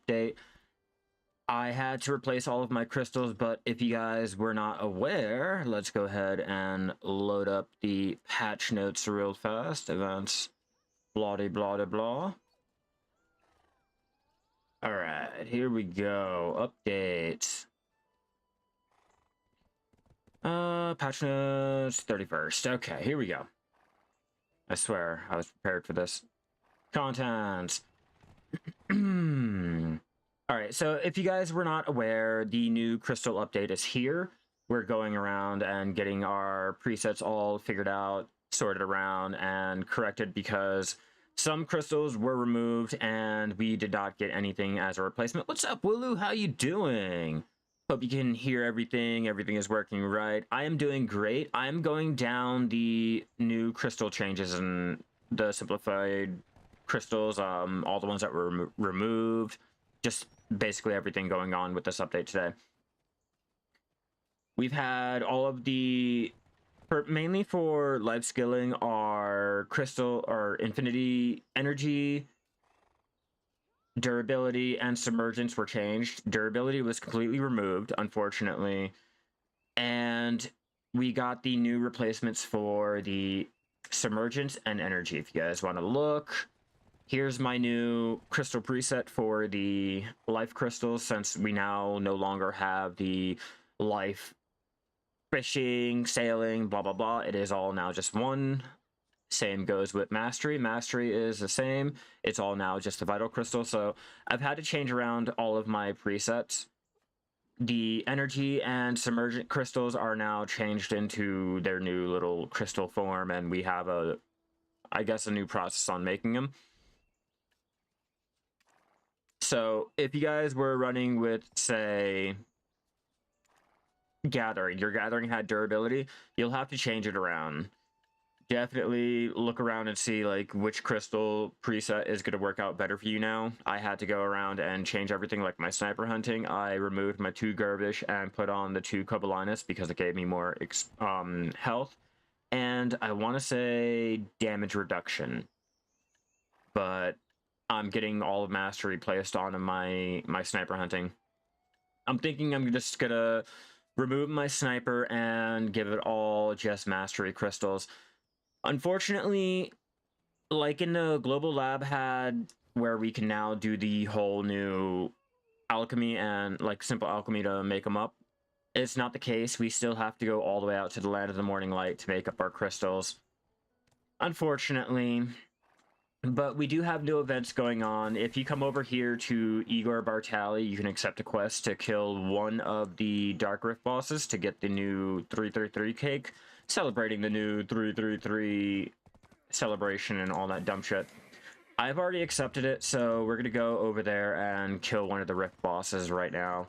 update, I had to replace all of my crystals, but if you guys were not aware, let's go ahead and load up the patch notes real fast. Events, blah de blah de blah. Alright, here we go. Update. Patch notes 31st. Okay, here we go. I swear, I was prepared for this. Content. Alright, so if you guys were not aware, the new crystal update is here. We're going around and getting our presets all figured out, sorted around, and corrected because some crystals were removed and we did not get anything as a replacement. What's up, Wooloo? How you doing? Hope you can hear everything. Everything is working right. I am doing great. I'm going down the new crystal changes and the simplified crystals, all the ones that were removed. Just basically everything going on with this update today. We've had all of the... mainly for Lifeskilling, our crystal or infinity energy, durability, and submergence were changed. Durability was completely removed, unfortunately. And we got the new replacements for the submergence and energy. If you guys want to look, here's my new crystal preset for the life crystals, since we now no longer have the life fishing, sailing, blah, blah, blah. It is all now just one. Same goes with mastery. Mastery is the same. It's all now just a vital crystal. So I've had to change around all of my presets. The energy and submergent crystals are now changed into their new little crystal form, and we have I guess, a new process on making them. So if you guys were running with, say, gathering, your gathering had durability, you'll have to change it around. Definitely look around and see like which crystal preset is going to work out better for you now. I had to go around and change everything. Like my sniper hunting, I removed my 2 Gervish and put on the 2 Kobalinus because it gave me more health, and I want to say damage reduction, but I'm getting all of mastery placed on my sniper hunting. I'm thinking I'm just gonna remove my sniper and give it all just mastery crystals. Unfortunately, like in the global lab had, where we can now do the whole new alchemy and like simple alchemy to make them up, it's not the case. We still have to go all the way out to the land of the morning light to make up our crystals, unfortunately. But we do have new events going on. If you come over here to Igor Bartali, you can accept a quest to kill one of the Dark Rift bosses to get the new 333 cake, celebrating the new 333 celebration and all that dumb shit. I've already accepted it, so we're gonna go over there and kill one of the Rift bosses right now.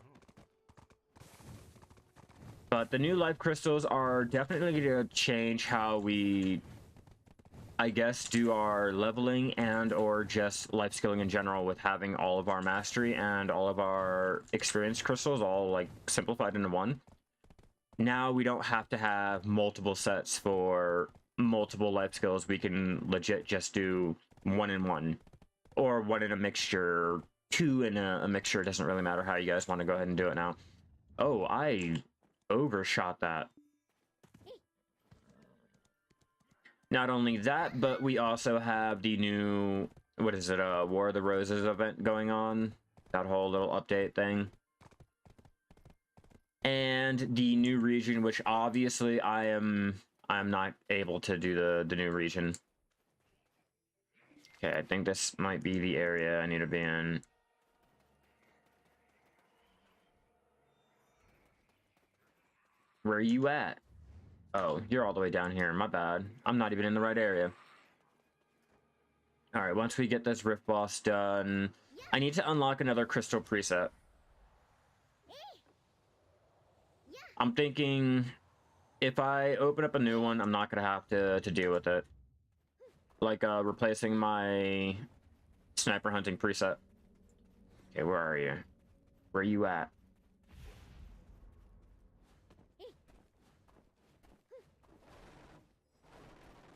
But the new life crystals are definitely gonna change how we, I guess, do our leveling and or just life skilling in general, with having all of our mastery and all of our experience crystals all like simplified into one. Now we don't have to have multiple sets for multiple life skills. We can legit just do 1 in 1 or 1 in a mixture, 2 in a mixture. It doesn't really matter how you guys want to go ahead and do it now. Oh, I overshot that. Not only that, but we also have the new, what is it, War of the Roses event going on. That whole little update thing. And the new region, which obviously I'm not able to do the new region. Okay, I think this might be the area I need to be in. Where are you at? Oh, you're all the way down here. My bad. I'm not even in the right area. Alright, once we get this Rift boss done, I need to unlock another crystal preset. I'm thinking if I open up a new one, I'm not going to have to deal with it. Like replacing my sniper hunting preset. Okay, where are you? Where are you at?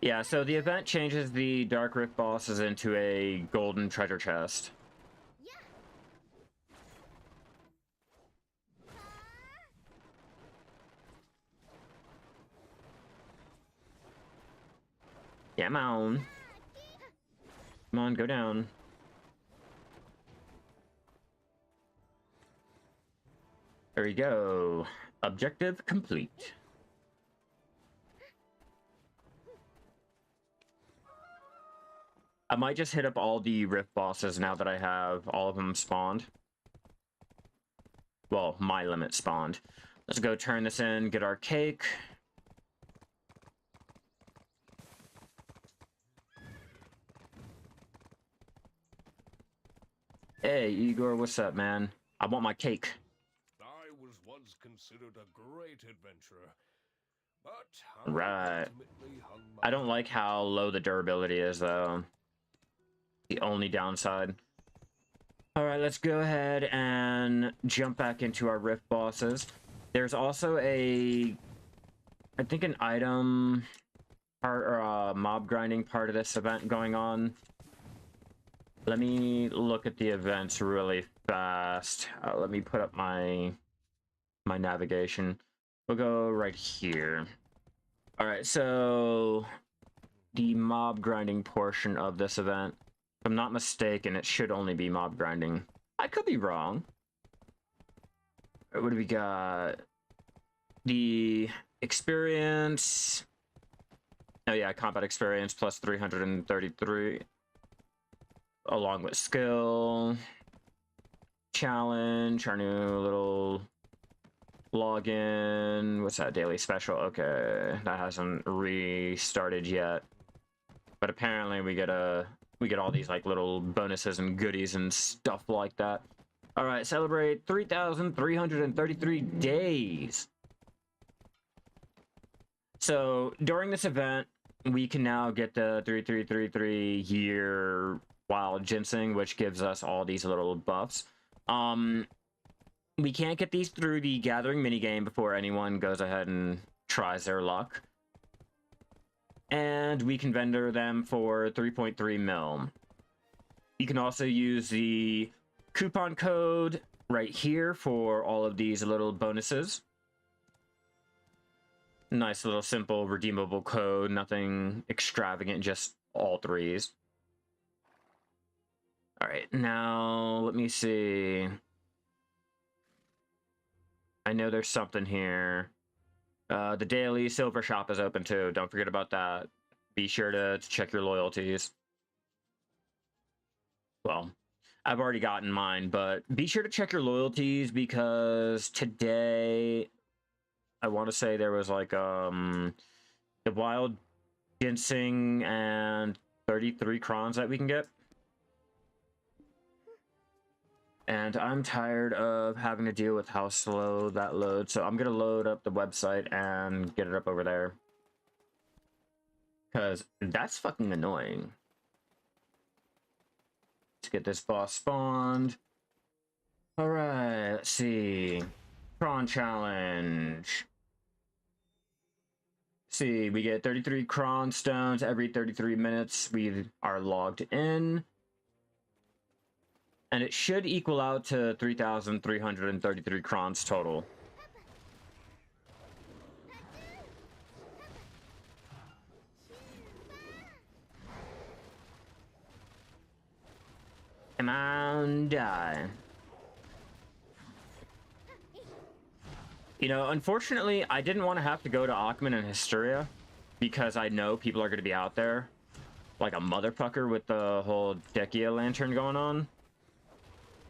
Yeah, so the event changes the Dark Rift bosses into a golden treasure chest. Yeah, come on. Come on, go down. There we go. Objective complete. I might just hit up all the rift bosses now that I have all of them spawned. Well, my limit spawned. Let's go turn this in, get our cake. Hey, Igor, what's up, man? I want my cake. I was once considered a great adventurer, but Right. I don't like how low the durability is, though. The only downside. All right, let's go ahead and jump back into our rift bosses. There's also I think an item part or a mob grinding part of this event going on. Let me look at the events really fast. Let me put up my navigation. We'll go right here. All right, so the mob grinding portion of this event, if I'm not mistaken, it should only be mob grinding. I could be wrong. What do we got? The experience. Oh yeah, combat experience plus 333. Along with skill. Challenge, our new little login. What's that? Daily special. Okay, that hasn't restarted yet. But apparently we get all these like little bonuses and goodies and stuff like that. All right, celebrate 3,333 days. So during this event, we can now get the 3333 year wild ginseng, which gives us all these little buffs. We can't get these through the gathering minigame before anyone goes ahead and tries their luck. And we can vendor them for 3.3 mil. You can also use the coupon code right here for all of these little bonuses. Nice little simple redeemable code, nothing extravagant, just all threes. All right, now let me see. I know there's something here. The daily silver shop is open too. Don't forget about that. Be sure to check your loyalties. Well, I've already gotten mine, but be sure to check your loyalties because today I want to say there was like the wild ginseng and 33 crons that we can get. And I'm tired of having to deal with how slow that loads, so I'm gonna load up the website and get it up over there. Because that's fucking annoying. Let's get this boss spawned. Alright, let's see. Cron challenge. See, we get 33 cron stones every 33 minutes. We are logged in. And it should equal out to 3,333 crons total. Come on, die. You know, unfortunately, I didn't want to have to go to Ackman and Hysteria because I know people are going to be out there like a motherfucker with the whole Dekia lantern going on.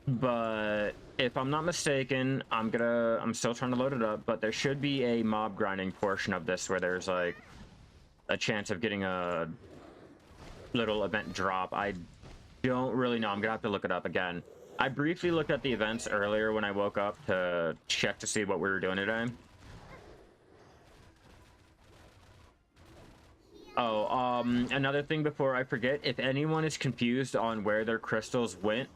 But if I'm not mistaken, I'm still trying to load it up, but there should be a mob grinding portion of this where there's like a chance of getting a little event drop. I don't really know. I'm gonna have to look it up again. I briefly looked at the events earlier when I woke up to check to see what we were doing today. Oh, another thing before I forget, if anyone is confused on where their crystals went,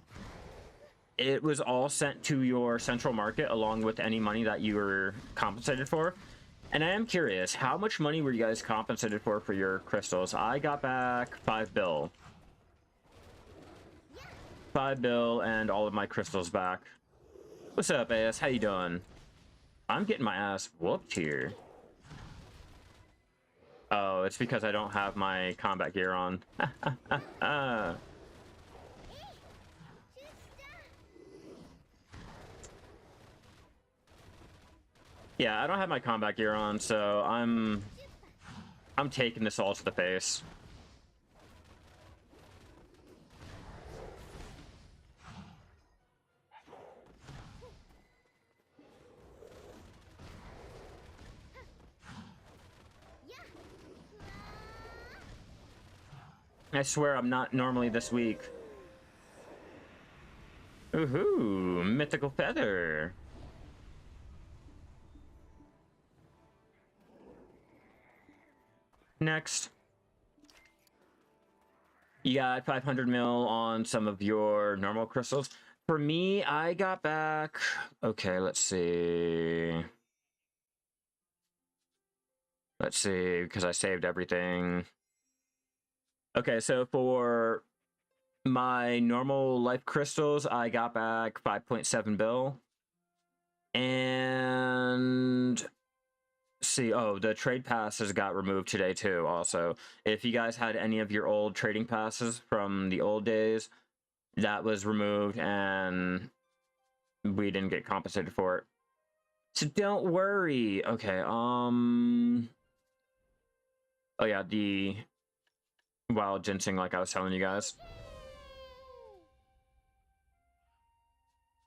it was all sent to your central market along with any money that you were compensated for. And I am curious, how much money were you guys compensated for your crystals? I got back 5 bill. 5 bill and all of my crystals back. What's up, AS? How you doing? I'm getting my ass whooped here. Oh, it's because I don't have my combat gear on. Yeah, I don't have my combat gear on, so I'm taking this all to the face. I swear I'm not normally this weak. Ooh, mythical feather. Next. You got 500 mil on some of your normal crystals. For me, I got back... Okay, let's see. Let's see, because I saved everything. Okay, so for my normal life crystals, I got back 5.7 bill. And... See, oh, the trade passes got removed today too, also. If you guys had any of your old trading passes from the old days, that was removed and we didn't get compensated for it. So don't worry. Okay, oh yeah, the wild ginseng, like I was telling you guys.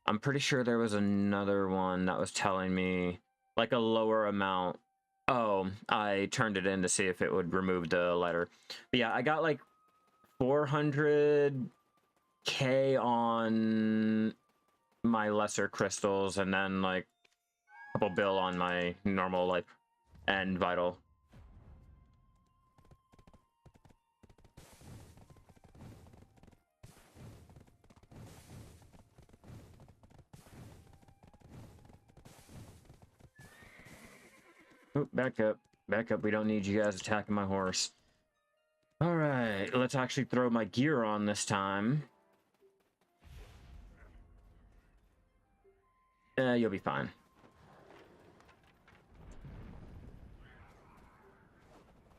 I'm pretty sure there was another one that was telling me like a lower amount. Oh, I turned it in to see if it would remove the letter. But yeah, I got like 400k on my lesser crystals and then like a couple bill on my normal life and vital. Oh, back up. Back up. We don't need you guys attacking my horse. All right, let's actually throw my gear on this time. You'll be fine.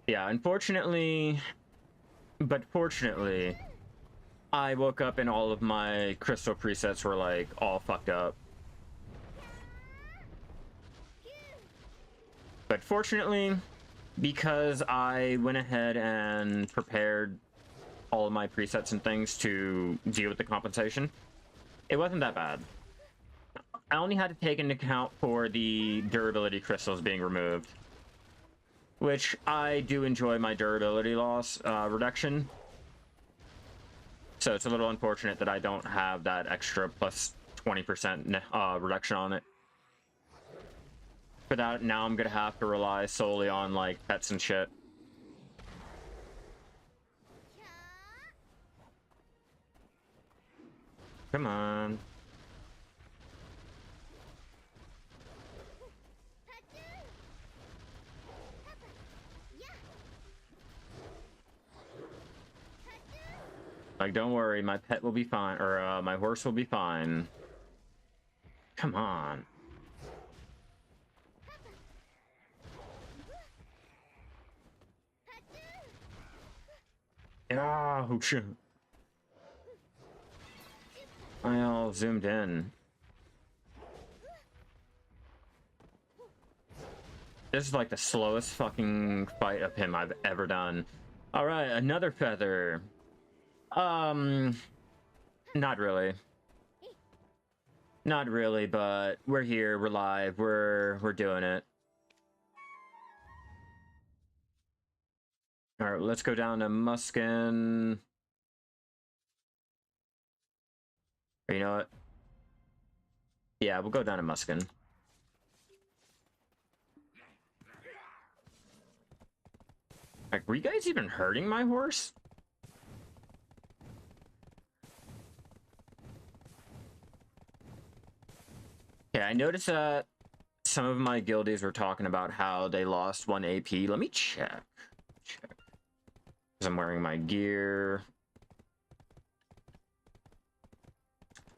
Yeah, unfortunately, but fortunately, I woke up and all of my crystal presets were like all fucked up. But fortunately, because I went ahead and prepared all of my presets and things to deal with the compensation, it wasn't that bad. I only had to take into account for the durability crystals being removed, which I do enjoy my durability loss reduction. So it's a little unfortunate that I don't have that extra plus 20% reduction on it. For that, now I'm gonna have to rely solely on like pets and shit. Come on. Like, don't worry, my pet will be fine, or my horse will be fine. Come on. Ah, oh shit. I all zoomed in. This is like the slowest fucking fight of him I've ever done. All right, another feather. Not really. Not really, but we're here, we're live, we're doing it. All right, let's go down to Muskin. Or you know what? Yeah, we'll go down to Muskin. Like, were you guys even hurting my horse? Yeah, I noticed that some of my guildies were talking about how they lost 1 AP. Let me check. Because I'm wearing my gear.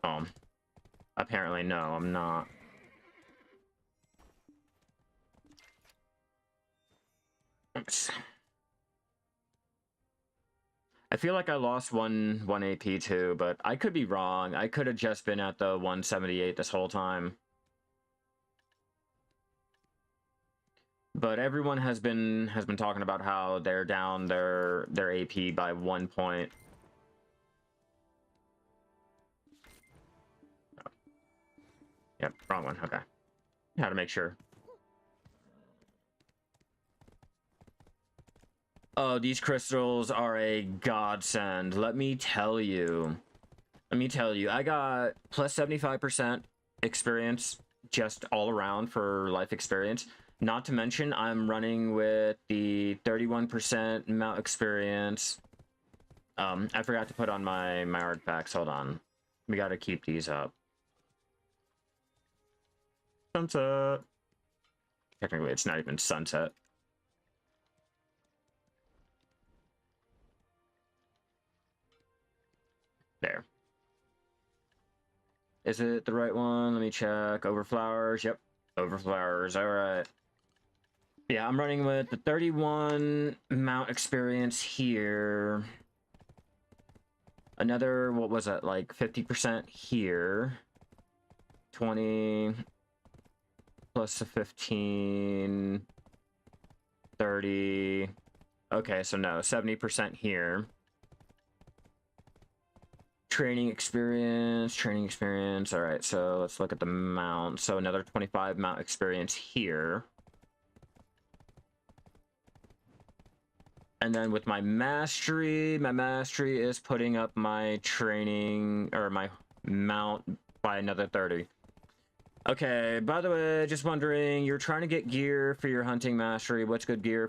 Oh. Apparently, no, I'm not. Oops. feel like I lost one AP too, but I could be wrong. I could have just been at the 178 this whole time. But everyone has been talking about how they're down their AP by 1 point. Yep, wrong one. Okay. How to make sure. Oh, these crystals are a godsend. Let me tell you. I got plus 75% experience just all around for life experience. Not to mention, I'm running with the 31% mount experience. I forgot to put on my artifacts. Hold on. We got to keep these up. Sunset. Technically, it's not even sunset. There. Is it the right one? Let me check. Overflowers. Yep. Overflowers. All right. Yeah, I'm running with the 31 mount experience here. Another, what was that, like 50% here. 20 plus a 15. 30. Okay, so no, 70% here. Training experience. All right, so let's look at the mount. So another 25 mount experience here. And then with my mastery is putting up my training, or my mount, by another 30. Okay, by the way, just wondering, you're trying to get gear for your hunting mastery. What's good gear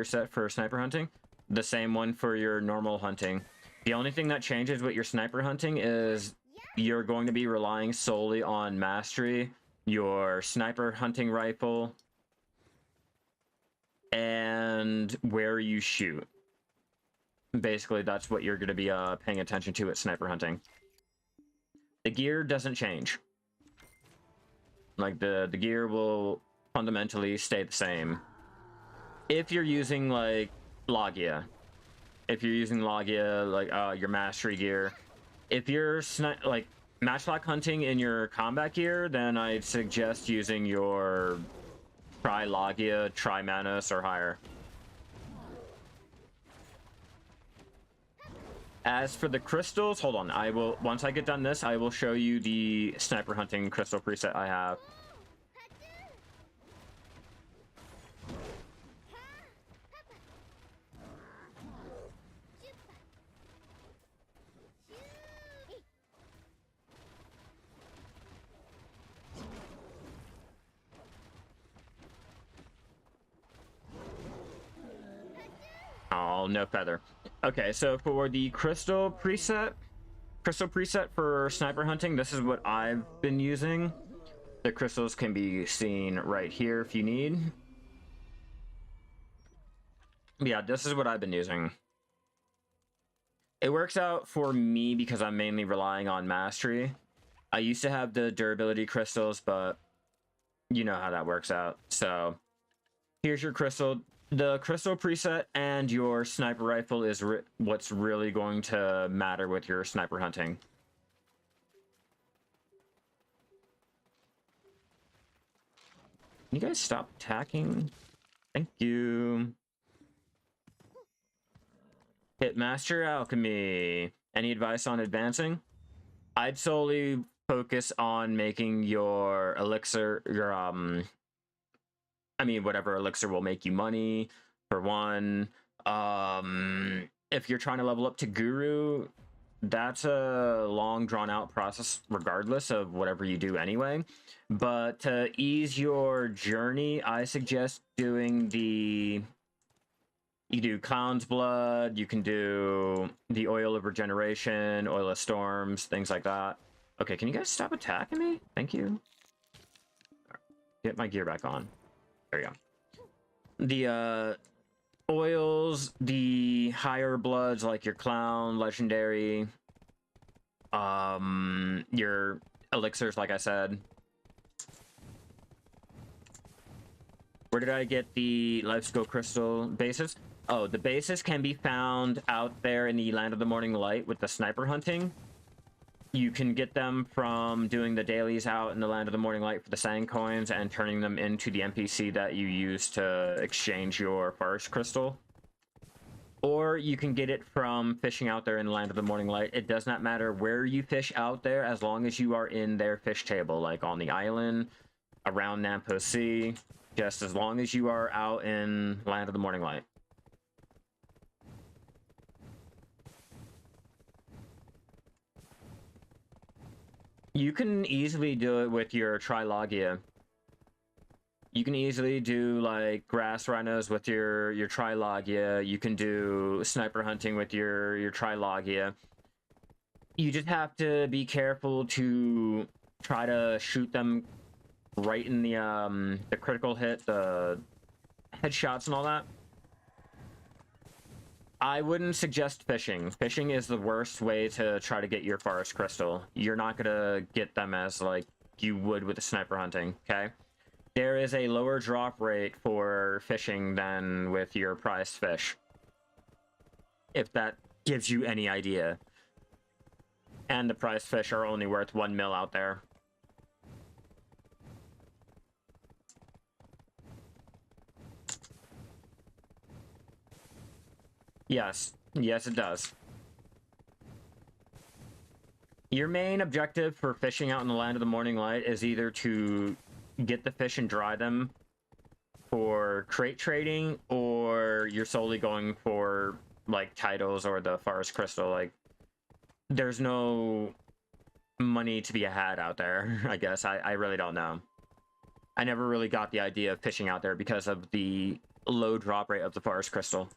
set for sniper hunting? The same one for your normal hunting. The only thing that changes with your sniper hunting is you're going to be relying solely on mastery, your sniper hunting rifle, and where you shoot. Basically, that's what you're going to be paying attention to at sniper hunting. The gear doesn't change. Like, the gear will fundamentally stay the same. If you're using, like, Logia. If you're using Logia, like, your mastery gear. If you're, like, matchlock hunting in your combat gear, then I'd suggest using your Tri-Logia, Tri-Manus, or higher. As for the crystals, hold on. Once I get done this, I will show you the sniper hunting crystal preset I have. Oh, no feather. Okay, so for the crystal preset for sniper hunting, this is what I've been using. The crystals can be seen right here if you need. Yeah, this is what I've been using. It works out for me because I'm mainly relying on mastery. I used to have the durability crystals, but you know how that works out. So here's your crystal. The crystal preset and your sniper rifle is what's really going to matter with your sniper hunting. Can you guys stop attacking? Thank you. Hitmaster Alchemy. Any advice on advancing? I'd solely focus on making your elixir, whatever elixir will make you money, for one. If you're trying to level up to Guru, that's a long, drawn-out process regardless of whatever you do anyway. But to ease your journey, I suggest doing you do Clown's Blood, you can do the Oil of Regeneration, Oil of Storms, things like that. Okay, can you guys stop attacking me? Thank you. Get my gear back on. There you go. The oils, the higher bloods like your Clown, Legendary, your elixirs, like I said. Where did I get the Lifeskilling crystal bases? Oh, the bases can be found out there in the Land of the Morning Light with the sniper hunting. You can get them from doing the dailies out in the Land of the Morning Light for the sand coins and turning them into the NPC that you use to exchange your forest crystal. Or you can get it from fishing out there in the Land of the Morning Light. It does not matter where you fish out there as long as you are in their fish table, like on the island, around Nampo Sea, just as long as you are out in Land of the Morning Light. You can easily do it with your Trilogia. You can easily do like grass rhinos with your Trilogia. You can do sniper hunting with your Trilogia. You just have to be careful to try to shoot them right in the critical hit, the headshots and all that. I wouldn't suggest fishing. Fishing is the worst way to try to get your forest crystal. You're not gonna get them as like you would with the sniper hunting, okay? There is a lower drop rate for fishing than with your prized fish. If that gives you any idea. And the prized fish are only worth 1 mil out there. Yes. Yes, it does. Your main objective for fishing out in the Land of the Morning Light is either to get the fish and dry them for crate trading, or you're solely going for like titles or the forest crystal. Like, there's no money to be had out there, I guess. I really don't know. I never really got the idea of fishing out there because of the low drop rate of the forest crystal.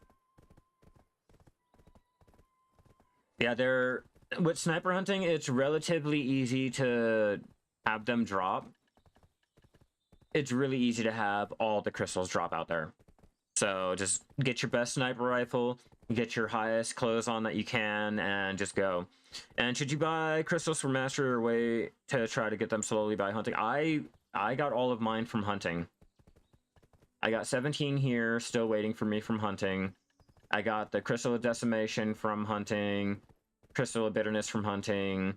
Yeah, with sniper hunting, it's relatively easy to have them drop. It's really easy to have all the crystals drop out there. So just get your best sniper rifle, get your highest clothes on that you can, and just go. And should you buy crystals from Master or way to try to get them slowly by hunting? I got all of mine from hunting. I got 17 here, still waiting for me from hunting. I got the Crystal of Decimation from hunting, Crystal of Bitterness from hunting,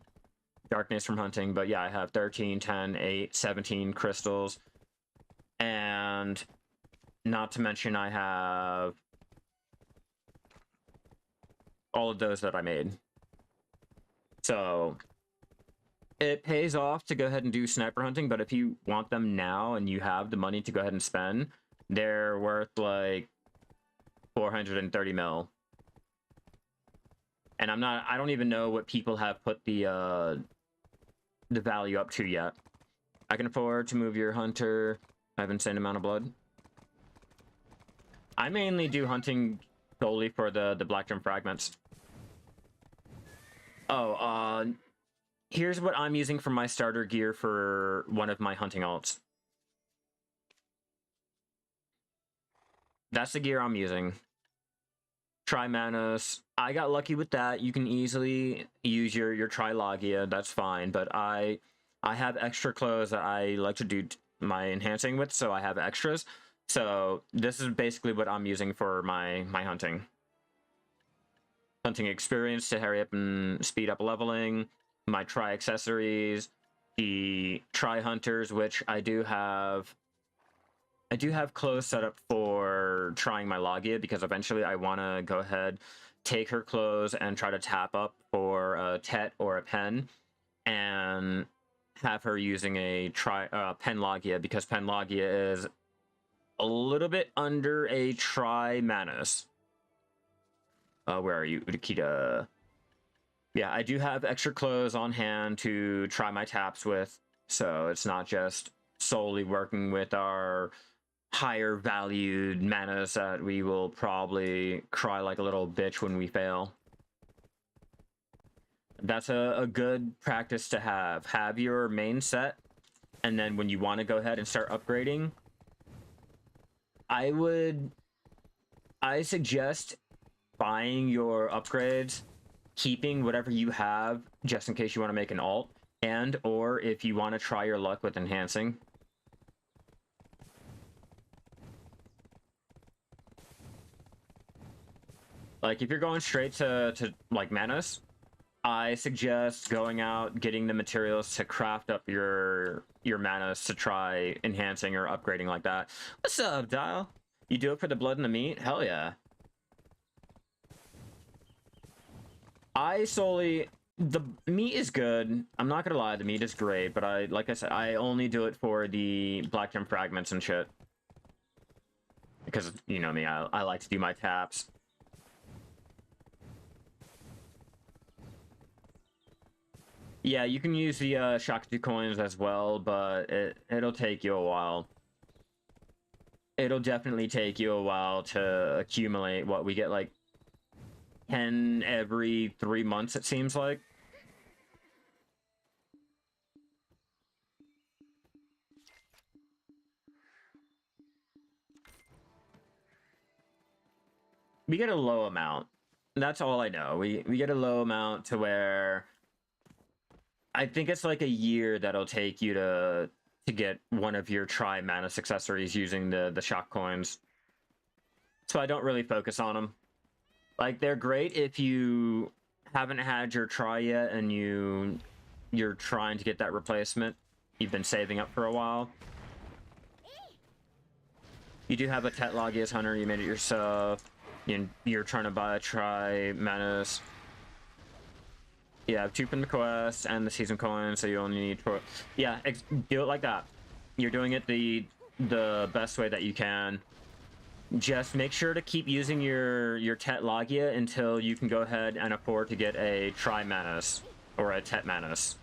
Darkness from hunting, but yeah, I have 13, 10, 8, 17 crystals. And not to mention I have all of those that I made. So it pays off to go ahead and do sniper hunting, but if you want them now and you have the money to go ahead and spend, they're worth like 430 mil. And I don't even know what people have put the value up to yet. I can afford to move your hunter. I have insane amount of blood. I mainly do hunting solely for the black gem fragments. Oh, here's what I'm using for my starter gear for one of my hunting alts. That's the gear I'm using. Tri-Manos. I got lucky with that. You can easily use your Trilogia, that's fine, but I have extra clothes that I like to do my enhancing with, so I have extras. So this is basically what I'm using for my hunting. Hunting experience to hurry up and speed up leveling, my Tri-accessories, the Tri-hunters, which I do have clothes set up for trying my Logia, because eventually I want to go ahead, take her clothes, and try to tap up for a Tet or a Pen, and have her using a Pen Logia, because Pen Logia is a little bit under a Tri-Manos. Where are you, Udakita? Yeah, I do have extra clothes on hand to try my taps with, so it's not just solely working with our higher valued manas that we will probably cry like a little bitch when we fail. That's a good practice to have. Have your main set, and then when you want to go ahead and start upgrading, I suggest buying your upgrades, keeping whatever you have just in case you want to make an alt, and or if you want to try your luck with enhancing. Like, if you're going straight to like Manus, I suggest going out, getting the materials to craft up your Manus to try enhancing or upgrading like that. What's up, Dial? You do it for the blood and the meat? Hell yeah. I solely... The meat is good. I'm not gonna lie, the meat is great, but like I said, I only do it for the black gem fragments and shit. Because, you know me, I like to do my taps. Yeah, you can use the Shakti coins as well, but it'll take you a while. It'll definitely take you a while to accumulate what we get, like 10 every 3 months, it seems like. We get a low amount. That's all I know. We get a low amount to where I think it's like a year that'll take you to get one of your Tri-Manus accessories using the shock coins. So I don't really focus on them. Like, they're great if you haven't had your try yet and you're trying to get that replacement. You've been saving up for a while. You do have a Tetlogius Hunter, you made it yourself. You're trying to buy a Tri-Manus. Yeah, 2 from the quest and the season coin, so you only need 4. Yeah, do it like that. You're doing it the best way that you can. Just make sure to keep using your Tetlogia until you can go ahead and afford to get a Tri-Manus or a Tet-Manus.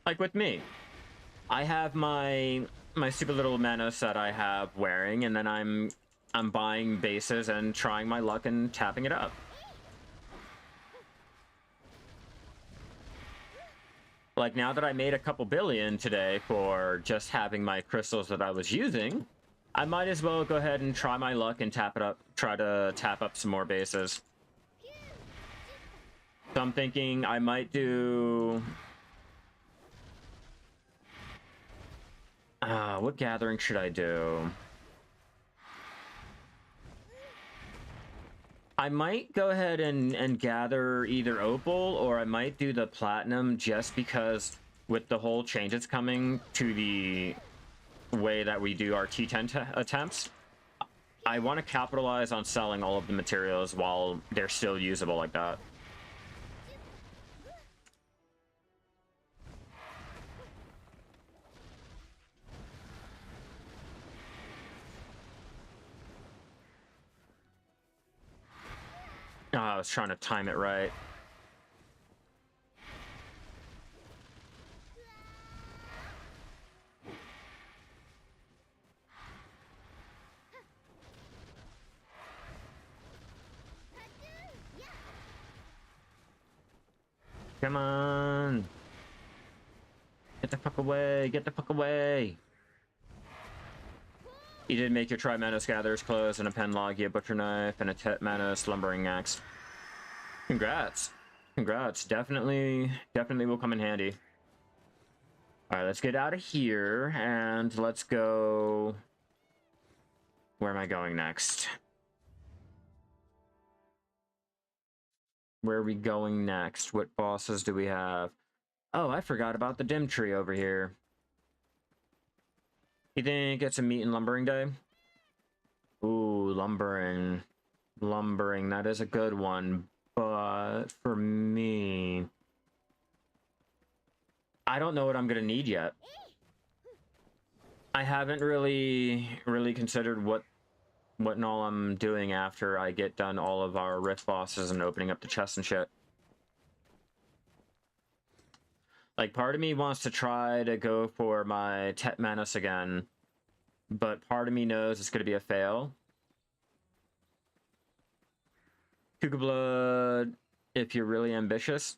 Like with me, I have my stupid little Manus that I have wearing, and then I'm buying bases and trying my luck and tapping it up. Like, now that I made a couple billion today for just having my crystals that I was using, I might as well go ahead and try my luck and tap it up, try to tap up some more bases. So I'm thinking I might do... what gathering should I do? I might go ahead and gather either opal, or I might do the platinum, just because with the whole changes coming to the way that we do our T10 attempts, I want to capitalize on selling all of the materials while they're still usable like that. I was trying to time it right. Come on. Get the fuck away. Get the fuck away. You did make your Tri-Manus Gatherer's Clothes and a Penlogia Butcher Knife and a Tet-Manus Lumbering Axe. Congrats. Congrats. Definitely will come in handy. Alright, let's get out of here and let's go... Where am I going next? Where are we going next? What bosses do we have? Oh, I forgot about the dim tree over here. You think it's a meat and lumbering day? Ooh, lumbering. Lumbering, that is a good one. But for me... I don't know what I'm gonna need yet. I haven't really considered what and all I'm doing after I get done all of our rift bosses and opening up the chest and shit. Like, part of me wants to try to go for my Tet-Manus again, but part of me knows it's gonna be a fail. Cougar Blood, if you're really ambitious.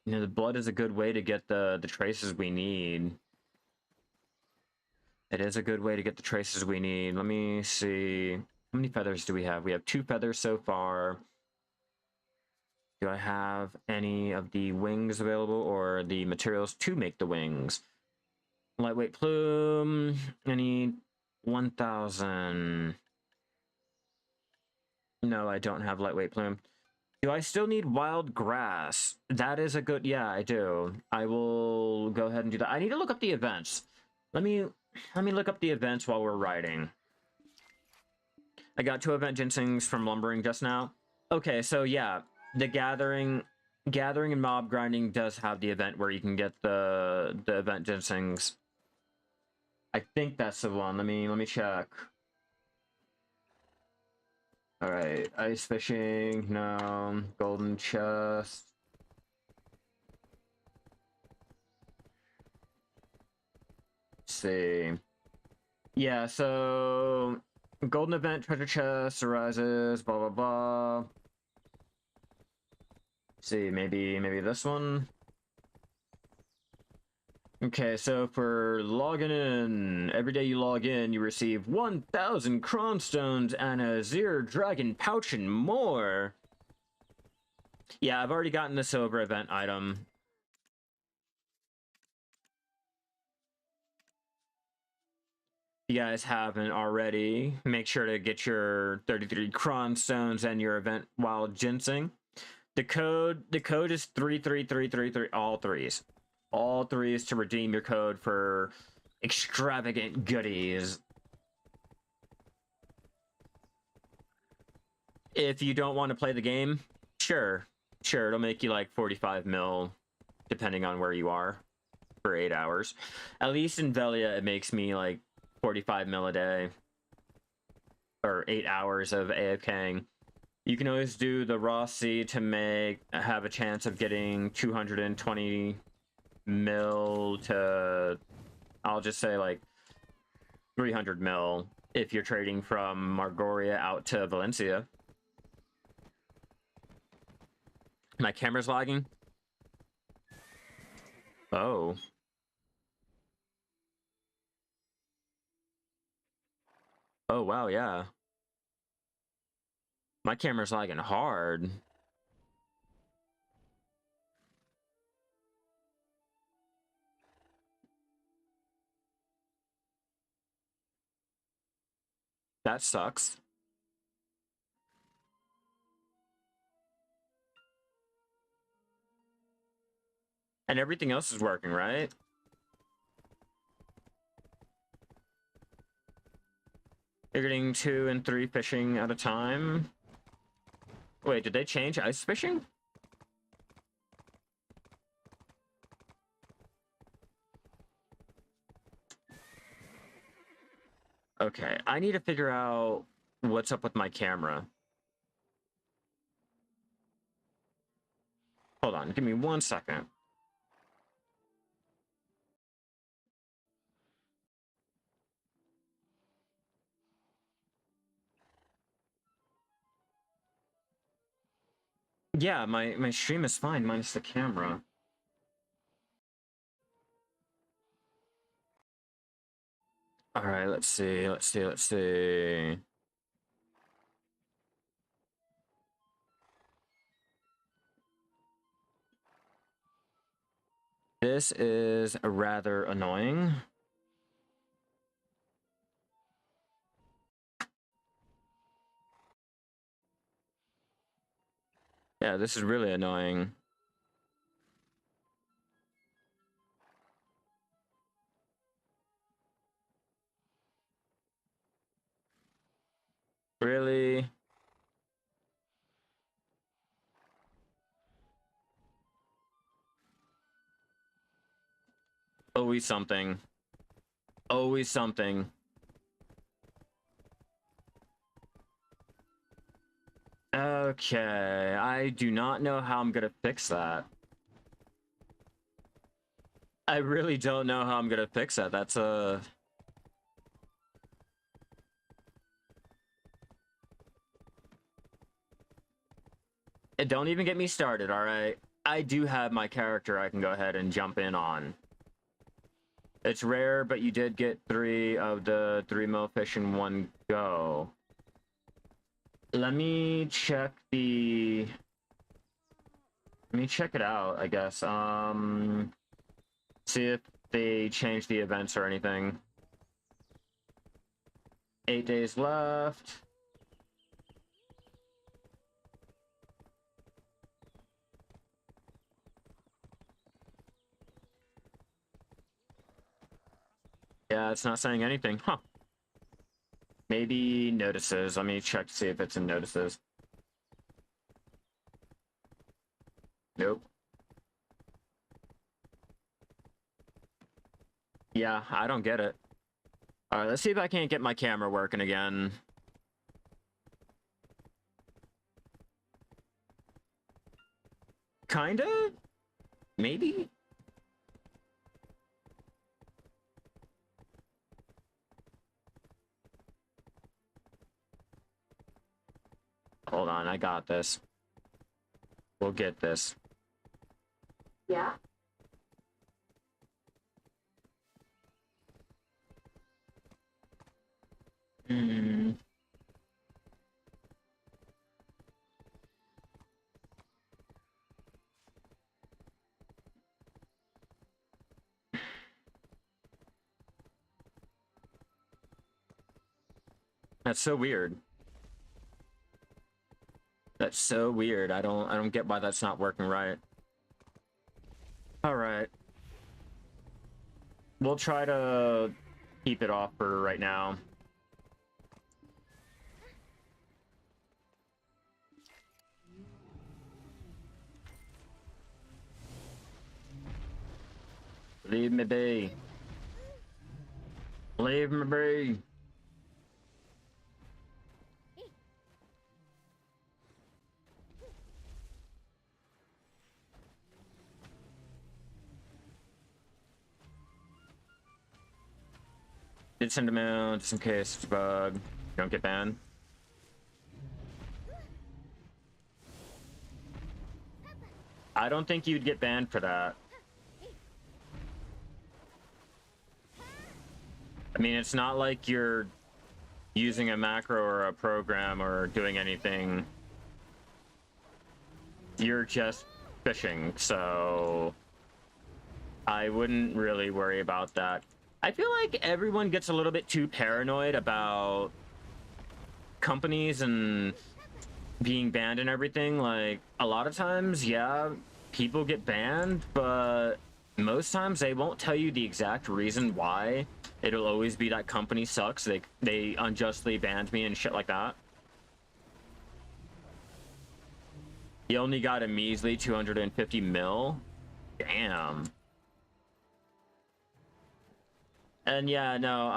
You know, the blood is a good way to get the traces we need. It is a good way to get the traces we need. Let me see. How many feathers do we have? We have 2 feathers so far. Do I have any of the wings available or the materials to make the wings? Lightweight plume. I need 1,000. No, I don't have lightweight plume. Do I still need wild grass? That is a good... Yeah, I do. I will go ahead and do that. I need to look up the events. Let me look up the events while we're riding. I got 2 event ginsengs from lumbering just now. Okay, so yeah, the gathering and mob grinding does have the event where you can get the event ginsengs. I think that's the one. Let me check. All right, ice fishing, no. Golden chest. Let's see. Yeah, so golden event treasure chest arises, blah blah blah. Let's see, maybe this one. Okay, so for logging in, every day you log in, you receive 1,000 cronstones and a Zir dragon pouch and more. Yeah, I've already gotten the silver event item. If you guys haven't already, make sure to get your 33 cronstones and your event wild ginseng. The code is 33333, all threes. All threes to redeem your code for extravagant goodies. If you don't want to play the game, sure, it'll make you like 45 mil, depending on where you are, for 8 hours. At least in Velia, it makes me like 45 mil a day, or 8 hours of AFKing. You can always do the raw seed to have a chance of getting 220 mil to, I'll just say like 300 mil if you're trading from Margoria out to Valencia. My camera's lagging. Oh. Oh, wow, yeah. My camera's lagging hard. That sucks. And everything else is working, right? You're getting 2 and 3 fishing at a time. Wait, did they change ice fishing? Okay, I need to figure out what's up with my camera. Hold on, give me 1 second. Yeah, my stream is fine, minus the camera. All right, let's see. This is rather annoying. Yeah, this is really annoying. Really? Always something. Always something. Okay, I do not know how I'm gonna fix that. I really don't know how I'm gonna fix that. That's a... Don't even get me started, alright? I do have my character I can go ahead and jump in on. It's rare, but you did get 3 of the 3 mil fish in one go. Let me check the... Let me check it out, I guess. See if they change the events or anything. 8 days left. Yeah, it's not saying anything. Huh. Maybe notices. Let me check to see if it's in notices. Nope. Yeah, I don't get it. Alright, let's see if I can't get my camera working again. Kinda? Maybe? Hold on, I got this. We'll get this. Yeah. Hmm. That's so weird. That's so weird. I don't get why that's not working right. All right. We'll try to keep it off for right now. Leave me be. Leave me be. Did send him out just in case it's a bug. Don't get banned. I don't think you'd get banned for that. I mean, it's not like you're using a macro or a program or doing anything. You're just fishing, so I wouldn't really worry about that. I feel like everyone gets a little bit too paranoid about companies and being banned and everything. Like, a lot of times, yeah, people get banned, but most times they won't tell you the exact reason why. It'll always be that company sucks. They unjustly banned me and shit like that. You only got a measly 250 mil? Damn. And yeah, no,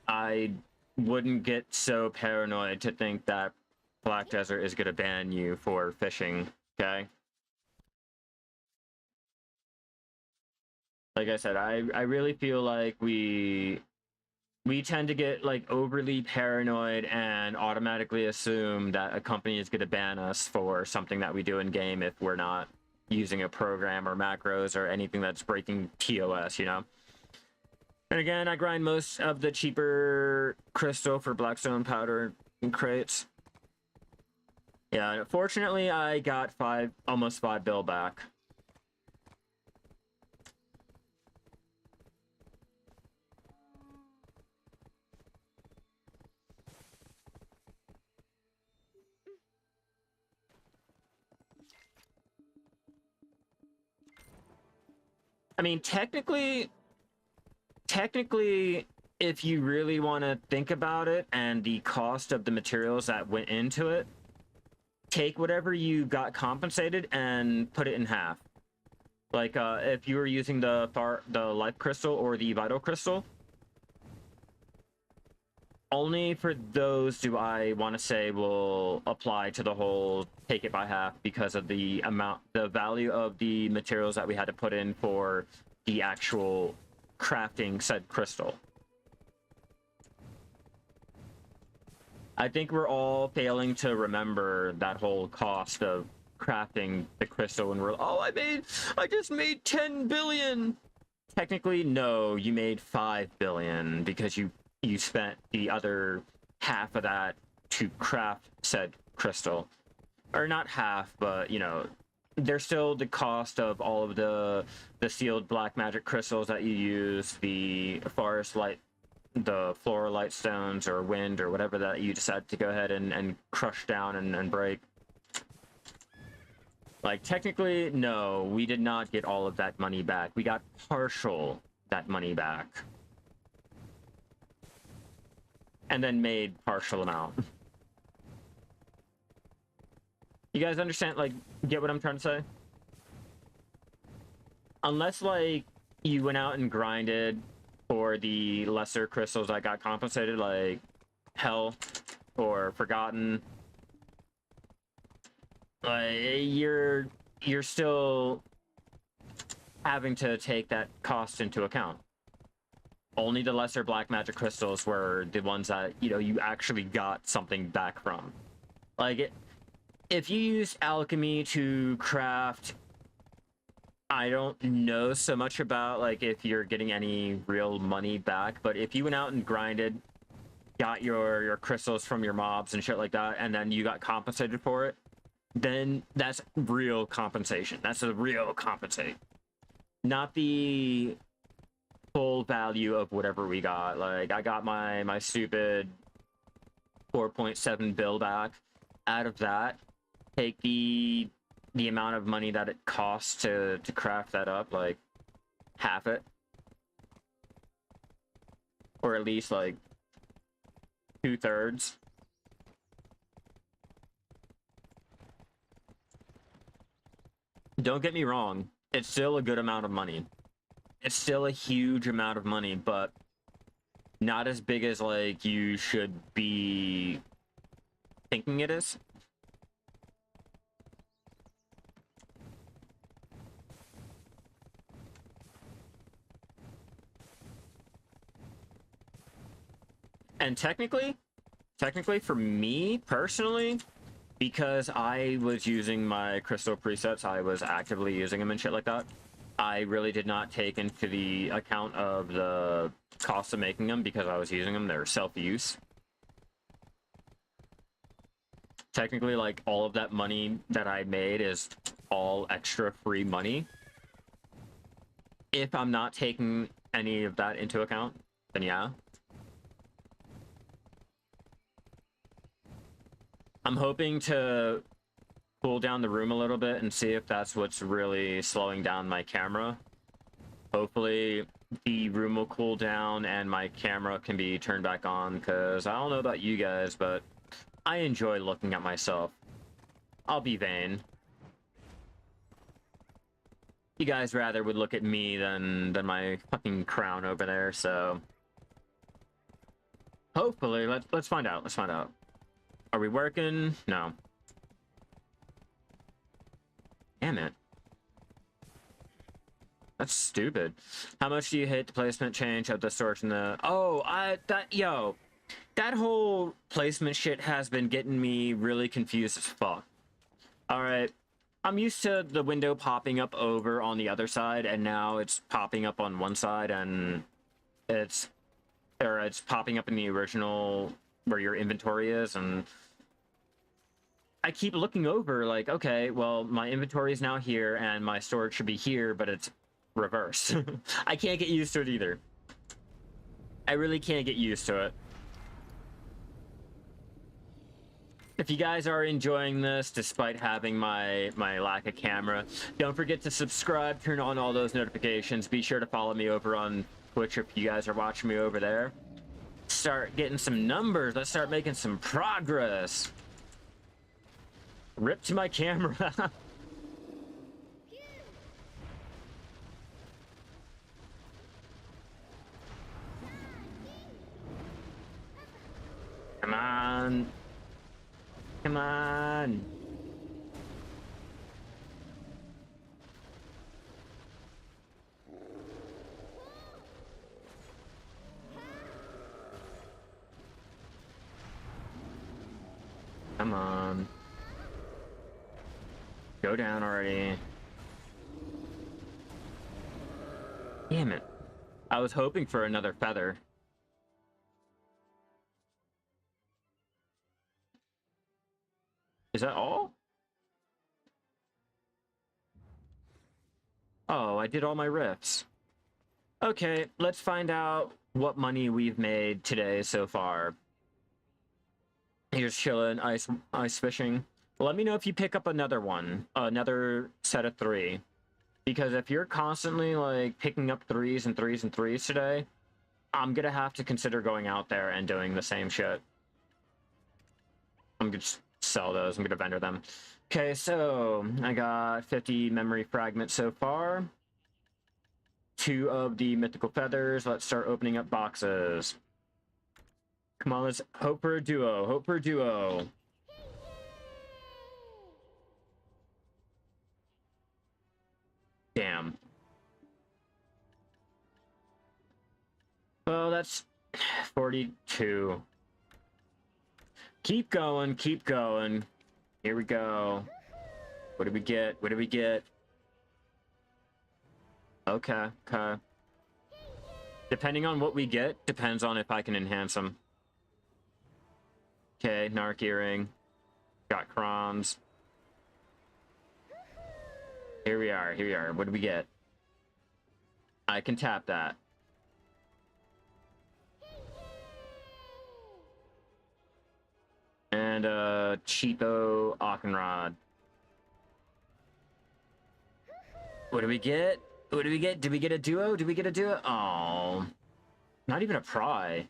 I wouldn't get so paranoid to think that Black Desert is gonna ban you for fishing, okay? Like I said, I really feel like we tend to get like overly paranoid and automatically assume that a company is gonna ban us for something that we do in game if we're not using a program or macros or anything that's breaking TOS, you know? And again, I grind most of the cheaper crystal for blackstone powder in crates. Yeah, fortunately, I got almost 5 bill back. I mean, technically, if you really want to think about it and the cost of the materials that went into it, take whatever you got compensated and put it in half. Like, if you were using the life crystal or the vital crystal, only for those do I want to say will apply to the whole take it by half because of the value of the materials that we had to put in for the actual crafting said crystal. I think we're all failing to remember that whole cost of crafting the crystal when we're, oh, I just made 10 billion. Technically, no, you made 5 billion because you spent the other half of that to craft said crystal. Or not half, but, you know, there's still the cost of all of the sealed black magic crystals that you use, the forest light, the floral light stones or wind or whatever that you decide to go ahead and crush down and break. Like, technically, no, we did not get all of that money back. We got partial that money back. And then made partial amount. You guys understand, like, get what I'm trying to say? Unless, like, you went out and grinded for the lesser crystals that got compensated, like Hell or Forgotten, you're still having to take that cost into account. Only the lesser black magic crystals were the ones that, you know, you actually got something back from. Like, if you use alchemy to craft, I don't know so much about, like, if you're getting any real money back, but if you went out and grinded, got your crystals from your mobs and shit like that, and then you got compensated for it, then that's real compensation. That's a real compensate. Not the full value of whatever we got. Like, I got my stupid 4.7 bill back. Out of that, take the amount of money that it costs to craft that up, like, half it. Or at least, like, 2/3. Don't get me wrong, it's still a good amount of money. It's still a huge amount of money, but not as big as, like, you should be thinking it is. And technically for me personally, because I was using my crystal presets, I was actively using them and shit like that, I really did not take into the account of the cost of making them because I was using them. They're self-use. Technically, like, all of that money that I made is all extra free money. If I'm not taking any of that into account, then yeah. I'm hoping to cool down the room a little bit and see if that's what's really slowing down my camera. Hopefully the room will cool down and my camera can be turned back on, because I don't know about you guys, but I enjoy looking at myself. I'll be vain. You guys rather would look at me than my fucking crown over there, so hopefully let's find out. Let's find out. Are we working? No. Damn it. That's stupid. How much do you hate the placement change of the storage in the... Oh, that whole placement shit has been getting me really confused as fuck. Alright. I'm used to the window popping up over on the other side, and now it's popping up on one side, and it's popping up in the original where your inventory is, and I keep looking over like, okay, well, my inventory is now here and my storage should be here, but it's reverse. I can't get used to it either. I really can't get used to it. If you guys are enjoying this, despite having my lack of camera, don't forget to subscribe, turn on all those notifications. Be sure to follow me over on Twitch if you guys are watching me over there. Start getting some numbers. Let's start making some progress. Rip to my camera. Come on. Come on. Come on. Go down already. Damn it. I was hoping for another feather. Is that all? Oh, I did all my riffs. Okay, let's find out what money we've made today so far. You're just chilling, ice fishing. Let me know if you pick up another one, another set of 3. Because if you're constantly, like, picking up 3s and 3s and 3s today, I'm gonna have to consider going out there and doing the same shit. I'm gonna just sell those. I'm gonna vendor them. Okay, so I got 50 memory fragments so far. 2 of the mythical feathers. Let's start opening up boxes. Come on, let's hope for a duo. Hope for a duo. Damn. Well, that's 42. Keep going, keep going. Here we go. What did we get? What did we get? Okay, okay. Depending on what we get, depends on if I can enhance them. Okay, Narc Earring. Got Crons. Here we are, here we are. What do we get? I can tap that. And cheapo Ockenrod. What do we get? What do we get? Did we get a duo? Did we get a duo? Oh, not even a pry.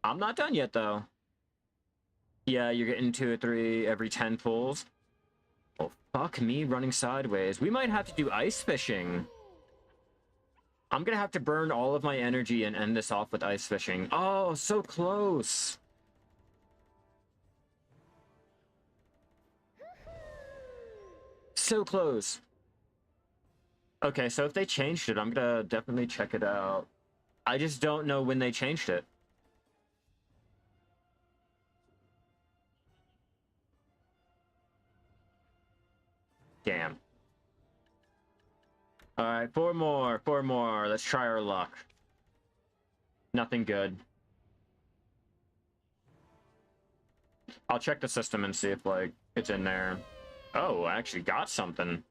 I'm not done yet, though. Yeah, you're getting 2 or 3 every 10 pulls. Oh, fuck me running sideways. We might have to do ice fishing. I'm gonna have to burn all of my energy and end this off with ice fishing. Oh, so close. So close. Okay, so if they changed it, I'm gonna definitely check it out. I just don't know when they changed it. Damn. Alright, 4 more, 4 more. Let's try our luck. Nothing good. I'll check the system and see if, like, it's in there. Oh, I actually got something.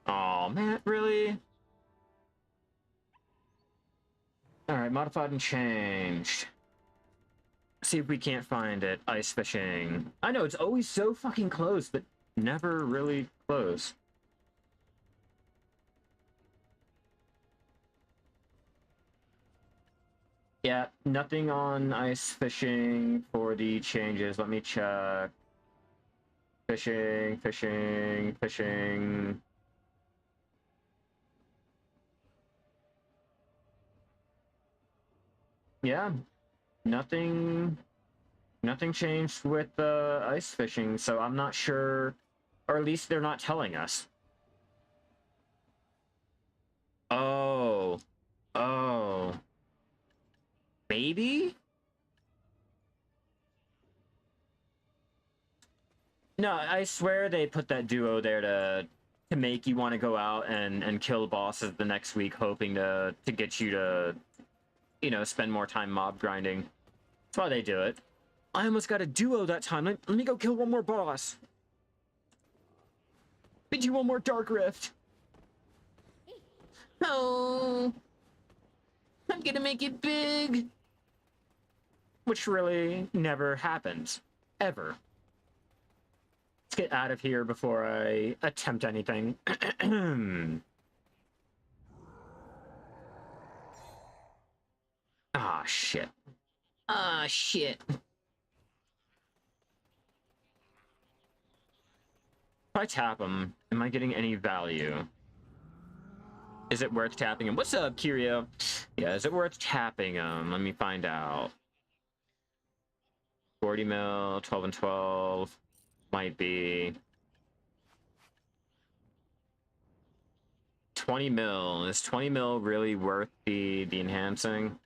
Oh man, really? Alright, modified and changed. See if we can't find it. Ice fishing. I know, it's always so fucking close, but never really close. Yeah, nothing on ice fishing for the changes. Let me check. Fishing, fishing, fishing. Yeah, nothing changed with ice fishing, so I'm not sure, or at least they're not telling us. Oh, oh, maybe? No, I swear they put that duo there to make you want to go out and kill bosses the next week, hoping to get you to, you know, spend more time mob grinding. That's why they do it. I almost got a duo that time. Let me go kill one more boss. Let me do one more Dark Rift. Oh, I'm gonna make it big. Which really never happens. Ever. Let's get out of here before I attempt anything. Ah, shit. Ah, shit. If I tap him, am I getting any value? Is it worth tapping him? What's up, Kirio? Yeah, is it worth tapping him? Let me find out. 40 mil, 12 and 12. Might be. 20 mil. Is 20 mil really worth the enhancing?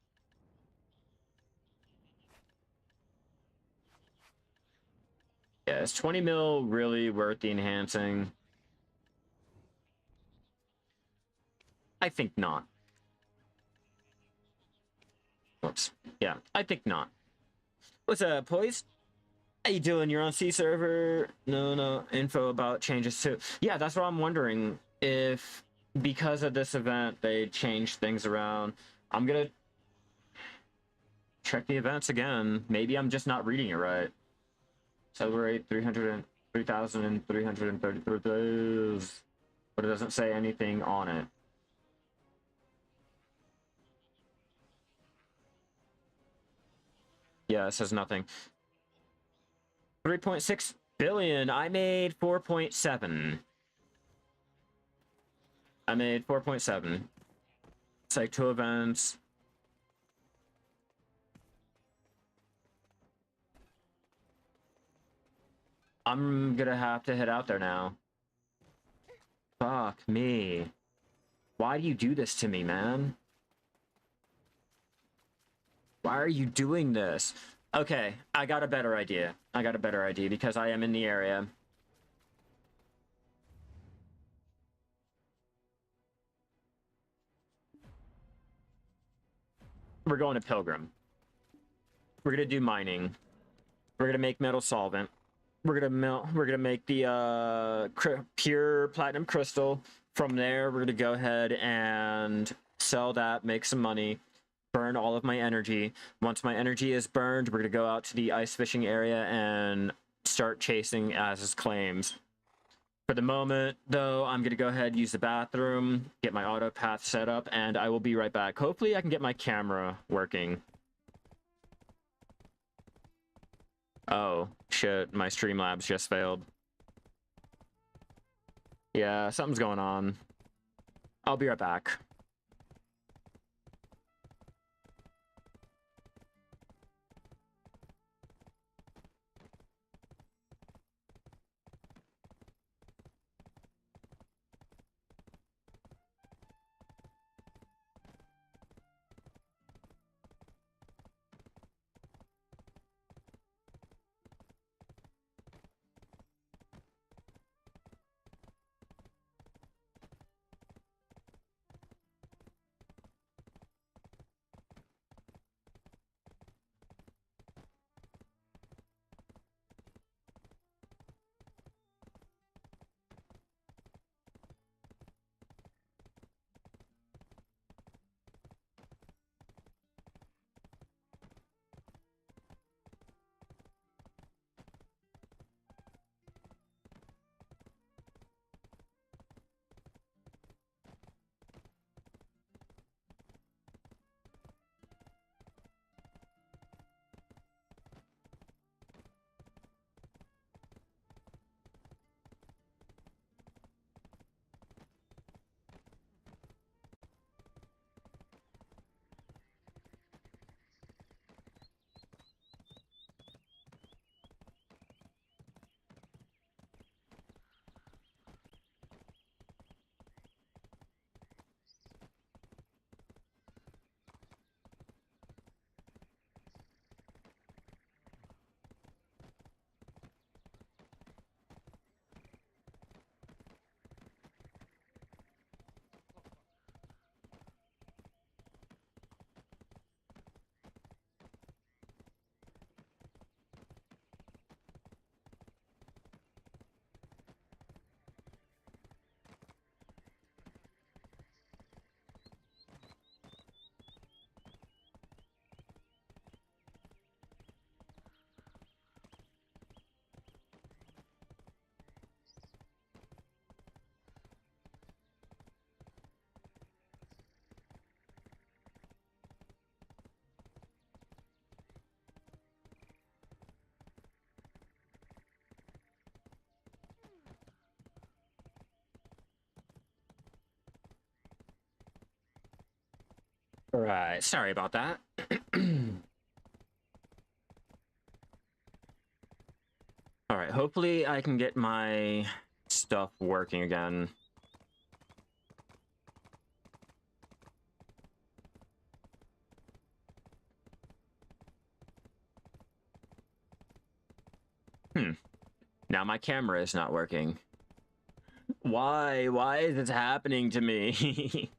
Yeah, is 20 mil really worth the enhancing? I think not. Whoops. Yeah, I think not. What's up, boys? How you doing? You're on C server? No info about changes too. Yeah, that's what I'm wondering. If because of this event they changed things around, I'm gonna check the events again. Maybe I'm just not reading it right. Celebrate 3,333 days, but it doesn't say anything on it. Yeah, it says nothing. 3.6 billion. I made 4.7. I made 4.7. It's like 2 events. I'm gonna have to head out there now. Fuck me. Why do you do this to me, man? Why are you doing this? Okay, I got a better idea. I got a better idea because I am in the area. We're going to Pilgrim. We're gonna do mining. We're gonna make metal solvent. We're gonna make the pure platinum crystal. From there, we're gonna go ahead and sell that, make some money, burn all of my energy. Once my energy is burned, we're gonna go out to the ice fishing area and start chasing Az's claims. For the moment, though, I'm gonna go ahead, use the bathroom, get my auto path set up, and I will be right back. Hopefully I can get my camera working. Oh, shit, my Streamlabs just failed. Yeah, something's going on. I'll be right back. Right, sorry about that. All right, hopefully I can get my stuff working again. Now my camera is not working. Why? Why is this happening to me?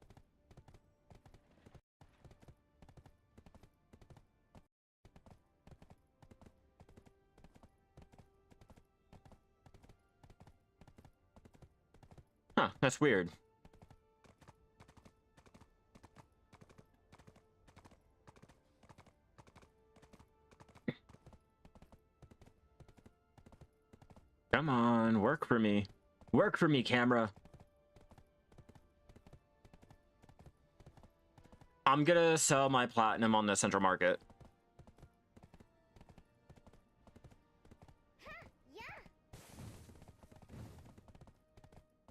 That's weird. Come on, work for me. Work for me, camera. I'm gonna sell my platinum on the central market.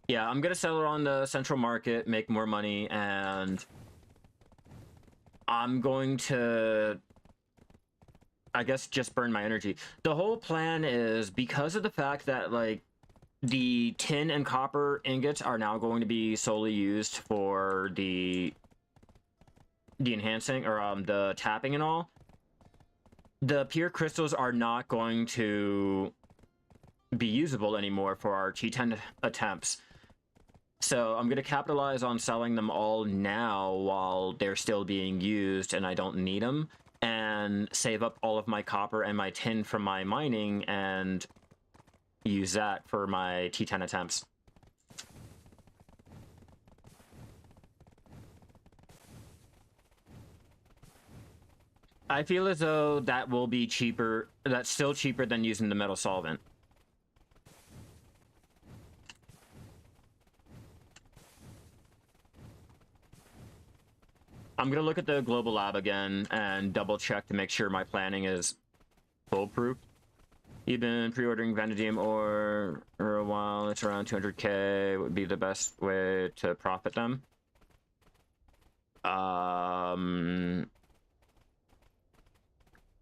Yeah, I'm gonna sell it on the central market, make more money, and I'm going to, I guess, just burn my energy. The whole plan is because of the fact that, like, the tin and copper ingots are now going to be solely used for the enhancing, or the tapping and all. The pure crystals are not going to be usable anymore for our T10 attempts. So I'm going to capitalize on selling them all now while they're still being used and I don't need them, and save up all of my copper and my tin from my mining and use that for my T10 attempts. I feel as though that will be cheaper. That's still cheaper than using the metal solvent. I'm gonna look at the global lab again and double check to make sure my planning is foolproof. You've been pre-ordering vanadium ore for a while. It's around 200k. Would be the best way to profit them.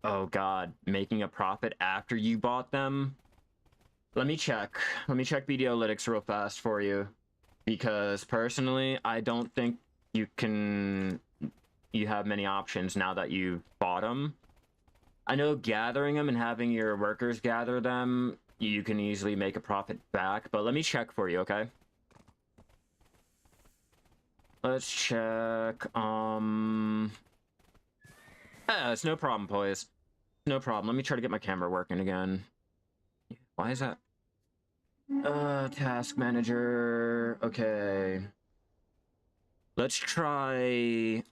Oh god, making a profit after you bought them? Let me check. Let me check BDolytics real fast for you. Because personally, I don't think you have many options now that you've bought them. I know gathering them and having your workers gather them, you can easily make a profit back, but let me check for you, okay? Let's check, yeah, it's no problem, boys. No problem. Let me try to get my camera working again. Why is that? Task manager. Okay. Let's try...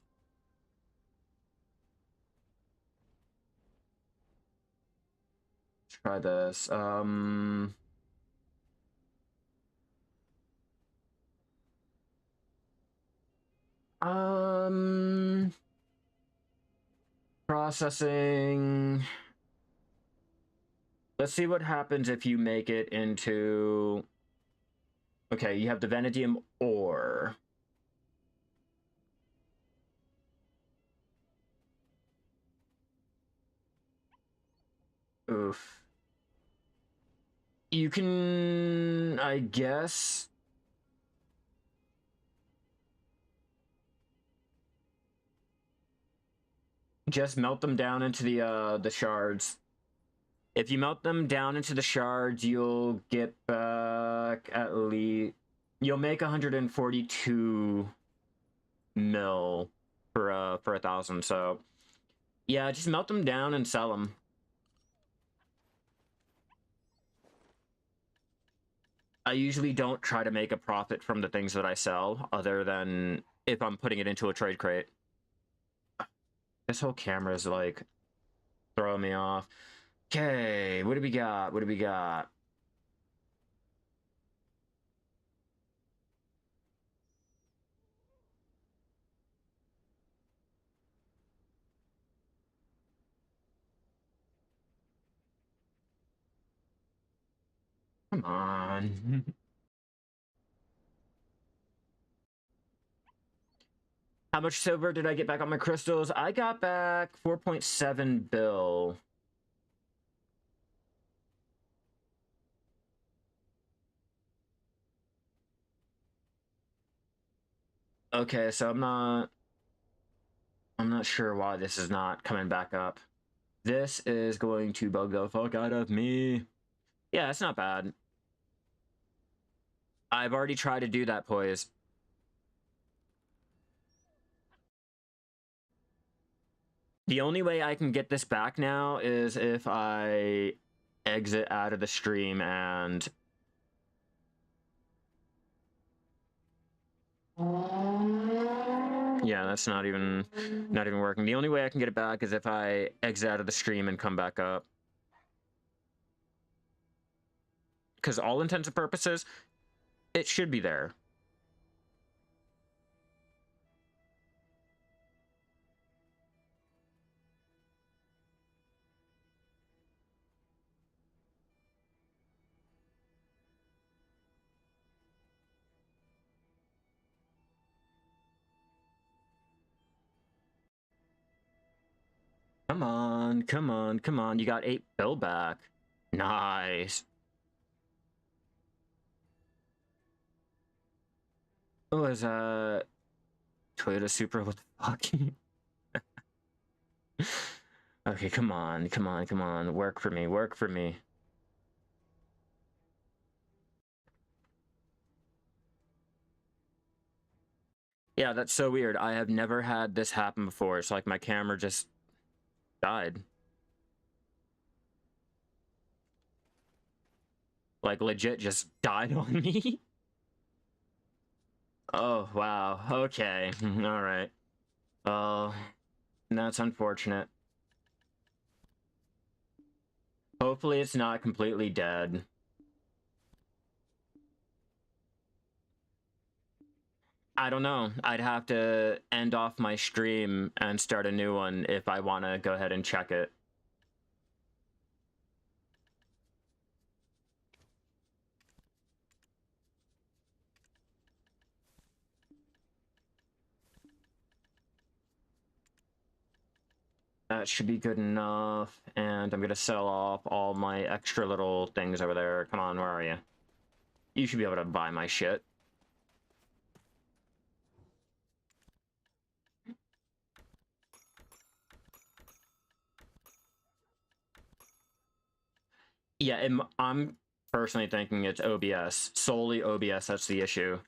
Try this. Processing. Let's see what happens if you make it into... Okay, you have the vanadium ore. Oof. You can, I guess... just melt them down into the shards. If you melt them down into the shards, you'll get back at least... You'll make 142 mil for 1,000, so... Yeah, just melt them down and sell them. I usually don't try to make a profit from the things that I sell, other than if I'm putting it into a trade crate. This whole camera is, like, throwing me off. Okay, what do we got? What do we got? Come on. How much silver did I get back on my crystals? I got back 4.7 bill. Okay, so I'm not sure why this is not coming back up. This is going to bug the fuck out of me. Yeah, it's not bad. I've already tried to do that, poise. The only way I can get this back now is if I exit out of the stream and Yeah, that's not even working. The only way I can get it back is if I exit out of the stream and come back up. Because all intents and purposes, it should be there. Come on, come on, come on. You got 8 bill back. Nice. Oh, is Toyota Supra? What the fuck? Okay, come on, come on, come on. Work for me, work for me. Yeah, that's so weird. I have never had this happen before. It's like my camera just died. Like, legit just died on me. Oh, wow. Okay. All right. That's unfortunate. Hopefully it's not completely dead. I don't know. I'd have to end off my stream and start a new one if I want to go ahead and check it. That should be good enough, and I'm gonna sell off all my extra little things over there. Come on, where are you? You should be able to buy my shit. Yeah, I'm personally thinking it's OBS. Solely OBS, that's the issue.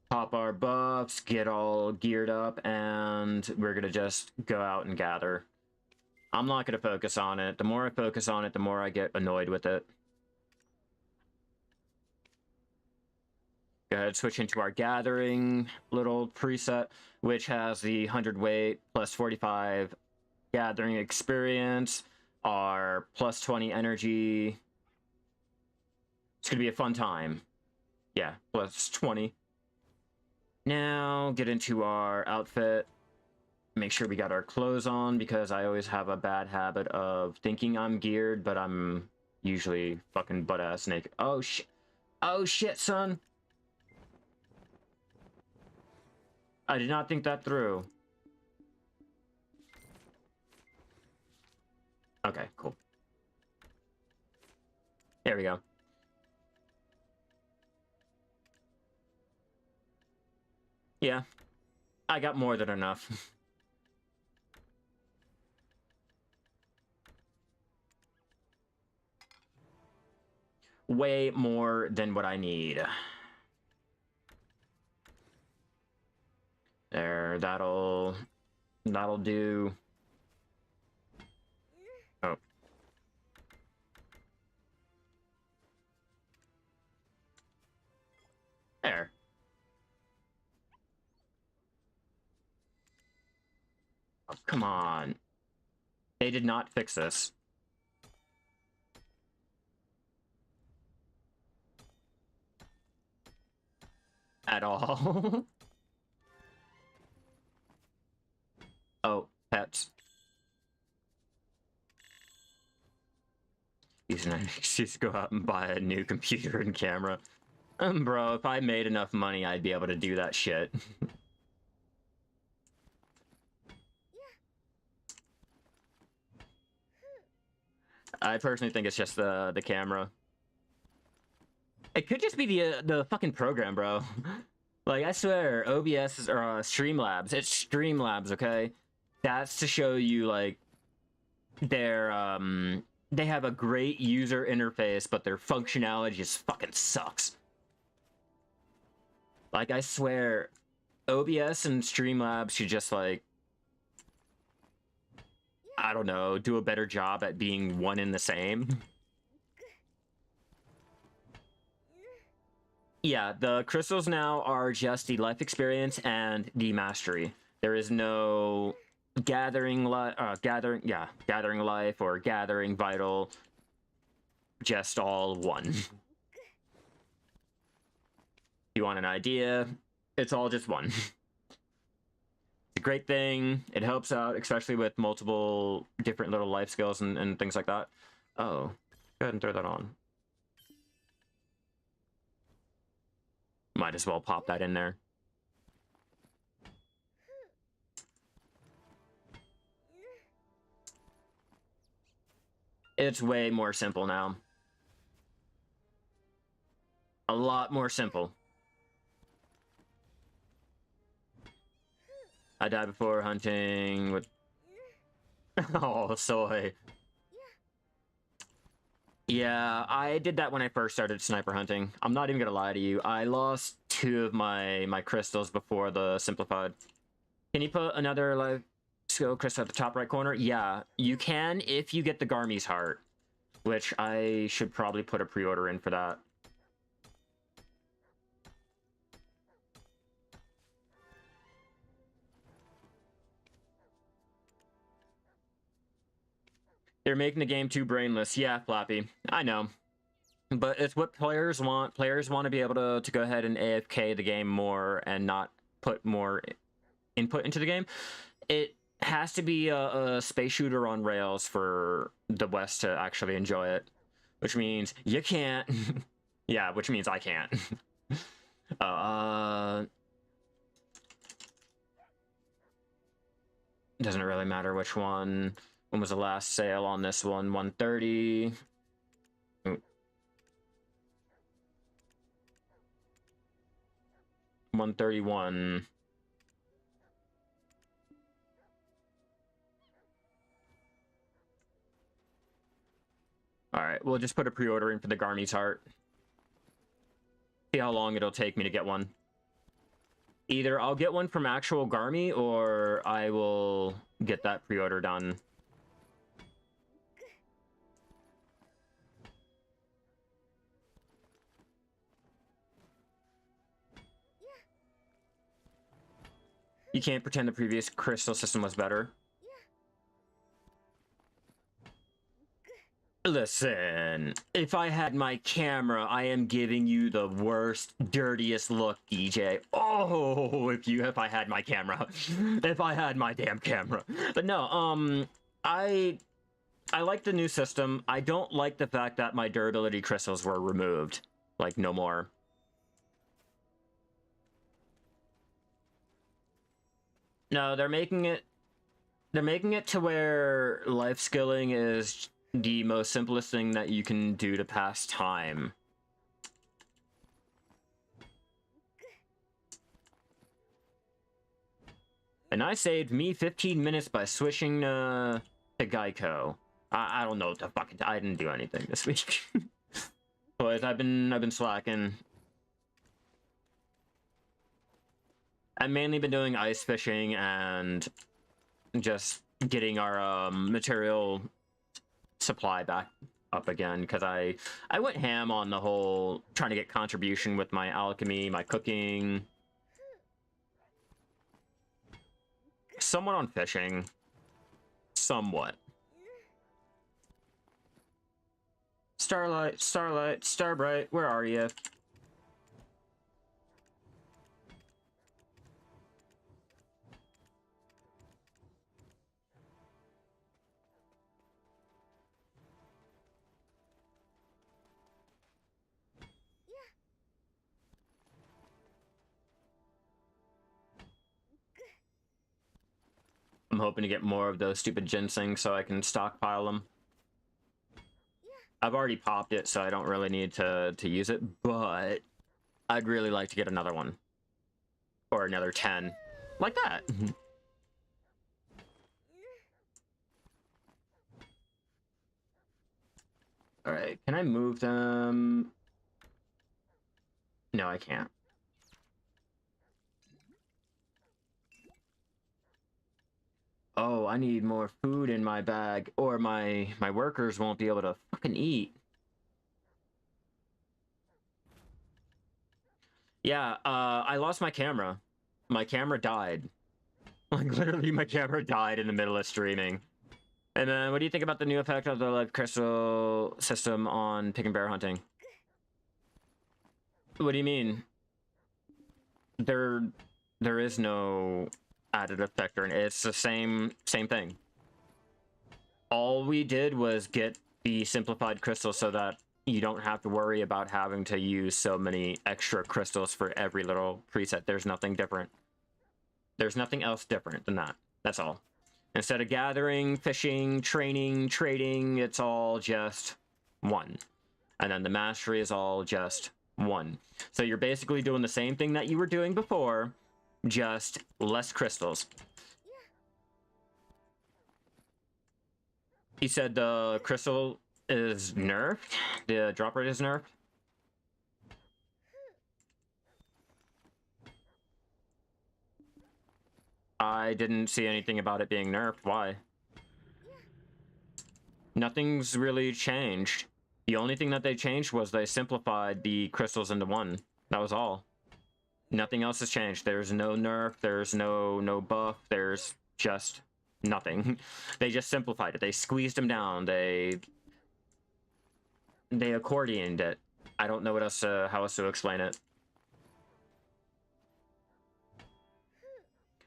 Pop our buffs, get all geared up, and we're gonna just go out and gather. I'm not gonna focus on it. The more I focus on it, the more I get annoyed with it. Go ahead, switch into our gathering little preset, which has the 100 weight plus 45 gathering experience, our plus 20 energy. It's gonna be a fun time. Yeah, plus 20. Now get into our outfit. Make sure we got our clothes on, because I always have a bad habit of thinking I'm geared, but I'm usually fucking butt-ass naked. Oh shit. Oh shit, son. I did not think that through. Okay, cool. There we go. Yeah, I got more than enough. Way more than what I need. There, that'll do. Oh. There. Oh, come on. They did not fix this. At all. Oh, pets. Using an excuse to go out and buy a new computer and camera. Bro, if I made enough money, I'd be able to do that shit. I personally think it's just the camera. It could just be the fucking program, bro. Like, I swear, OBS is, or Streamlabs. It's Streamlabs, okay? That's to show you, like, their, they have a great user interface, but their functionality just fucking sucks. Like, I swear, OBS and Streamlabs should just, like, I don't know, do a better job at being one and the same. Yeah, the crystals now are just the life experience and the mastery. There is no gathering gathering life or gathering vital, just all one. If you want an idea, it's all just one. It's a great thing. It helps out, especially with multiple different little life skills and things like that. Oh, go ahead and throw that on. Might as well pop that in there. It's way more simple now. A lot more simple. I died before hunting with... Oh, soy. Yeah, I did that when I first started sniper hunting. I'm not even gonna lie to you. I lost 2 of my crystals before the simplified. Can you put another life skill crystal at the top right corner? Yeah, you can if you get the Garmy's heart, which I should probably put a pre-order in for that. They're making the game too brainless. Yeah, Flappy. I know. But it's what players want. Players want to be able to go ahead and AFK the game more and not put more input into the game. It has to be a space shooter on rails for the West to actually enjoy it. Which means you can't. Yeah, which means I can't. Doesn't really matter which one. When was the last sale on this one? 130. Ooh. 131. Alright, we'll just put a pre-order in for the Garmy's heart. See how long it'll take me to get one. Either I'll get one from actual Garmy, or I will get that pre-order done. You can't pretend the previous crystal system was better. Listen, if I had my camera, I am giving you the worst, dirtiest look, DJ. Oh, if I had my camera. If I had my damn camera. But no, I like the new system. I don't like the fact that my durability crystals were removed. Like, no more. No, they're making it to where life skilling is the most simplest thing that you can do to pass time. And I saved me 15 minutes by switching to Geico. I don't know what the fuck. I didn't do anything this week. Boys, I've been slacking. I've mainly been doing ice fishing and just getting our material supply back up again, because I went ham on the whole trying to get contribution with my alchemy, my cooking. Somewhat on fishing. Somewhat. Starlight, Starbright, where are you? I'm hoping to get more of those stupid ginseng so I can stockpile them. I've already popped it, so I don't really need to use it, but I'd really like to get another one. Or another 10. Like that. Alright, can I move them? No, I can't. Oh, I need more food in my bag, or my workers won't be able to fucking eat. Yeah, I lost my camera. My camera died. Like, literally, my camera died in the middle of streaming. And then, what do you think about the new effect of the life crystal system on pig and bear hunting? What do you mean? There is no added effect, or it's the same thing. All we did was get the simplified crystals so that you don't have to worry about having to use so many extra crystals for every little preset. There's nothing different. There's nothing else different than that. That's all. Instead of gathering, fishing, training, trading, it's all just one. And then the mastery is all just one. So you're basically doing the same thing that you were doing before, just less crystals. He said the crystal is nerfed? The drop rate is nerfed? I didn't see anything about it being nerfed. Why? Nothing's really changed. The only thing that they changed was they simplified the crystals into one. That was all. Nothing else has changed. There's no nerf, there's no buff, there's just nothing. They just simplified it. They squeezed them down. They accordioned it. I don't know what else how else to explain it.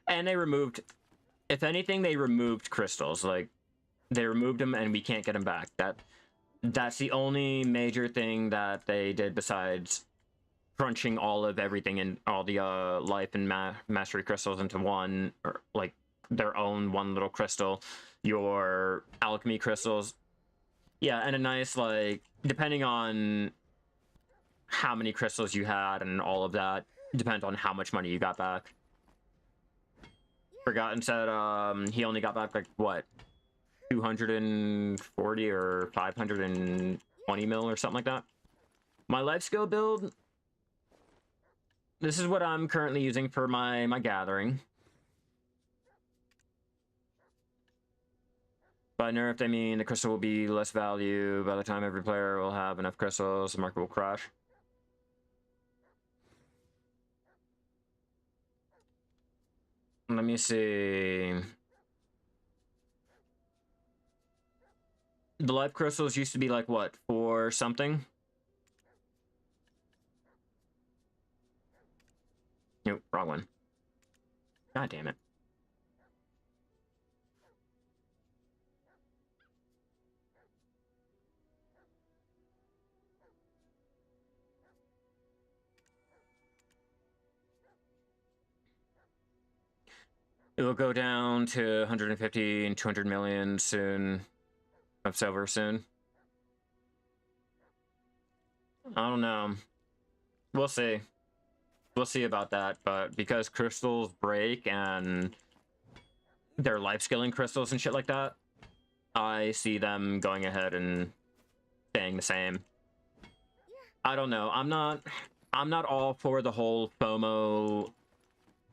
And they removed, if anything, they removed crystals. Like, they removed them and we can't get them back. That's the only major thing that they did besides crunching all of everything and all the life and mastery crystals into one, or like their own one little crystal. Your alchemy crystals, yeah, and a nice, like, depending on how many crystals you had and all of that, depends on how much money you got back. Forgotten said he only got back, like, what, 240 or 520 mil or something like that. My life skill build, this is what I'm currently using for my gathering. By nerfed, I mean the crystal will be less value by the time every player will have enough crystals, the market will crash. Let me see. The life crystals used to be like what, 4 something? Nope, wrong one. God damn it. It will go down to 150 and 200 million soon. Of silver soon. I don't know. We'll see. We'll see about that, but because crystals break and they're life-skilling crystals and shit like that, I see them going ahead and staying the same. I don't know. I'm not all for the whole FOMO,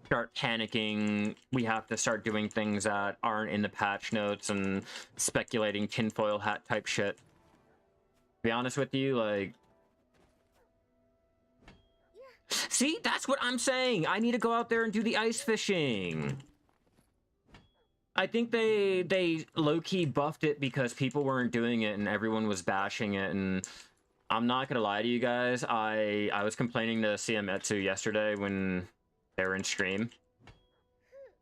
start panicking, we have to start doing things that aren't in the patch notes and speculating tinfoil hat type shit. To be honest with you, like... See, that's what I'm saying! I need to go out there and do the ice fishing! I think they low-key buffed it because people weren't doing it and everyone was bashing it, and I'm not gonna lie to you guys, I was complaining to CMetsu yesterday when they were in stream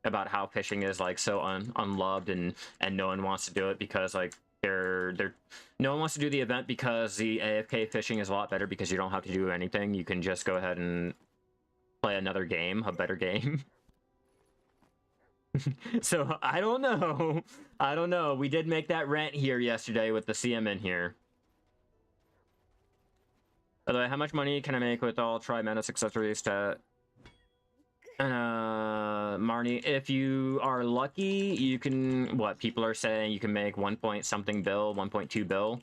about how fishing is like so unloved and no one wants to do it because like no one wants to do the event because the AFK fishing is a lot better because you don't have to do anything. You can just go ahead and play another game, a better game. So I don't know. We did make that rant here yesterday with the CM in here. By the way, how much money can I make with all Tri-Menace accessories to... Marnie, if you are lucky, you can, what people are saying, you can make 1 point something bill, 1.2 bill.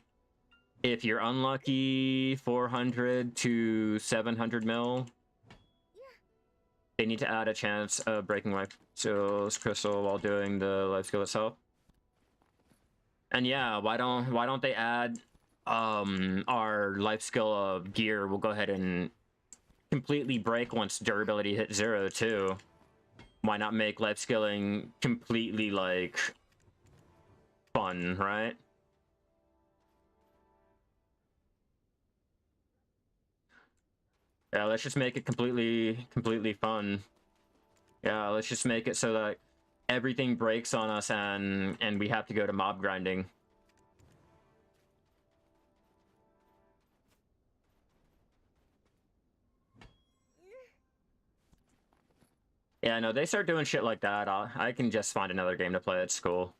If you're unlucky, 400 to 700 mil. They need to add a chance of breaking life skills crystal while doing the life skill itself. And yeah, why don't they add our life skill of gear? We'll go ahead and completely break once durability hits 0 too. Why not make life skilling completely like fun, right? Yeah, let's just make it completely fun. Yeah, let's just make it so that everything breaks on us and we have to go to mob grinding. Yeah, no, they start doing shit like that. I can just find another game to play at school.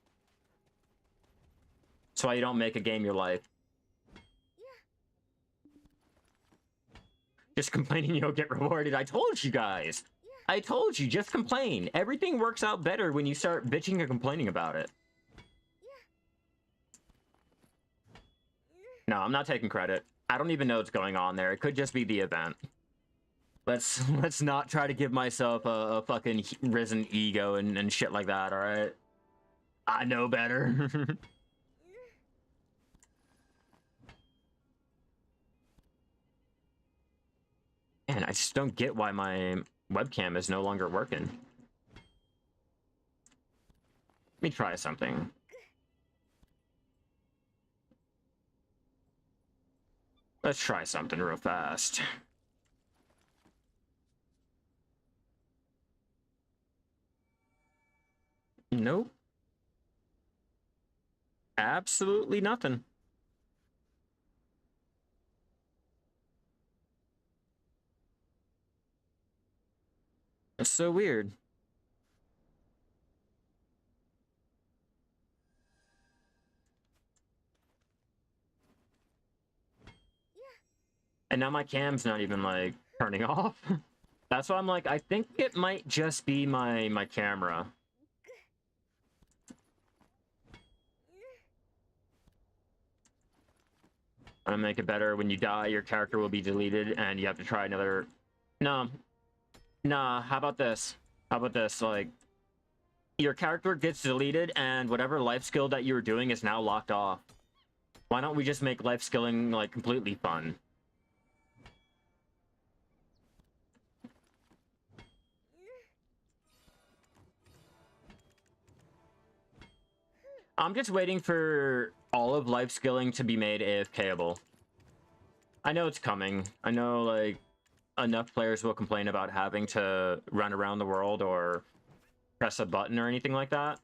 That's why you don't make a game your life. Just complaining you don't get rewarded. I told you guys. I told you, just complain. Everything works out better when you start bitching and complaining about it. No, I'm not taking credit. I don't even know what's going on there. It could just be the event. Let's not try to give myself a fucking risen ego and shit like that, alright? I know better. Man, I just don't get why my webcam is no longer working. Let me try something. Let's try something real fast. Nope. Absolutely nothing. That's so weird. And now my cam's not even, like, turning off. That's why I'm like, I think it might just be my camera. I'm gonna make it better. When you die, your character will be deleted, and you have to try another... No. Nah, how about this? How about this? Like, your character gets deleted, and whatever life skill that you were doing is now locked off. Why don't we just make life skilling, like, completely fun? I'm just waiting for all of life skilling to be made AFKable. I know it's coming. I know, like, enough players will complain about having to run around the world or press a button or anything like that.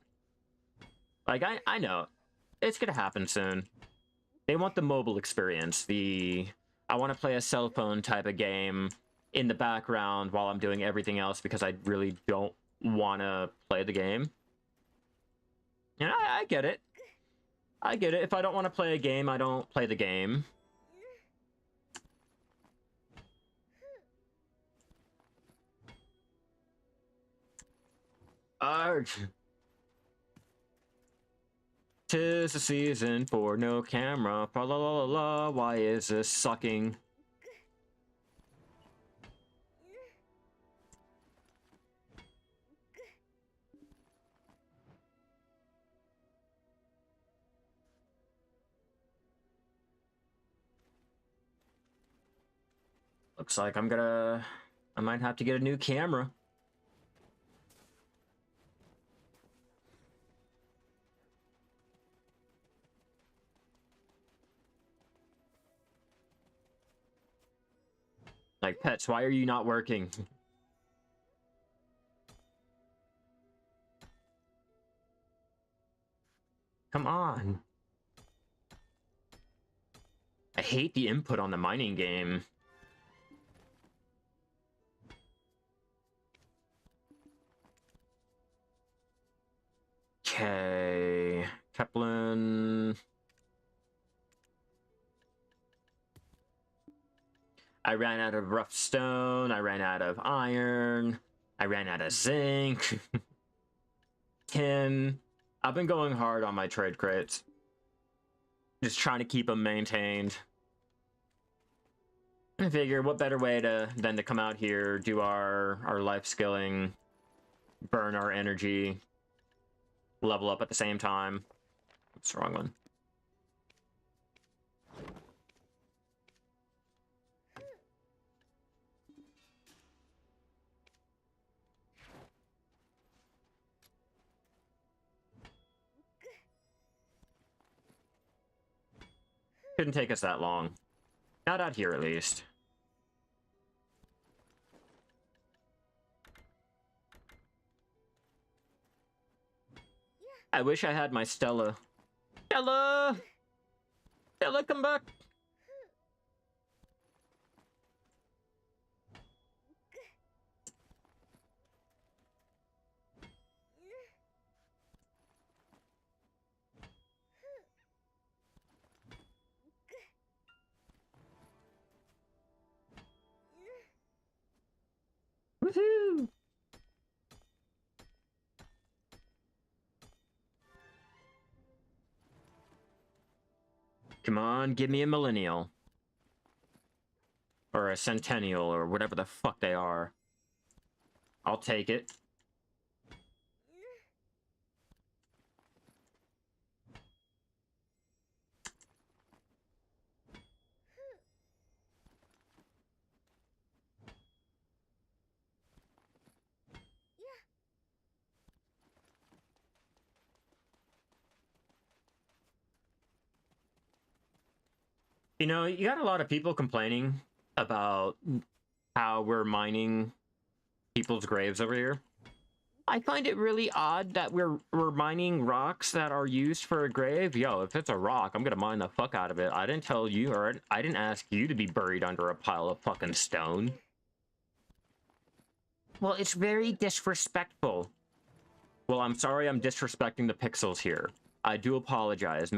Like, I know. It's gonna happen soon. They want the mobile experience. I want to play a cell phone type of game in the background while I'm doing everything else because I really don't want to play the game. And I get it. I get it. If I don't want to play a game, I don't play the game. Arg. 'Tis the season for no camera. Fa la la la la. Why is this sucking? Looks like I might have to get a new camera. Like, Pets, why are you not working? Come on. I hate the input on the mining game. Okay. Kaplan. I ran out of rough stone. I ran out of iron. I ran out of zinc. Tin. I've been going hard on my trade crates. Just trying to keep them maintained. I figure what better way than to come out here, do our life skilling, burn our energy, level up at the same time. That's the wrong one. Shouldn't take us that long. Not out here, at least. I wish I had my Stella. Stella! Stella, come back! Woohoo! Come on, give me a millennial. Or a centennial, or whatever the fuck they are. I'll take it. You know, you got a lot of people complaining about how we're mining people's graves over here. I find it really odd that we're mining rocks that are used for a grave. Yo, if it's a rock, I'm gonna mine the fuck out of it. I didn't tell you, or I didn't ask you to be buried under a pile of fucking stone. Well, it's very disrespectful. Well, I'm sorry I'm disrespecting the pixels here. I do apologize.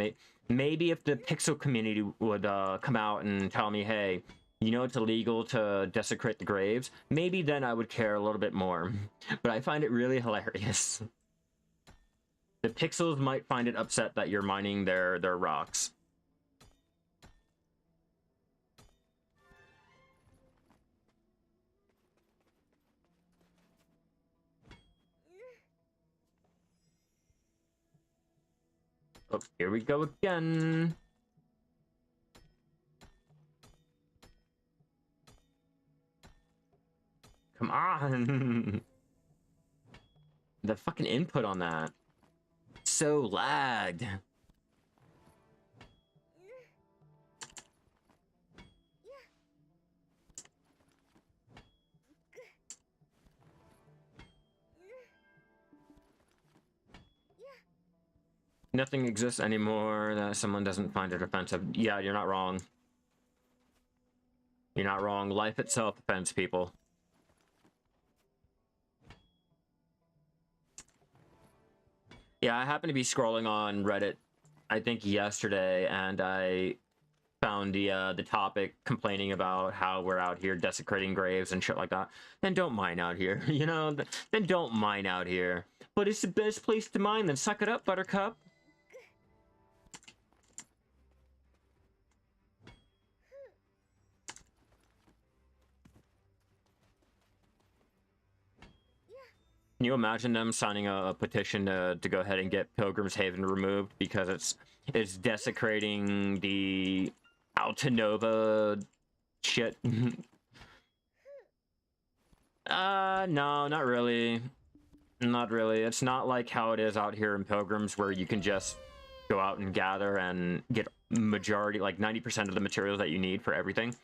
Maybe if the pixel community would come out and tell me, hey, you know it's illegal to desecrate the graves, maybe then I would care a little bit more. But I find it really hilarious. The pixels might find it upset that you're mining their rocks. Oh, here we go again. Come on. The fucking input on that. So lagged. Nothing exists anymore that someone doesn't find it offensive. Yeah, you're not wrong. You're not wrong. Life itself offends people. Yeah, I happened to be scrolling on Reddit, I think yesterday, and I found the topic complaining about how we're out here desecrating graves and shit like that. Then don't mine out here, you know? Then don't mine out here. But it's the best place to mine, then suck it up, Buttercup. Can you imagine them signing a petition to go ahead and get Pilgrim's Haven removed because it's desecrating the Altanova shit? No, not really. Not really. It's not like how it is out here in Pilgrims where you can just go out and gather and get majority, like 90% of the materials that you need for everything.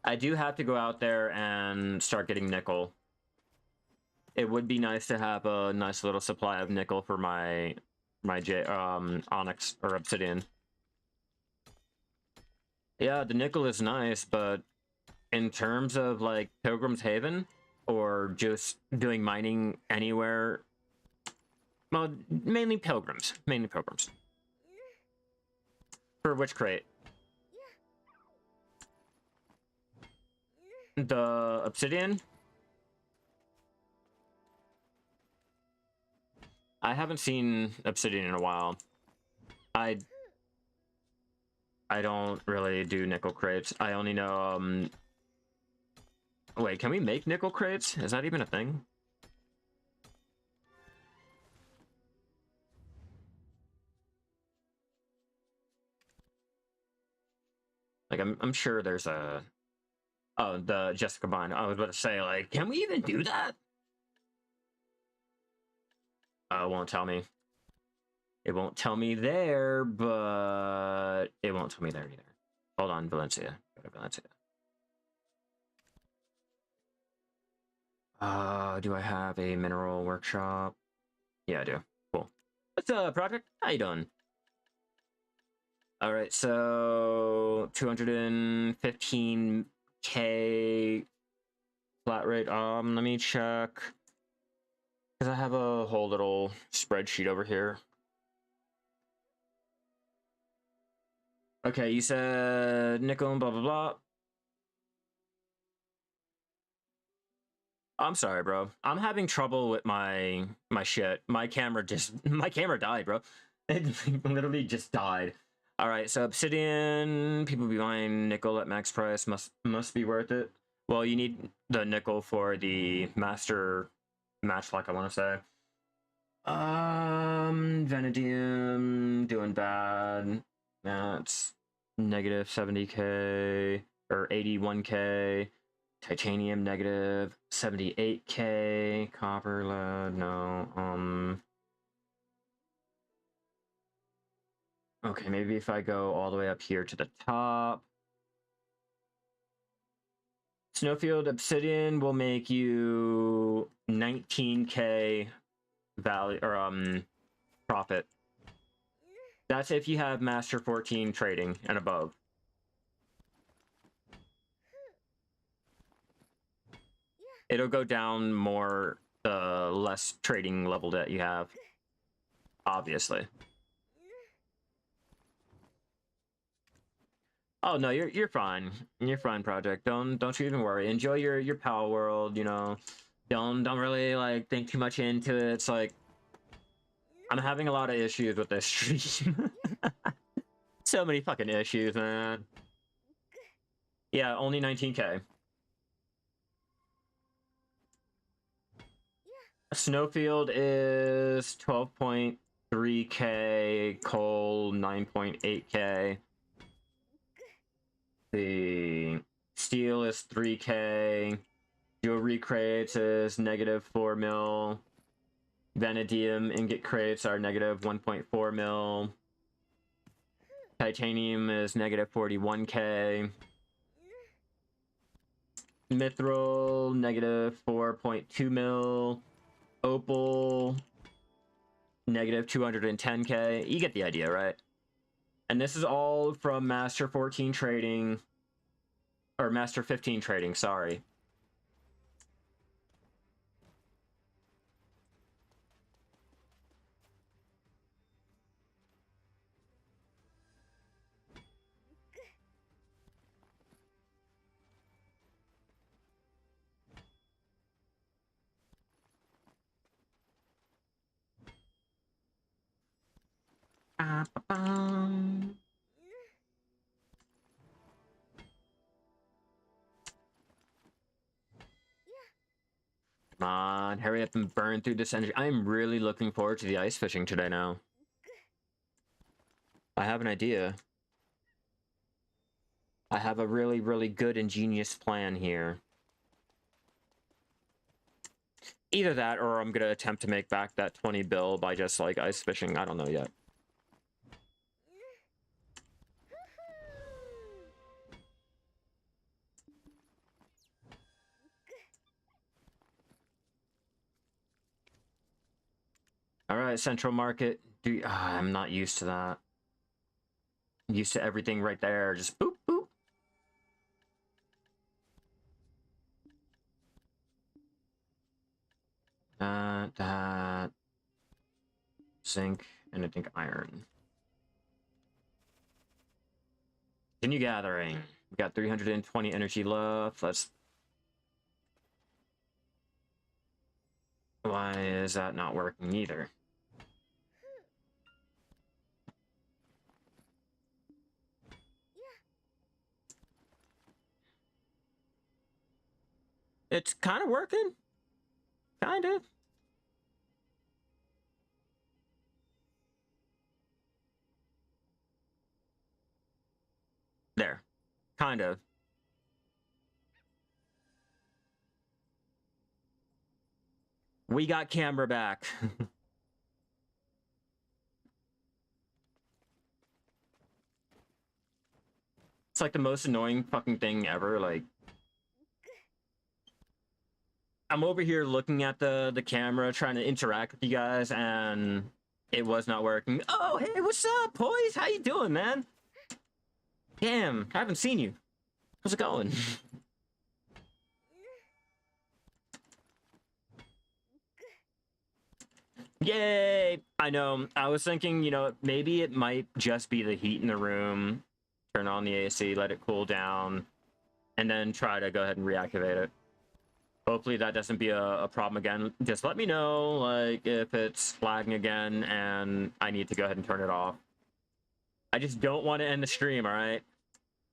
I do have to go out there and start getting nickel. It would be nice to have a nice little supply of nickel for my onyx or obsidian. Yeah, the nickel is nice, but in terms of like Pilgrim's Haven or just doing mining anywhere, well, mainly Pilgrims. Mainly Pilgrims. For which crate? The obsidian? I haven't seen obsidian in a while. I don't really do nickel crates. I only know, wait, can we make nickel crates? Is that even a thing? Like, I'm sure there's a... Oh, the Jessica Bind. I was about to say, like, can we even do that? Won't tell me. It won't tell me there, but it won't tell me there either. Hold on, Valencia. Go to Valencia. Do I have a mineral workshop? Yeah, I do. Cool. What's up, Project? How you doing? All right, so 215K flat rate. Let me check because I have a whole little spreadsheet over here. Okay, you said nickel and blah blah blah. I'm sorry, bro. I'm having trouble with my shit. My camera died, bro. It literally just died. All right, so obsidian, people be buying nickel at max price. Must be worth it. Well, you need the nickel for the master matchlock, I want to say. Vanadium doing bad. That's negative 70K or 81K. Titanium negative 78K. Copper, lead, no. Okay, maybe if I go all the way up here to the top. Snowfield obsidian will make you 19K value or profit. That's if you have Master 14 trading and above. It'll go down more the less trading level that you have. Obviously. Oh no, you're fine. You're fine, Project. Don't you even worry. Enjoy your Power World, you know. Don't really like think too much into it. It's like I'm having a lot of issues with this stream. So many fucking issues, man. Yeah, only 19K. Snowfield is 12.3K, coal 9.8K. The steel is 3K. Jewelry crates is negative 4 mil. Vanadium ingot crates are negative 1.4 mil. Titanium is negative 41K. Mithril, negative 4.2 mil. Opal, negative 210K. You get the idea, right? And this is all from Master 14 trading, or Master 15 trading, sorry. Come on, hurry up and burn through this energy. I'm really looking forward to the ice fishing today now. I have an idea. I have a really, really good ingenious plan here. Either that, or I'm gonna attempt to make back that 20 bill by just, like, ice fishing. I don't know yet. Alright, Central Market. I'm not used to that. I'm used to everything right there. Just boop, boop. That. Zinc, and I think iron. Continue gathering. We got 320 energy left. Let's... Why is that not working either? It's kind of working. Kind of. There. Kind of. We got camera back. It's like the most annoying fucking thing ever. Like, I'm over here looking at the camera, trying to interact with you guys, and it was not working. Oh, hey, what's up, boys? How you doing, man? Damn, I haven't seen you. How's it going? Yay! I know. I was thinking, you know, maybe it might just be the heat in the room. Turn on the AC, let it cool down, and then try to go ahead and reactivate it. Hopefully that doesn't be a problem again. Just let me know, like, if it's lagging again and I need to go ahead and turn it off. I just don't want to end the stream, alright?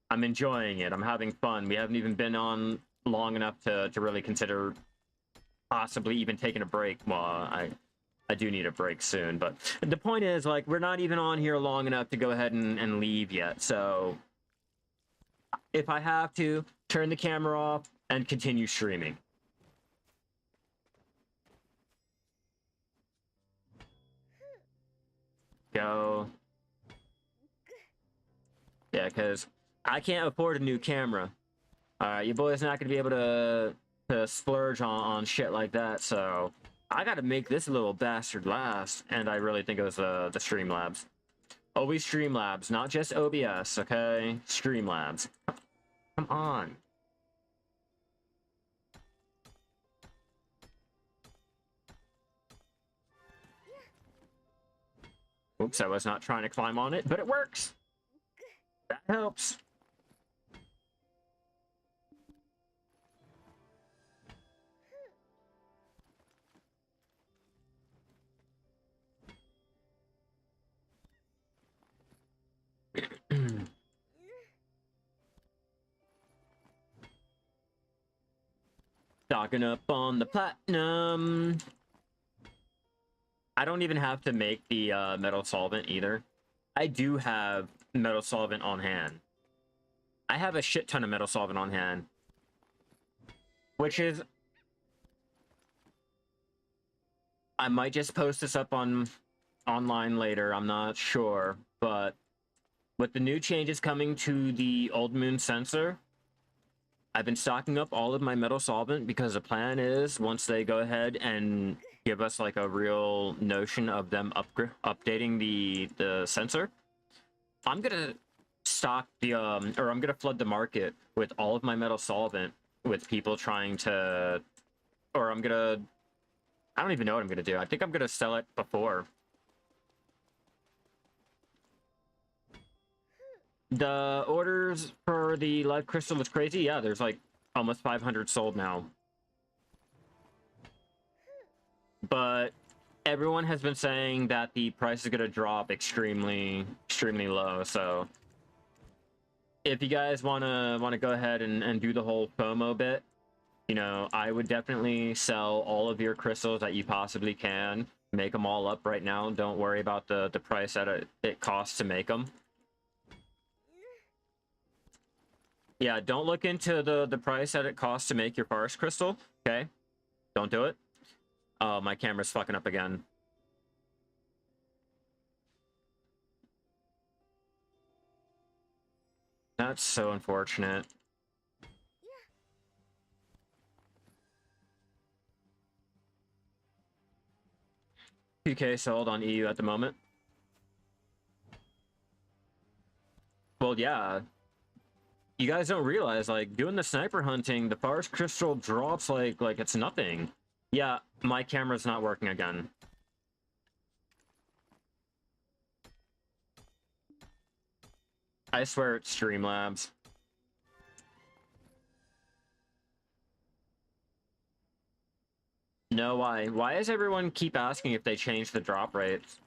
I'm enjoying it. I'm having fun. We haven't even been on long enough to really consider possibly even taking a break. Well, I do need a break soon, but the point is, like, we're not even on here long enough to go ahead and leave yet, so if I have to, turn the camera off and continue streaming. Go. Yeah, because I can't afford a new camera. Alright, your boy's not going to be able to splurge on shit like that, so I gotta make this little bastard last, and I really think it was the Streamlabs. Always Streamlabs, not just OBS, okay? Streamlabs. Come on. Oops, I was not trying to climb on it, but it works. That helps. Stocking up on the platinum. I don't even have to make the metal solvent either. I do have metal solvent on hand. I have a shit ton of metal solvent on hand. Which is... I might just post this up online later, I'm not sure. But with the new changes coming to the Old Moon sensor, I've been stocking up all of my metal solvent because the plan is, once they go ahead and give us like a real notion of them updating the sensor, I'm gonna stock the or I'm gonna flood the market with all of my metal solvent with people trying to, or I don't even know what I'm gonna do. I think I'm gonna sell it before. The orders for the live crystal is crazy. Yeah, there's like almost 500 sold now. But everyone has been saying that the price is going to drop extremely low. So if you guys want to go ahead and do the whole FOMO bit, you know, I would definitely sell all of your crystals that you possibly can. Make them all up right now. Don't worry about the price that it costs to make them. Yeah, don't look into the price that it costs to make your forest crystal, okay? Don't do it. Oh, my camera's fucking up again. That's so unfortunate. PK sold on EU at the moment. Well, yeah. You guys don't realize, like, doing the sniper hunting, the forest crystal drops like it's nothing. Yeah, my camera's not working again. I swear it's Streamlabs. No, why? Why does everyone keep asking if they changed the drop rates?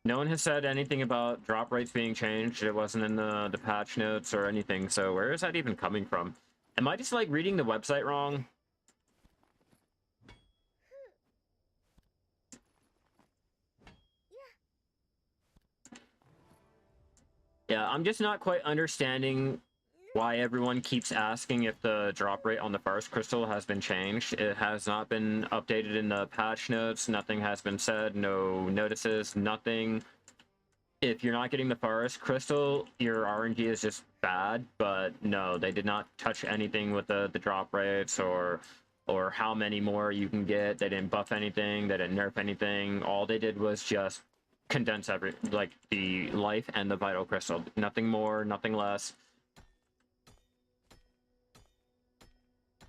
No one has said anything about drop rates being changed. It wasn't in the patch notes or anything, so where is that even coming from? Am I just, like, reading the website wrong? Yeah, I'm just not quite understanding why everyone keeps asking if the drop rate on the forest crystal has been changed. It has not been updated in the patch notes. Nothing has been said. No notices. Nothing. if you're not getting the forest crystal, your RNG is just bad. But no, they did not touch anything with the drop rates or how many more you can get. They didn't buff anything. They didn't nerf anything. All they did was just condense like the life and the vital crystal. Nothing more, nothing less.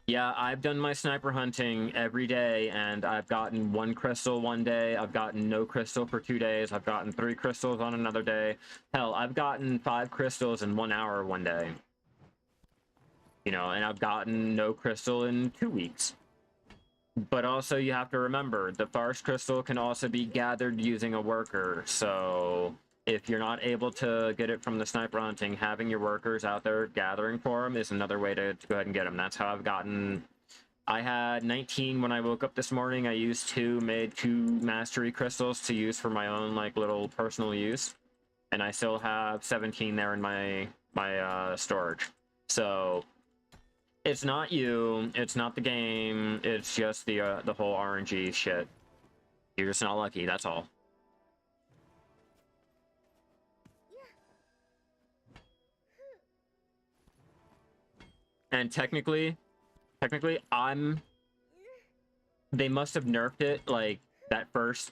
Yeah, I've done my sniper hunting every day, and I've gotten 1 crystal one day. I've gotten no crystal for 2 days. I've gotten 3 crystals on another day. Hell, I've gotten 5 crystals in 1 hour one day. You know, and I've gotten no crystal in 2 weeks. But also, you have to remember, the forest crystal can also be gathered using a worker. So if you're not able to get it from the sniper hunting, having your workers out there gathering for them is another way to go ahead and get them. That's how I've gotten. I had 19 when I woke up this morning. I used 2, made 2 mastery crystals to use for my own like little personal use, and I still have 17 there in my storage. So it's not you, it's not the game, it's just the whole RNG shit. You're just not lucky, that's all. And technically, they must have nerfed it like that first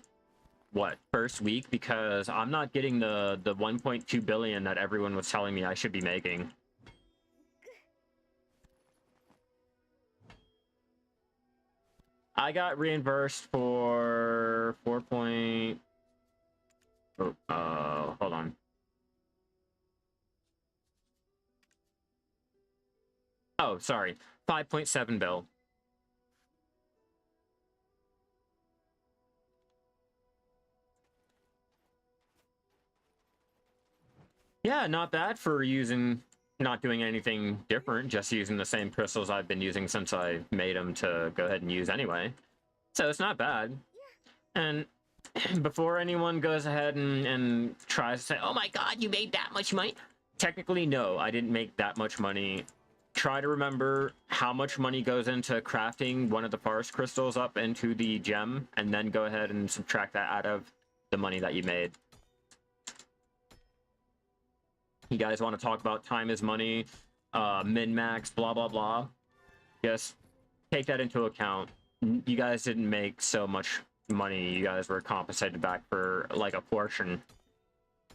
week, because I'm not getting the 1.2 billion that everyone was telling me I should be making. I got reimbursed for 4 point... Oh, hold on. Oh, sorry. 5.7 bill. Yeah, not bad for not doing anything different, just using the same crystals I've been using since I made them to go ahead and use anyway. So it's not bad. And before anyone goes ahead and tries to say, oh my god, you made that much money. Technically, no, I didn't make that much money. Try to remember how much money goes into crafting one of the forest crystals up into the gem, and then go ahead and subtract that out of the money that you made. You guys want to talk about time is money, min-max, blah, blah, blah. Just take that into account. You guys didn't make so much money. You guys were compensated back for like a portion,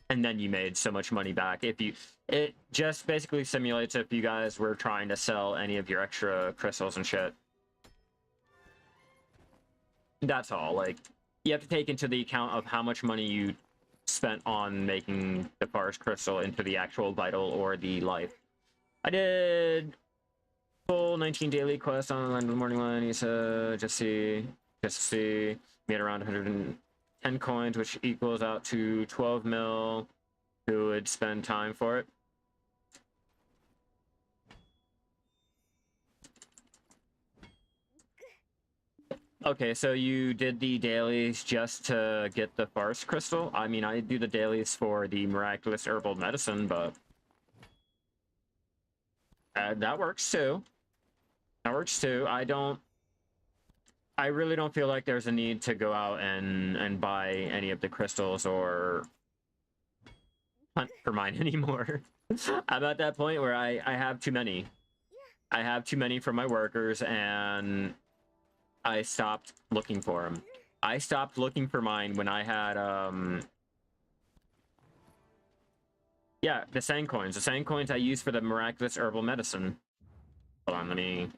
and then you made so much money back. It just basically simulates if you guys were trying to sell any of your extra crystals and shit. That's all. Like, you have to take into the account of how much money you spent on making the forest crystal into the actual vital or the life. I did full 19 daily quest on the morning line. He said, just see. Made around 110 coins, which equals out to 12 mil. Who would spend time for it? Okay, so you did the dailies just to get the forest crystal? I mean, I do the dailies for the miraculous herbal medicine, but that works too. That works too. I really don't feel like there's a need to go out and buy any of the crystals or hunt for mine anymore. I'm at that point where I have too many. I have too many for my workers, and I stopped looking for them. I stopped looking for mine when I had, yeah, the sand coins. The sand coins I use for the miraculous herbal medicine. Hold on, let me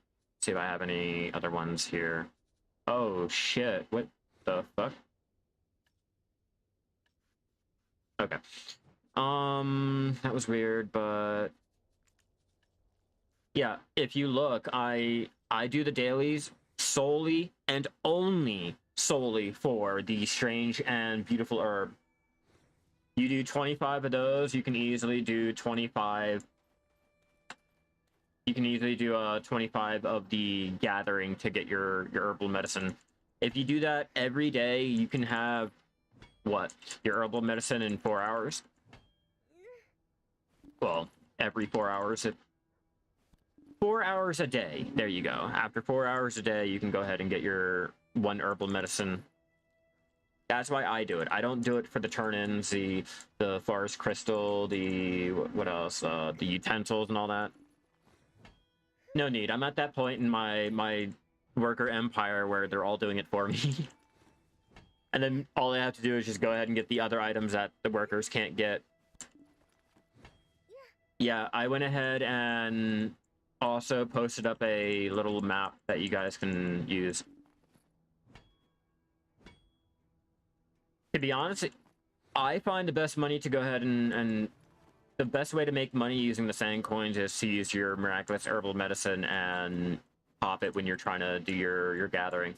see if I have any other ones here. Oh, shit. What the fuck? Okay. That was weird, but... yeah, if you look, I do the dailies solely and only solely for the strange and beautiful herb. You do 25 of those, you can easily do 25. You can easily do 25 of the gathering to get your herbal medicine. If you do that every day, you can have what? Your herbal medicine in 4 hours? Well, every 4 hours. 4 hours a day. There you go. After 4 hours a day, you can go ahead and get your 1 herbal medicine. That's why I do it. I don't do it for the turn-ins, the forest crystal, the what else, the utensils and all that. No need. I'm at that point in my worker empire where they're all doing it for me. And then all I have to do is just go ahead and get the other items that the workers can't get. Yeah, I went ahead and also posted up a little map that you guys can use. To be honest, I find the best money to go ahead and the best way to make money using the sand coins is to use your miraculous herbal medicine and pop it when you're trying to do your gathering.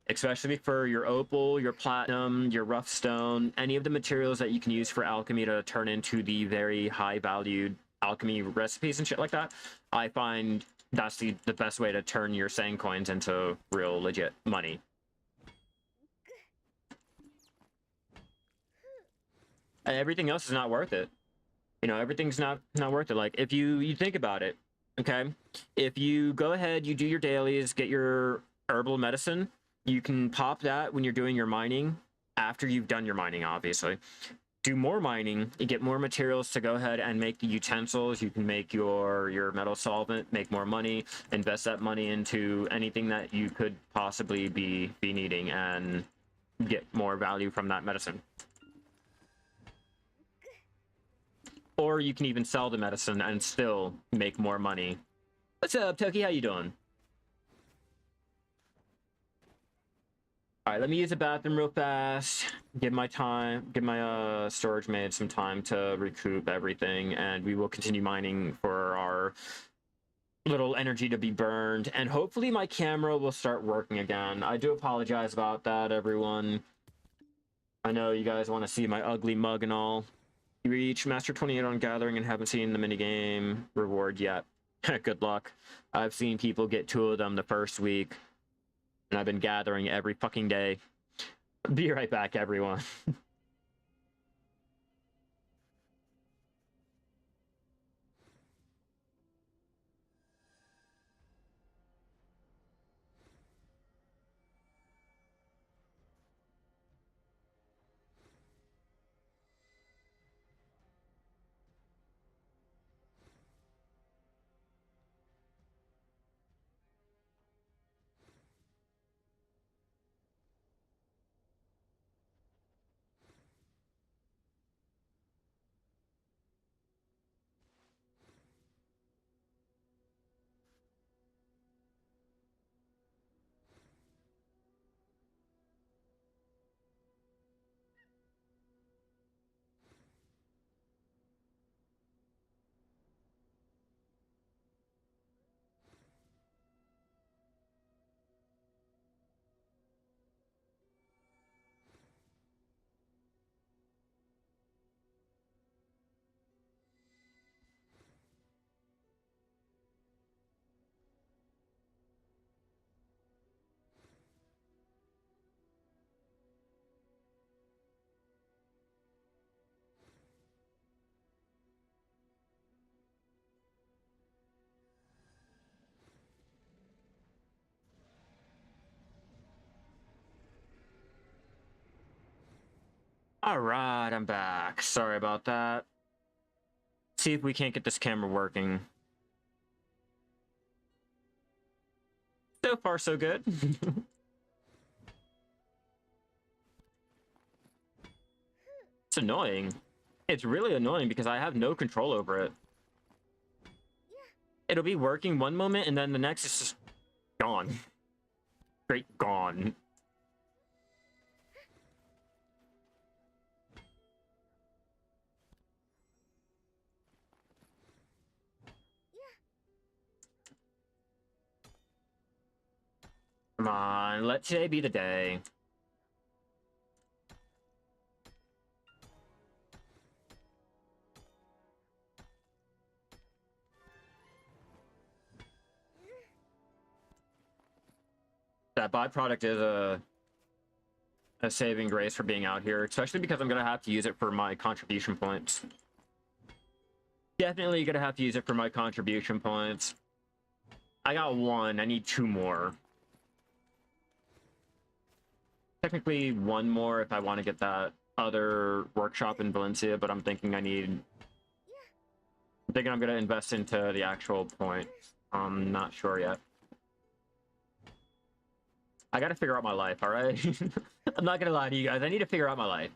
Especially for your opal, your platinum, your rough stone, any of the materials that you can use for alchemy to turn into the very high valued alchemy recipes and shit like that. I find that's the best way to turn your sand coins into real legit money. And everything else is not worth it. You know, everything's not worth it. Like, if you think about it, okay? If you go ahead, you do your dailies, get your herbal medicine, you can pop that when you're doing your mining, after you've done your mining, obviously. Do more mining, you get more materials to go ahead and make the utensils, you can make your metal solvent, make more money, invest that money into anything that you could possibly be needing, and get more value from that medicine. Or you can even sell the medicine and still make more money. What's up, Toki? How you doing? All right, let me use the bathroom real fast. Give my storage maid some time to recoup everything, and we will continue mining for our little energy to be burned. And hopefully my camera will start working again. I do apologize about that, everyone. I know you guys want to see my ugly mug and all. You reach Master 28 on Gathering and haven't seen the minigame reward yet. Good luck. I've seen people get 2 of them the first week, and I've been gathering every fucking day. Be right back, everyone. All right, I'm back. Sorry about that. See if we can't get this camera working. So far, so good. It's annoying. It's really annoying because I have no control over it. It'll be working one moment and then the next is just gone. Straight gone. Come on, let today be the day. That byproduct is a saving grace for being out here, especially because I'm gonna have to use it for my contribution points. Definitely gonna have to use it for my contribution points. I got 1, I need 2 more. Technically one more if I want to get that other workshop in Valencia, but I'm thinking I'm gonna invest into the actual point. I'm not sure yet. I gotta figure out my life, alright? I'm not gonna lie to you guys, I need to figure out my life.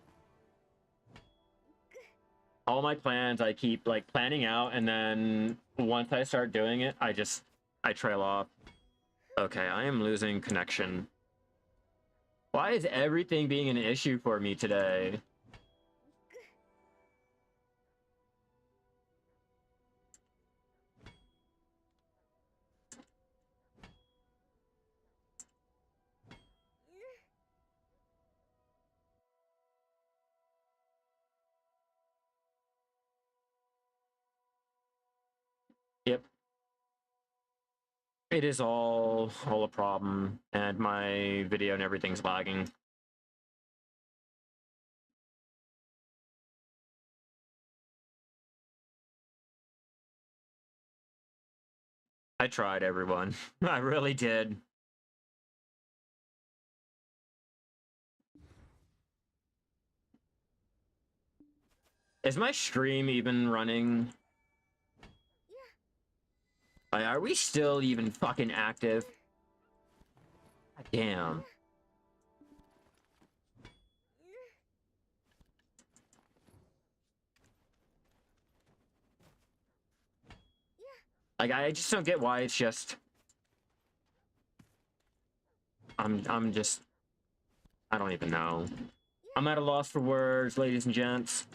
All my plans I keep like planning out, and then once I start doing it, I trail off. Okay, I am losing connection. Why is everything being an issue for me today? Yep. It is all a problem, and my video and everything's lagging. I tried, everyone. I really did. Is my stream even running? Like, are we still even fucking active? God damn. Like, I just don't get why it's just... I'm just... I don't even know. I'm at a loss for words, ladies and gents.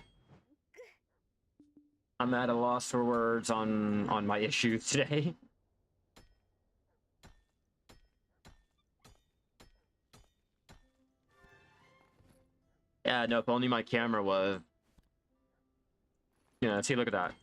I'm at a loss for words on my issues today. Yeah, no, if only my camera was... Yeah, see, look at that.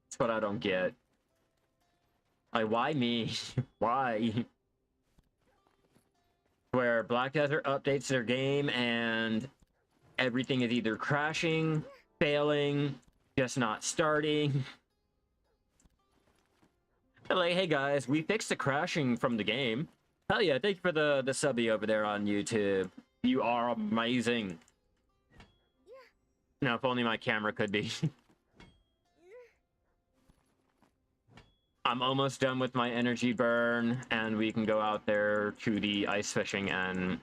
That's what I don't get. Like, why me? Why? Where Black Desert updates their game and everything is either crashing, failing, just not starting. They're like, hey guys, we fixed the crashing from the game. Hell yeah, thank you for the subby over there on YouTube. You are amazing. Now, if only my camera could be. I'm almost done with my energy burn, and we can go out there to the ice fishing and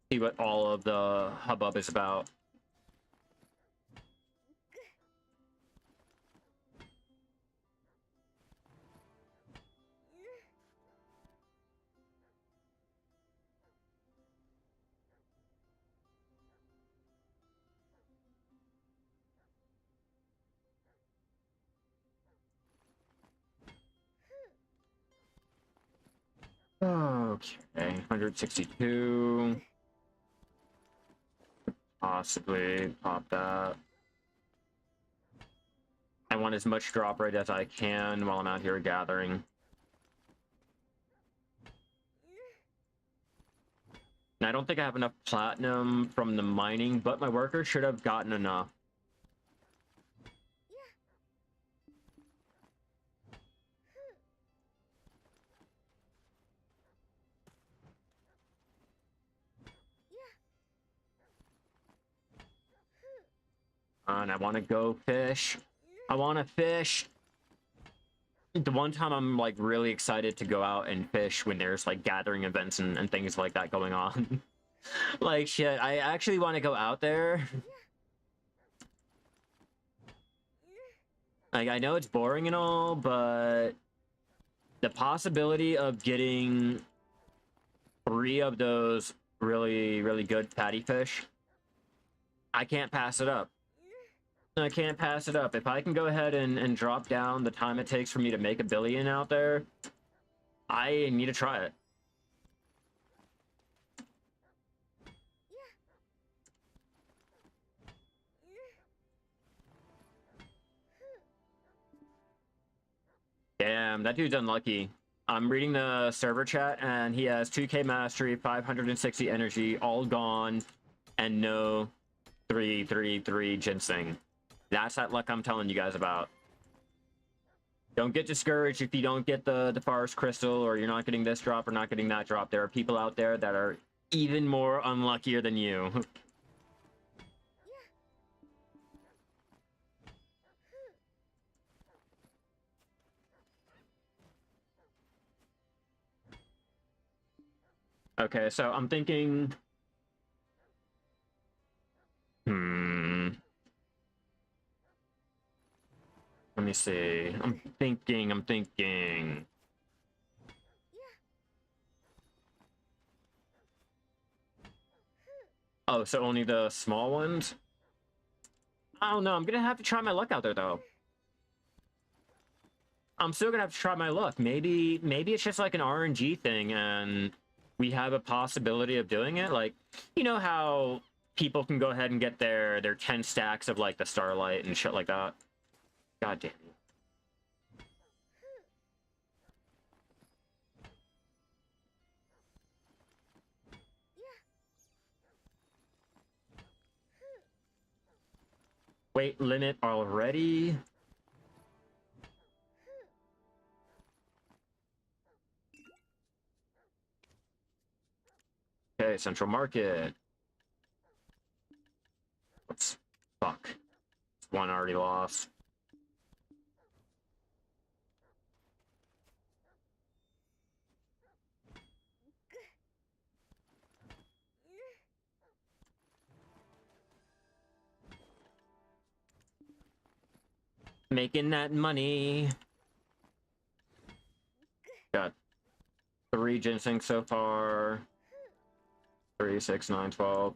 see what all of the hubbub is about. Okay, 162. Possibly pop that. I want as much drop rate as I can while I'm out here gathering. And I don't think I have enough platinum from the mining, but my workers should have gotten enough. And I want to go fish. I want to fish. The one time I'm like really excited to go out and fish when there's like gathering events and things like that going on. Like shit, I actually want to go out there. Like, I know it's boring and all, but the possibility of getting 3 of those really, really good fatty fish, I can't pass it up. I can't pass it up. If I can go ahead and drop down the time it takes for me to make a billion out there, I need to try it. Damn, that dude's unlucky. I'm reading the server chat, and he has 2k mastery, 560 energy, all gone, and no 333 ginseng. That's that luck I'm telling you guys about. Don't get discouraged if you don't get the forest crystal, or you're not getting this drop or not getting that drop. There are people out there that are even more unluckier than you. Okay, so I'm thinking... Let me see. I'm thinking. Oh, so only the small ones? I don't know. I'm gonna have to try my luck out there, though. I'm still gonna have to try my luck. Maybe it's just like an RNG thing, and we have a possibility of doing it. Like, you know how people can go ahead and get their 10 stacks of like the starlight and shit like that? God damn it. Weight limit already? Okay, central market. Let's... Fuck. One already lost. Making that money. Got 3 ginseng so far. 3, 6, 9, 12.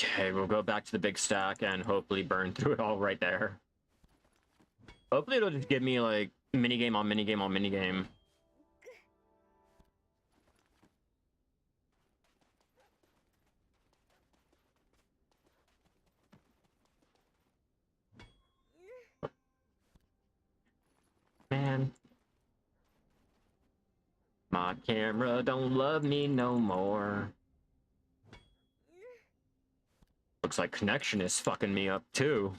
Okay, we'll go back to the big stack and hopefully burn through it all right there. Hopefully it'll just give me like minigame on minigame on minigame. Man. My camera don't love me no more. Looks like connection is fucking me up too.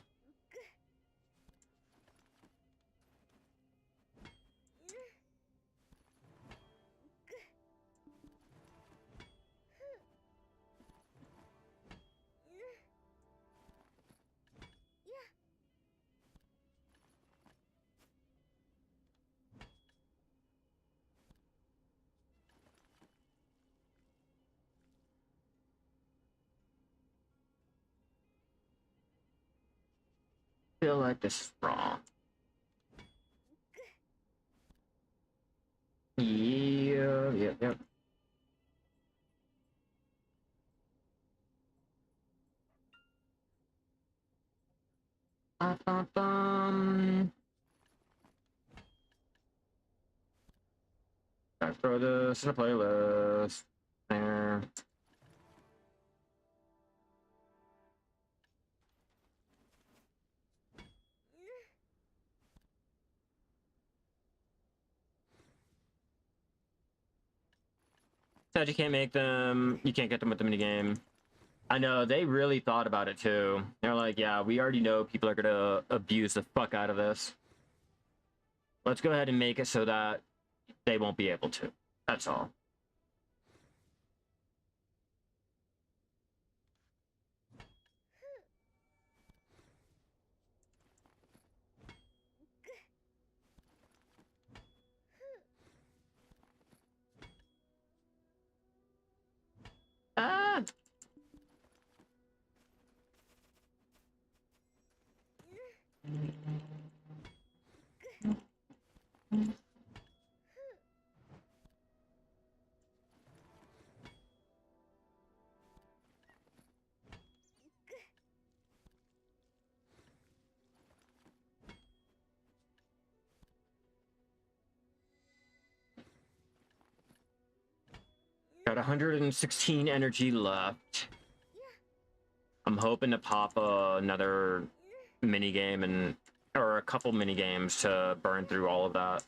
Feel like this is wrong. Yep. Gotta throw this in a playlist. There. Said you can't make them, you can't get them with the minigame. I know, they really thought about it too. They're like, yeah, we already know people are gonna abuse the fuck out of this. Let's go ahead and make it so that they won't be able to. That's all. Ah! Got 116 energy left. I'm hoping to pop another mini game and or a couple mini games to burn through all of that.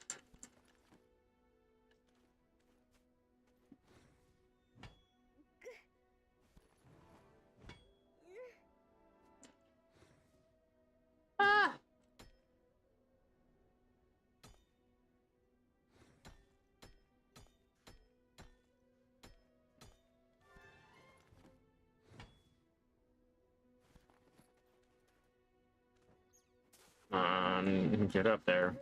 Ah! Get up there.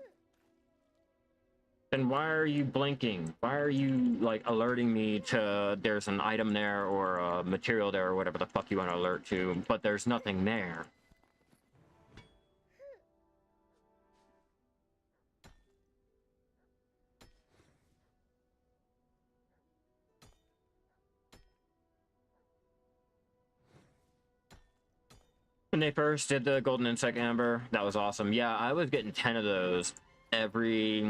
Then why are you blinking? Why are you, like, alerting me to there's an item there or a material there or whatever the fuck you want to alert to, but there's nothing there? When they first did the golden insect amber, that was awesome. Yeah, I was getting 10 of those every,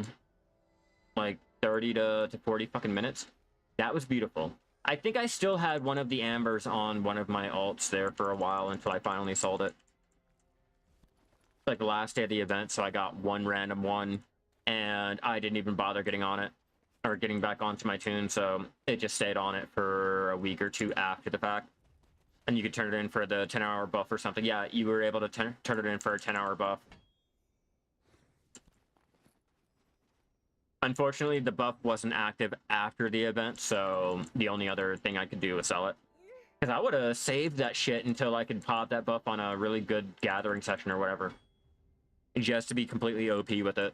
like, 30 to 40 fucking minutes. That was beautiful. I think I still had one of the ambers on one of my alts there for a while until I finally sold it. Like the last day of the event, so I got one random one, and I didn't even bother getting on it, or getting back onto my tune, so it just stayed on it for a week or two after the fact. And you could turn it in for the 10-hour buff or something. Yeah, you were able to turn it in for a 10-hour buff. Unfortunately, the buff wasn't active after the event, so the only other thing I could do was sell it. Because I would have saved that shit until I could pop that buff on a really good gathering session or whatever. Just to be completely OP with it.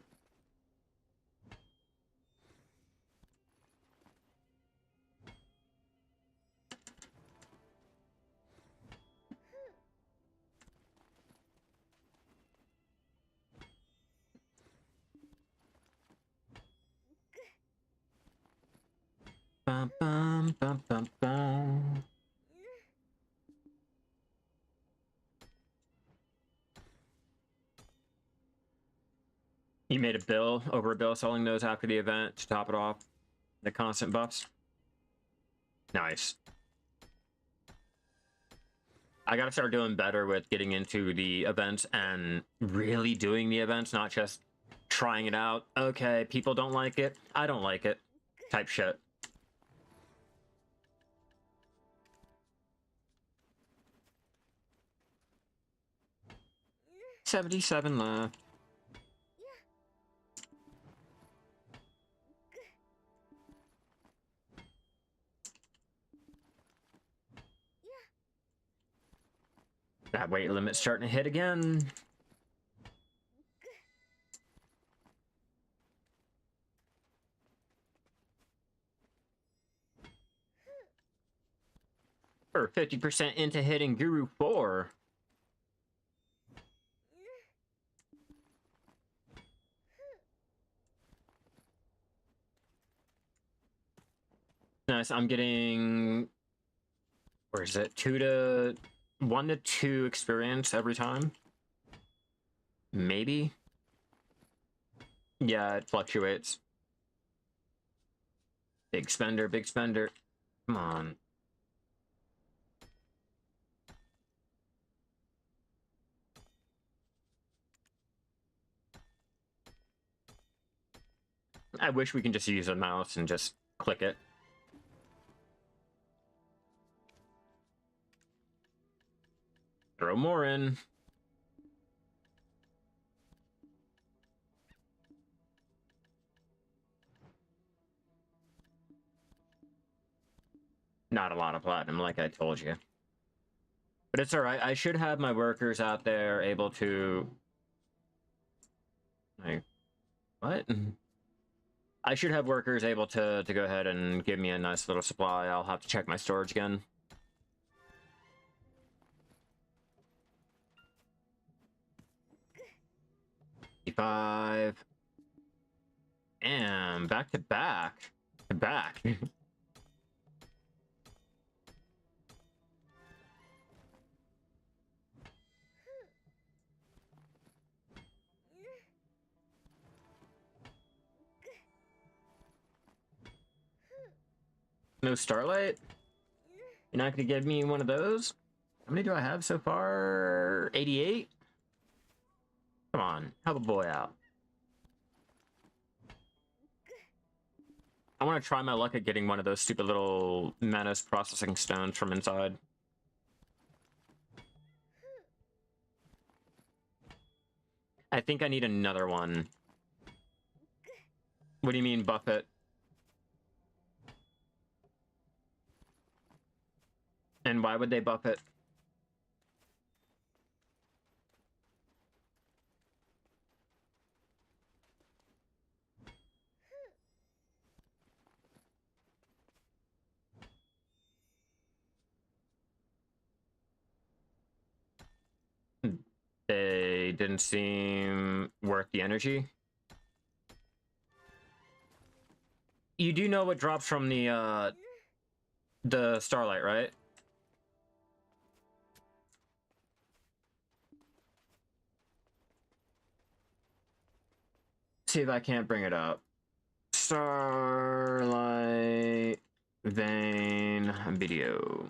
Bum, bum, bum, bum, bum. You made a bill, over a bill, selling those after the event to top it off. The constant buffs. Nice. I gotta start doing better with getting into the events and really doing the events, not just trying it out. Okay, people don't like it. I don't like it. Type shit. $77 left. That weight limit's starting to hit again. Or 50% into hitting Guru 4. Nice, I'm getting... Where is it? 1 to 2 experience every time? Maybe? Yeah, it fluctuates. Big spender, big spender. Come on. I wish we can just use a mouse and just click it. Throw more in. Not a lot of platinum, like I told you. But it's alright. I should have my workers out there able to... Like, what? I should have workers able to go ahead and give me a nice little supply. I'll have to check my storage again. Five. And back to back. To back. No starlight? You're not gonna give me one of those? How many do I have so far? 88? Come on, help a boy out. I want to try my luck at getting one of those stupid little Manus processing stones from inside. I think I need another one. What do you mean, buff it? And why would they buff it? They didn't seem worth the energy. You do know what drops from the starlight, right? See if I can't bring it up. Starlight vein video.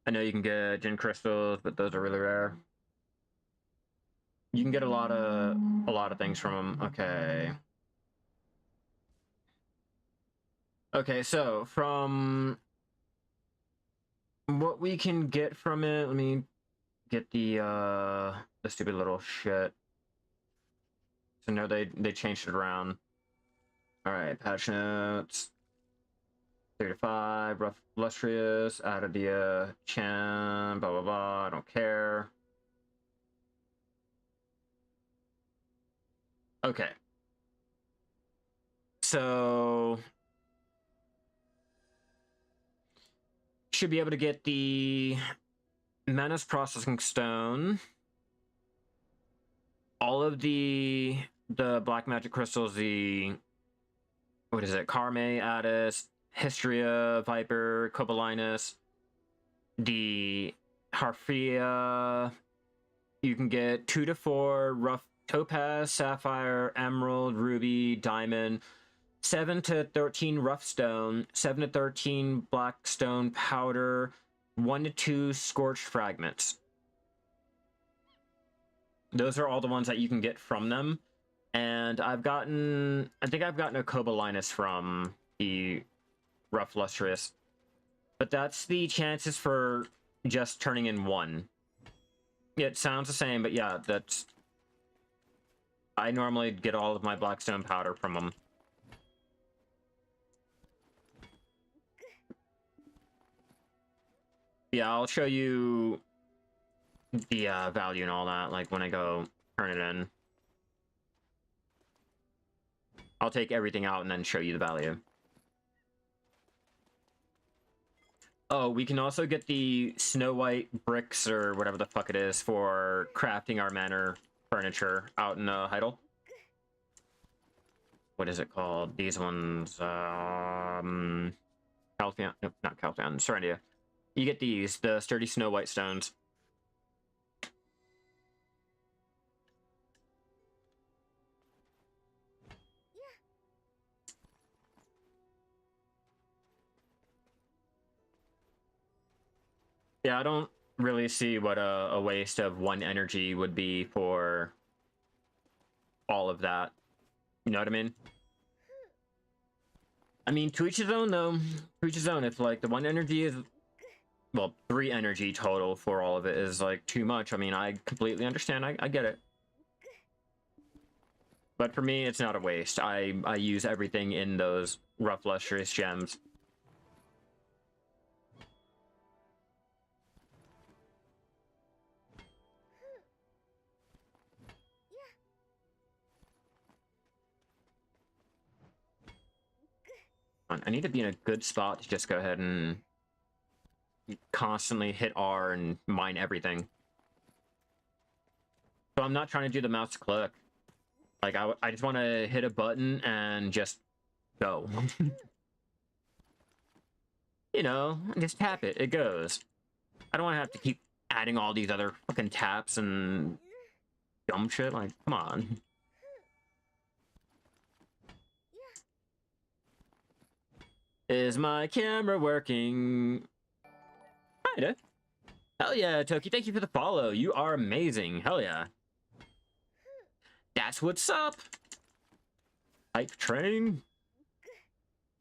I know you can get gin crystals, but those are really rare. You can get a lot of things from them. Okay. Okay, so from what we can get from it, let me get the stupid little shit. So no, they changed it around. All right, patch notes. 3 to 5, rough, illustrious, added the Chan, blah blah blah. I don't care. Okay. So should be able to get the Manus processing stone, all of the black magic crystals, the what is it? Karme, Addis, Histria, Viper, Cobalinus, the Harfia. You can get 2 to 4 rough topaz, sapphire, emerald, ruby, diamond, 7 to 13 rough stone, 7 to 13 black stone powder, 1 to 2 scorched fragments. Those are all the ones that you can get from them. And I think I've gotten a Cobalinus from the rough lustrous. But that's the chances for just turning in 1. It sounds the same, but yeah, that's... I normally get all of my blackstone powder from them. Yeah, I'll show you the value and all that, like when I go turn it in. I'll take everything out and then show you the value. Oh, we can also get the Snow White bricks or whatever the fuck it is for crafting our manor furniture out in Heidel. What is it called? These ones, Caltheon, nope, not Caltheon, Serendia. You get these, the sturdy Snow White stones. Yeah, I don't really see what a waste of 1 energy would be for all of that. You know what I mean? I mean, to each his own, though. To each his own. If, like, the 1 energy is... Well, 3 energy total for all of it is, like, too much. I mean, I completely understand. I get it. But for me, it's not a waste. I use everything in those rough, lustrous gems. I need to be in a good spot to just go ahead and constantly hit R and mine everything. So I'm not trying to do the mouse click. Like, I just want to hit a button and just go. You know, just tap it. It goes. I don't want to have to keep adding all these other fucking taps and dumb shit. Like, come on. Is my camera working? Kinda. Hell yeah, Toki, thank you for the follow. You are amazing. Hell yeah. That's what's up. Hype train.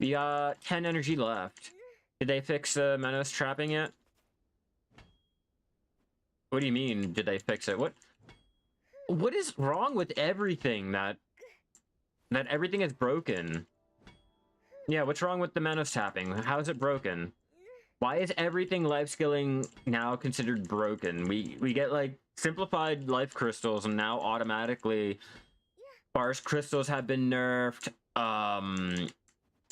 We got 10 energy left. Did they fix the Menace trapping yet? What do you mean, did they fix it? What is wrong with everything that everything is broken? Yeah, what's wrong with the Menace tapping? How is it broken? Why is everything life skilling now considered broken? We get like simplified life crystals and now automatically Bars crystals have been nerfed.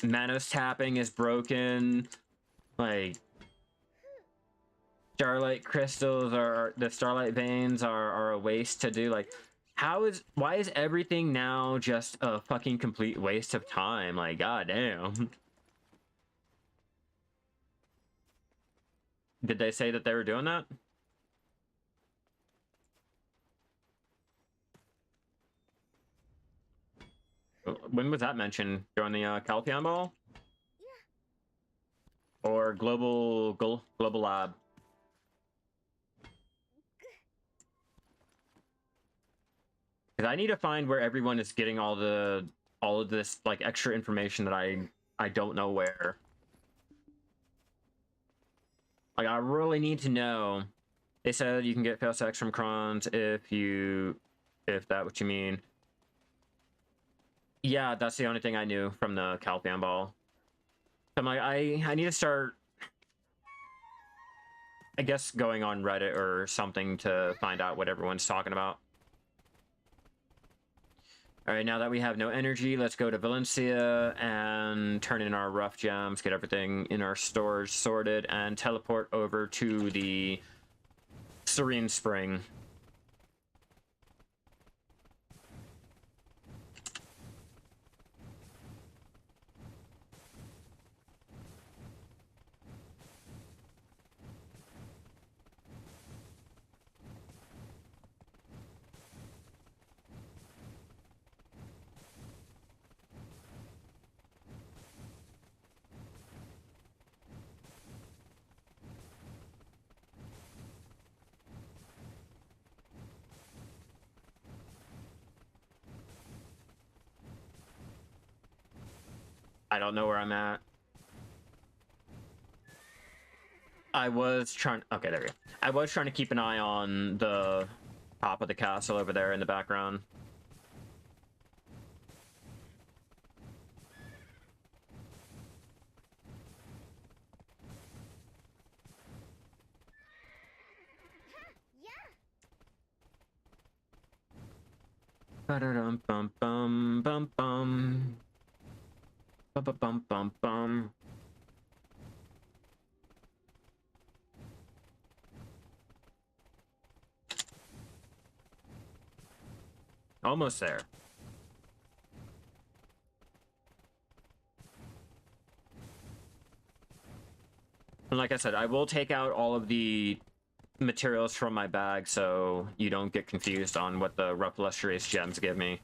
Manos tapping is broken. Like starlight crystals are the starlight veins are a waste to do. Like why is everything now just a fucking complete waste of time? Like goddamn. Did they say that they were doing that? When was that mentioned? During the Calpheon Ball? Or Global Lab? Because I need to find where everyone is getting all of this like extra information that I don't know where. Like I really need to know. They said you can get fail sex from crons if that's what you mean. Yeah, that's the only thing I knew from the Calpheon Ball. I'm like, I need to start, I guess, going on Reddit or something to find out what everyone's talking about. All right, now that we have no energy, let's go to Valencia and turn in our rough gems, get everything in our storage sorted, and teleport over to the Serene Spring. I don't know where I'm at. I was trying... Okay, there we go. I was trying to keep an eye on the top of the castle over there in the background. Ba-da-dum bum bum bum bum. Bum. Almost there. And like I said, I will take out all of the materials from my bag so you don't get confused on what the rough lustrous gems give me.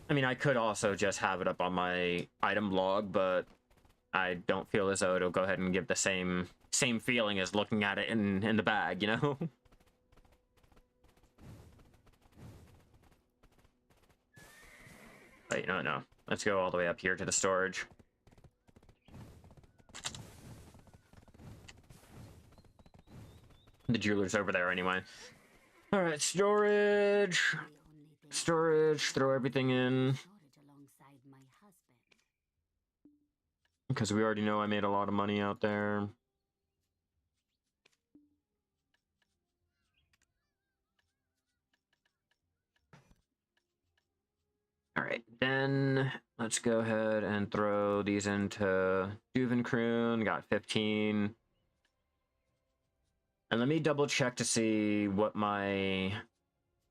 I mean, I could also just have it up on my item log, but I don't feel as though it'll go ahead and give the same feeling as looking at it in the bag, you know? But no. Let's go all the way up here to the storage. The jeweler's over there anyway. All right, storage, throw everything in. Because we already know I made a lot of money out there. All right, then let's go ahead and throw these into Juvenkroon. Got 15. And let me double check to see what my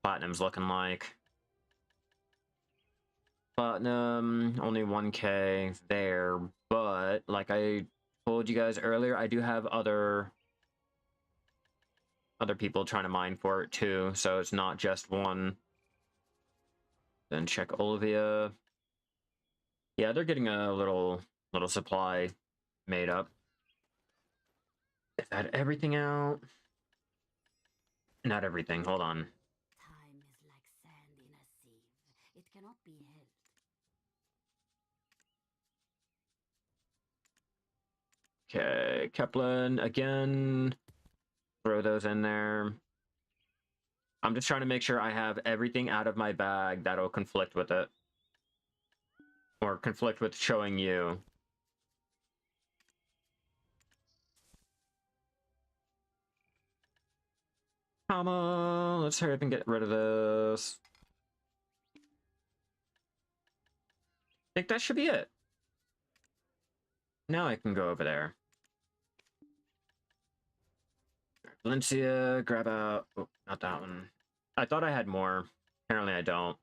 platinum's looking like. Platinum, only 1K there, but like I told you guys earlier, I do have other people trying to mine for it too, so it's not just one. Then check Olivia. Yeah, they're getting a little supply made up. Is that everything out? Not everything. Hold on. Time is like sand in a sieve. It cannot be held. Okay, Kepler again. Throw those in there. I'm just trying to make sure I have everything out of my bag that'll conflict with it. Or conflict with showing you. Come on, let's hurry up and get rid of this. I think that should be it. Now I can go over there. Valencia, grab out... Oh, not that one. I thought I had more. Apparently I don't.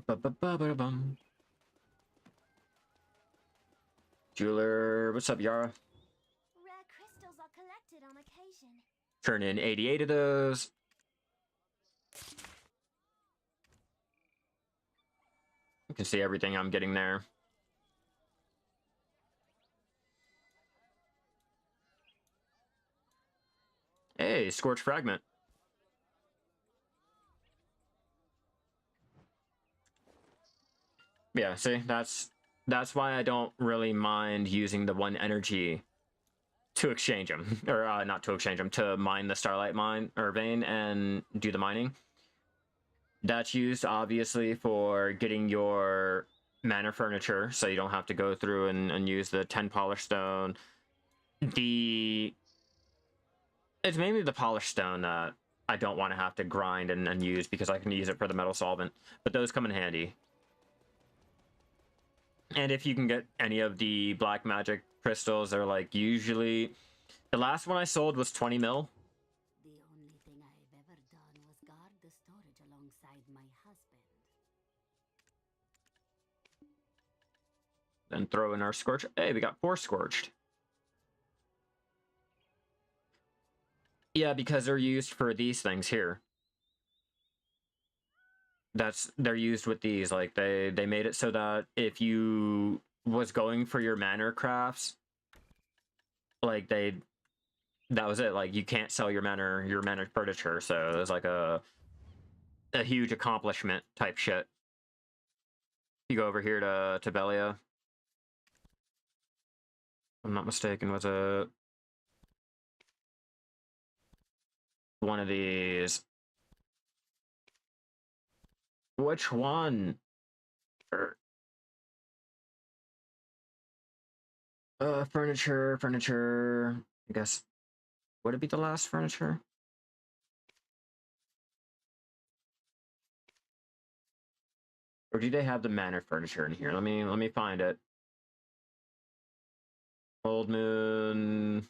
Ba-ba-ba-ba-bum. Jeweler, what's up, Yara? Rare crystals are collected on occasion. Turn in 88 of those. You can see everything I'm getting there. Hey, Scorch Fragment. Yeah, see, that's why I don't really mind using the one energy to exchange them, or not to exchange them, to mine the Starlight mine or vein and do the mining. That's used obviously for getting your mana furniture, so you don't have to go through and use the 10 polished stone. It's mainly the polished stone that I don't want to have to grind and use, because I can use it for the metal solvent, but those come in handy. And if you can get any of the black magic crystals, they're like usually... The last one I sold was 20 mil. The only thing I've ever done was guard the storage alongside my husband. Then throw in our Scorch. Hey, we got 4 Scorched. Yeah, because they're used for these things here. They're used with these. Like, they made it so that if you was going for your manor crafts, like, that was it. Like, you can't sell your manor furniture, so it was like a huge accomplishment type shit. You go over here to Belia. If I'm not mistaken, was it one of these? Which one? Furniture. I guess, would it be the last furniture? Or do they have the manor furniture in here? Let me find it. Old Moon.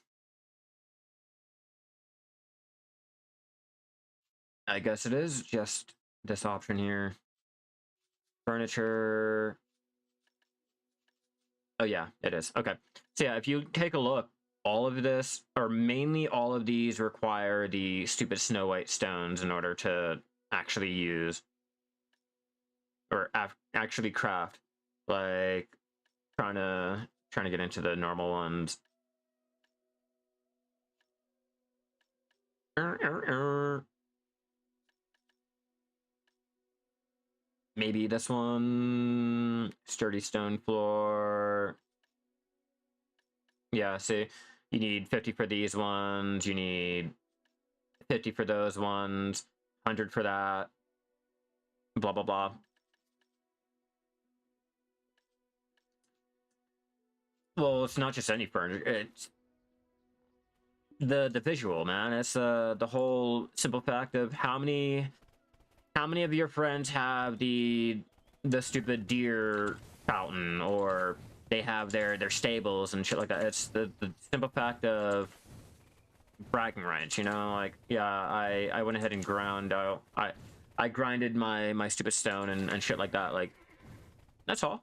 I guess it is just this option here. Furniture. Oh yeah, it is. Okay. So yeah, if you take a look, all of this, or mainly all of these, require the stupid Snow White stones in order to actually use, or actually craft. Like, trying to get into the normal ones. Maybe this one. Sturdy stone floor. Yeah, see, you need 50 for these ones, you need 50 for those ones, 100 for that, blah, blah, blah. Well, it's not just any furniture, it's the visual, man. It's the whole simple fact of how many of your friends have the stupid deer fountain, or they have their stables and shit like that. It's the simple fact of bragging rights, you know? Like, yeah, I went ahead and ground out. I grinded my stupid stone and shit like that. Like, that's all.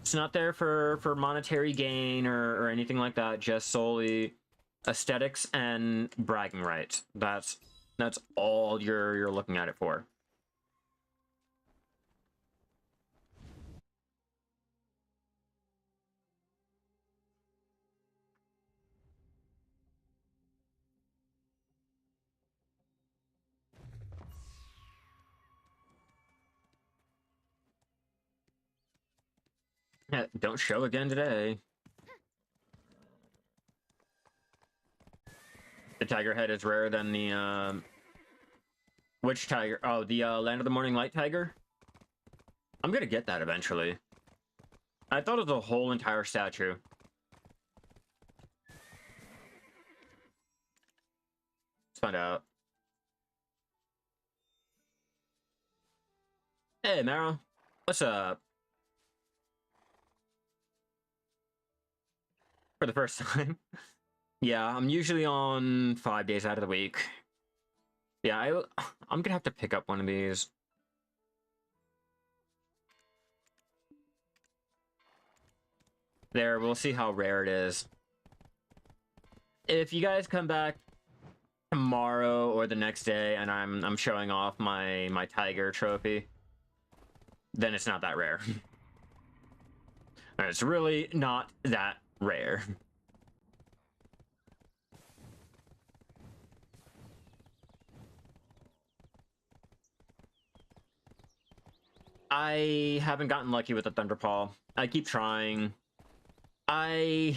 It's not there for monetary gain or anything like that. Just solely aesthetics and bragging rights. That's That's all you're looking at it for. Don't show again today. The tiger head is rarer than the which tiger? Oh, the Land of the Morning Light tiger. I'm gonna get that eventually. I thought it was a whole entire statue. Let's find out. Hey, Meryl. What's up? For the first time. Yeah, I'm usually on 5 days out of the week. Yeah, I'm gonna have to pick up one of these. There, we'll see how rare it is. If you guys come back tomorrow or the next day and I'm showing off my tiger trophy, then it's not that rare. It's really not that rare. I haven't gotten lucky with the Thunderpaw. I keep trying. I'm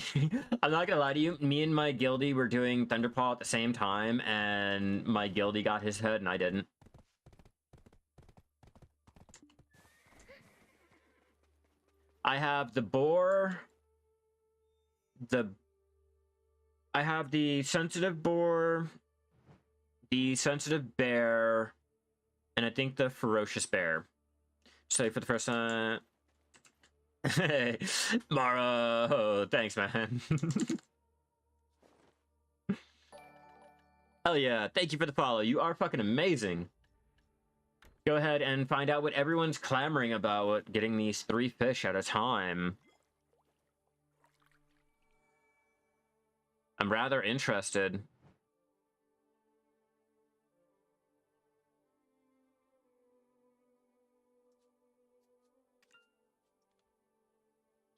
not gonna lie to you, me and my guildie were doing Thunderpaw at the same time, and my guildie got his head and I didn't. I have the boar, I have the sensitive boar, the sensitive bear, and I think the ferocious bear. So for the first time... Hey, Mara, thanks, man. Hell yeah, thank you for the follow. You are fucking amazing. Go ahead and find out what everyone's clamoring about, getting these 3 fish at a time. I'm rather interested.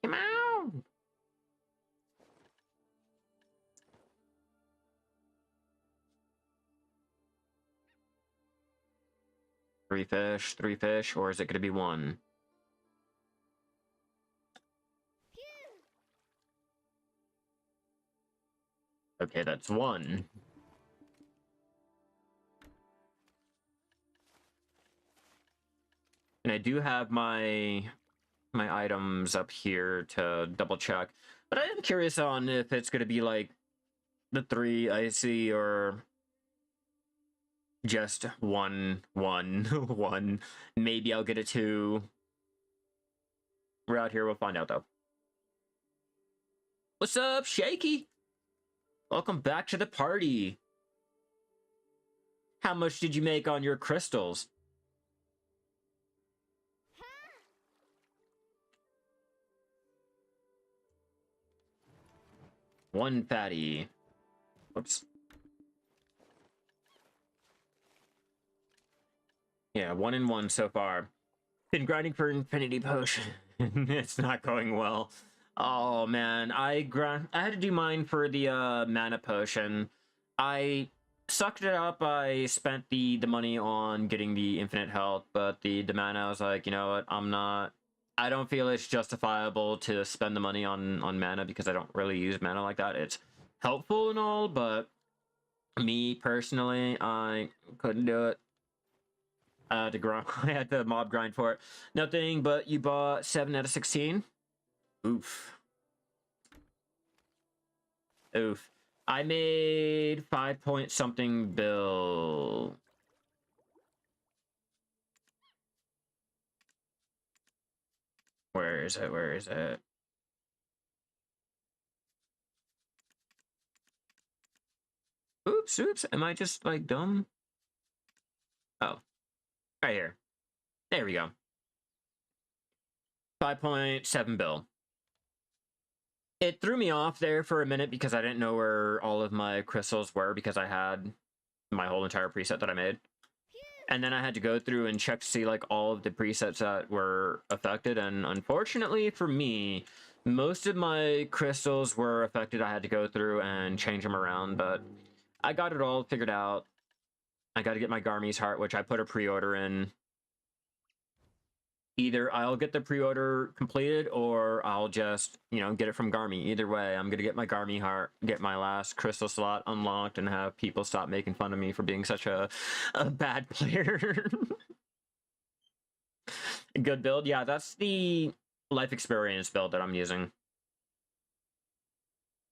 Come on! Three fish, or is it going to be 1? Okay, that's 1. And I do have my items up here to double check. But I am curious on if it's going to be like the 3 icy or just 1. Maybe I'll get a 2. We're out here, we'll find out though. What's up, Shaky? Welcome back to the party. How much did you make on your crystals? One fatty. Whoops. Yeah, 1 and 1 so far. Been grinding for Infinity Potion. It's not going well. Oh man, I had to do mine for the mana potion. I sucked it up. I spent the money on getting the infinite health, but the mana, I was like, you know what? I don't feel it's justifiable to spend the money on mana because I don't really use mana like that. It's helpful and all, but me personally, I couldn't do it. I had to mob grind for it. Nothing, but you bought 7 out of 16. Oof. Oof. I made 5 point something bill. Where is it? Where is it? Oops. Am I just like dumb? Oh. Right here. There we go. 5.7 bill. It threw me off there for a minute because I didn't know where all of my crystals were because I had my whole entire preset that I made. And then I had to go through and check to see like all of the presets that were affected, and unfortunately for me, most of my crystals were affected. I had to go through and change them around, but I got it all figured out. I got to get my Garmy's Heart, which I put a pre-order in. Either I'll get the pre-order completed, or I'll just, you know, get it from Garmy. Either way, I'm gonna get my Garmy Heart, get my last crystal slot unlocked, and have people stop making fun of me for being such a bad player. Good build? Yeah, that's the life experience build that I'm using.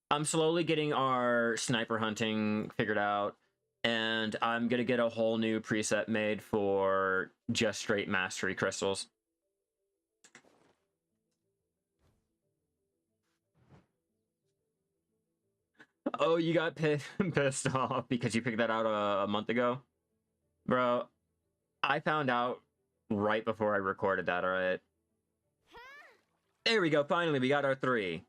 I'm slowly getting our sniper hunting figured out, and I'm gonna get a whole new preset made for just straight mastery crystals. Oh, you got pissed off because you picked that out a month ago? Bro, I found out right before I recorded that, alright? There we go, finally, we got our 3.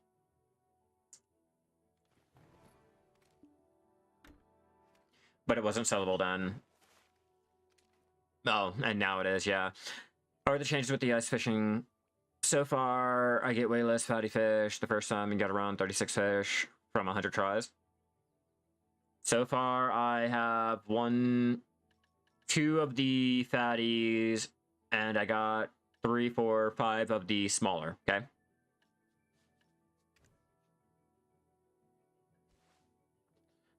But it wasn't sellable then. Oh, and now it is, yeah. Are the changes with the ice fishing? So far, I get way less fatty fish. The first time, you got around 36 fish from 100 tries. So far, I have 2 of the fatties, and I got 3, 4, 5 of the smaller, okay?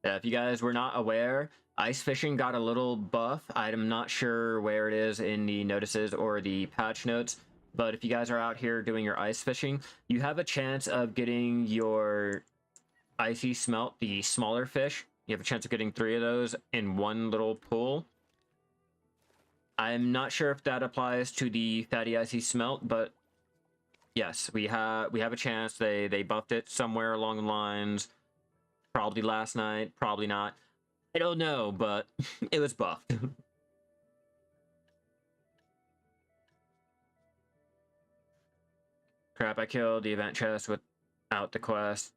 If you guys were not aware, ice fishing got a little buff. I'm not sure where it is in the notices or the patch notes, but if you guys are out here doing your ice fishing, you have a chance of getting your icy smelt, the smaller fish. You have a chance of getting 3 of those in one little pool. I'm not sure if that applies to the fatty icy smelt, but yes, we have a chance. They buffed it somewhere along the lines. Probably last night, probably not. I don't know, but it was buffed. Crap, I killed the event chest without the quest.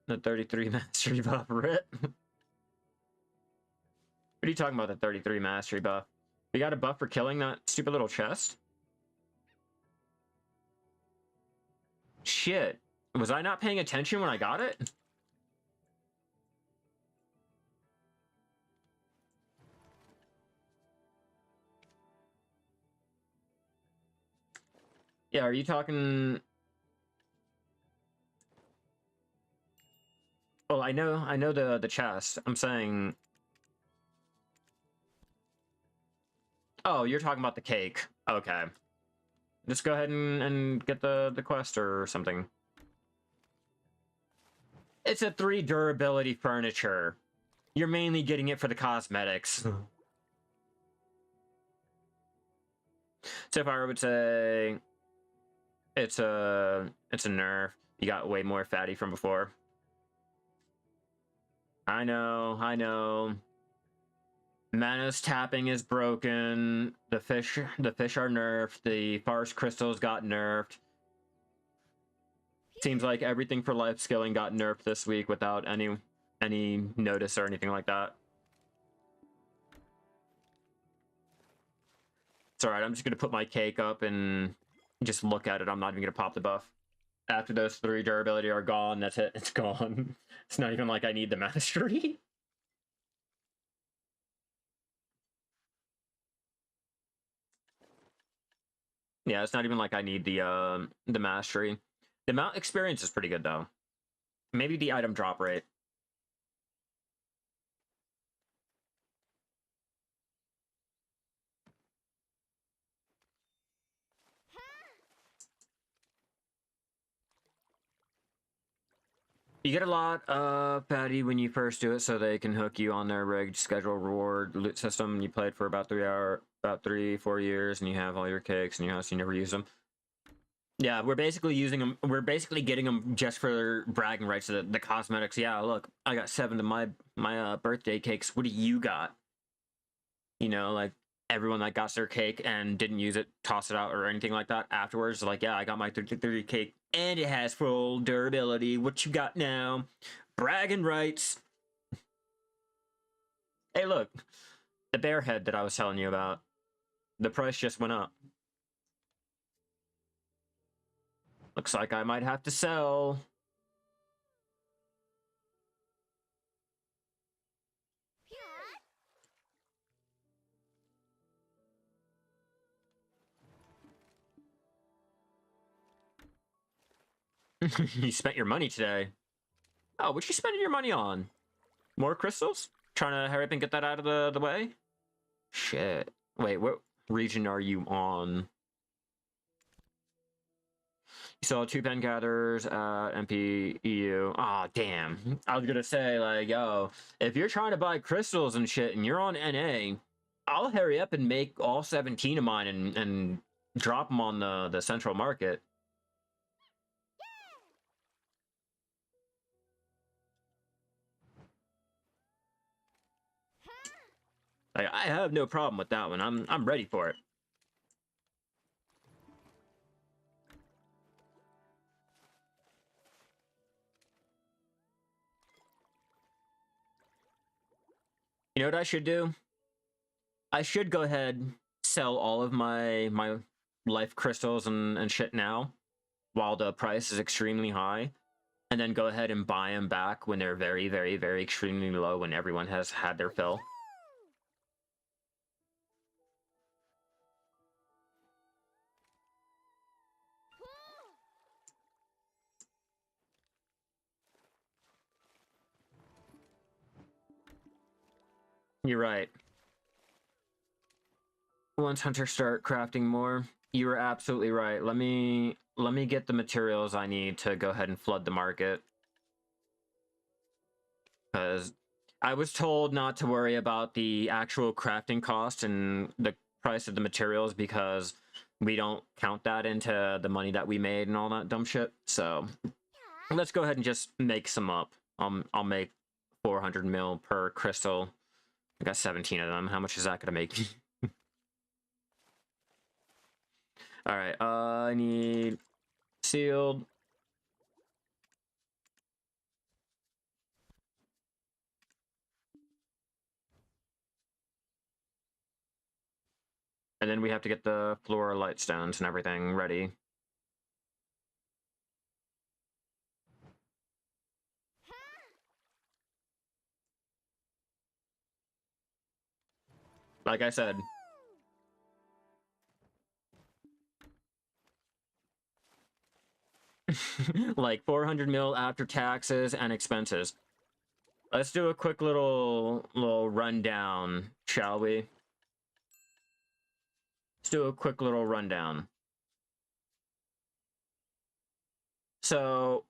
The 33 mastery buff, rip. What are you talking about, the 33 mastery buff? We got a buff for killing that stupid little chest? Shit. Was I not paying attention when I got it? Yeah, are you talking... Well, I know the chest. I'm saying... Oh, you're talking about the cake. Okay. Just go ahead and get the quest or something. It's a 3 durability furniture. You're mainly getting it for the cosmetics. So far, I would say it's a nerf. You got way more fatty from before. I know. Manos tapping is broken. The fish are nerfed. The farce crystals got nerfed. Seems like everything for life skilling got nerfed this week without any notice or anything like that. It's alright, I'm just gonna put my cake up and just look at it. I'm not even gonna pop the buff. After those 3 durability are gone, that's it. It's gone. It's not even like I need the mastery. Yeah, it's not even like I need the mastery. The mount experience is pretty good though. Maybe the item drop rate. You get a lot of fatty when you first do it, so they can hook you on their rigged schedule reward loot system. You played for about 3-4 years, and you have all your cakes in your house. You never use them. Yeah, we're basically using them. We're basically getting them just for bragging rights to the cosmetics. Yeah, look, I got 7 of my birthday cakes. What do you got? You know, like everyone that got their cake and didn't use it, toss it out or anything like that afterwards. Like, yeah, I got my 33 cake and it has full durability. What you got now? Bragging rights. Hey, look, the bear head that I was telling you about. The price just went up. Looks like I might have to sell. You spent your money today. Oh, what you spending your money on? More crystals? Trying to hurry up and get that out of the way? Shit. Wait, what region are you on? You saw 2 pen gatherers at MP EU. Aw, damn. I was gonna say, like, yo, if you're trying to buy crystals and shit and you're on NA, I'll hurry up and make all 17 of mine and drop them on the central market. Like, I have no problem with that one. I'm ready for it. You know what I should do? I should go ahead, sell all of my life crystals and shit now, while the price is extremely high, and then go ahead and buy them back when they're very, very, very extremely low, when everyone has had their fill. You're right. Once hunters start crafting more, you were absolutely right. Let me get the materials I need to go ahead and flood the market. Because I was told not to worry about the actual crafting cost and the price of the materials, because we don't count that into the money that we made and all that dumb shit. So let's go ahead and just make some up. I'll make 400 mil per crystal. I got 17 of them. How much is that gonna make me? All right, I need sealed. And then we have to get the floor light stones and everything ready. Like I said, like 400 mil after taxes and expenses. Let's do a quick little rundown, shall we? Let's do a quick little rundown. So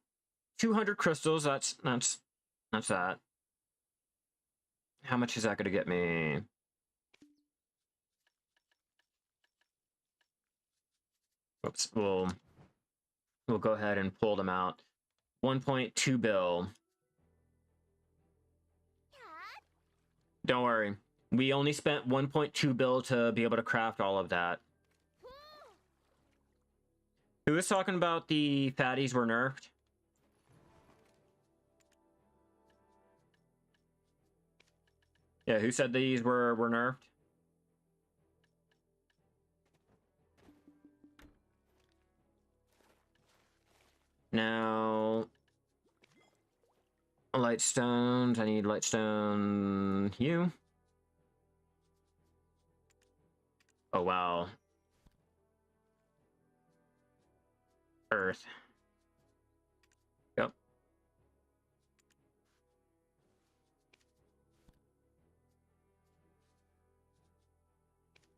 200 crystals, that's that. How much is that gonna get me? Oops, we'll go ahead and pull them out. 1.2 bill. Don't worry. We only spent 1.2 bill to be able to craft all of that. Who was talking about the fatties were nerfed? Yeah, who said these were nerfed? Now, light stones. I need light stone hue. Oh, wow. Earth. Yep.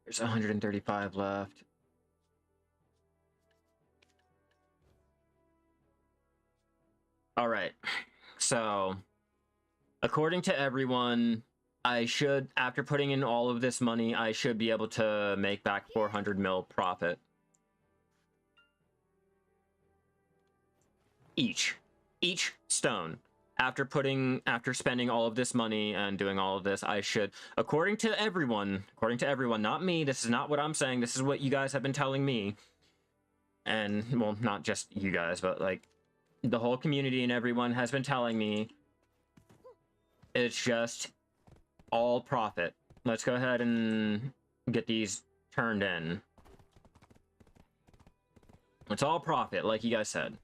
There's 135 left. All right. So, according to everyone, I should, after putting in all of this money, I should be able to make back 400 mil profit. Each stone. After spending all of this money and doing all of this, I should, according to everyone, not me, this is not what I'm saying, this is what you guys have been telling me. And, well, not just you guys, but, like, the whole community and everyone has been telling me, it's just all profit. Let's go ahead and get these turned in. It's all profit, like you guys said.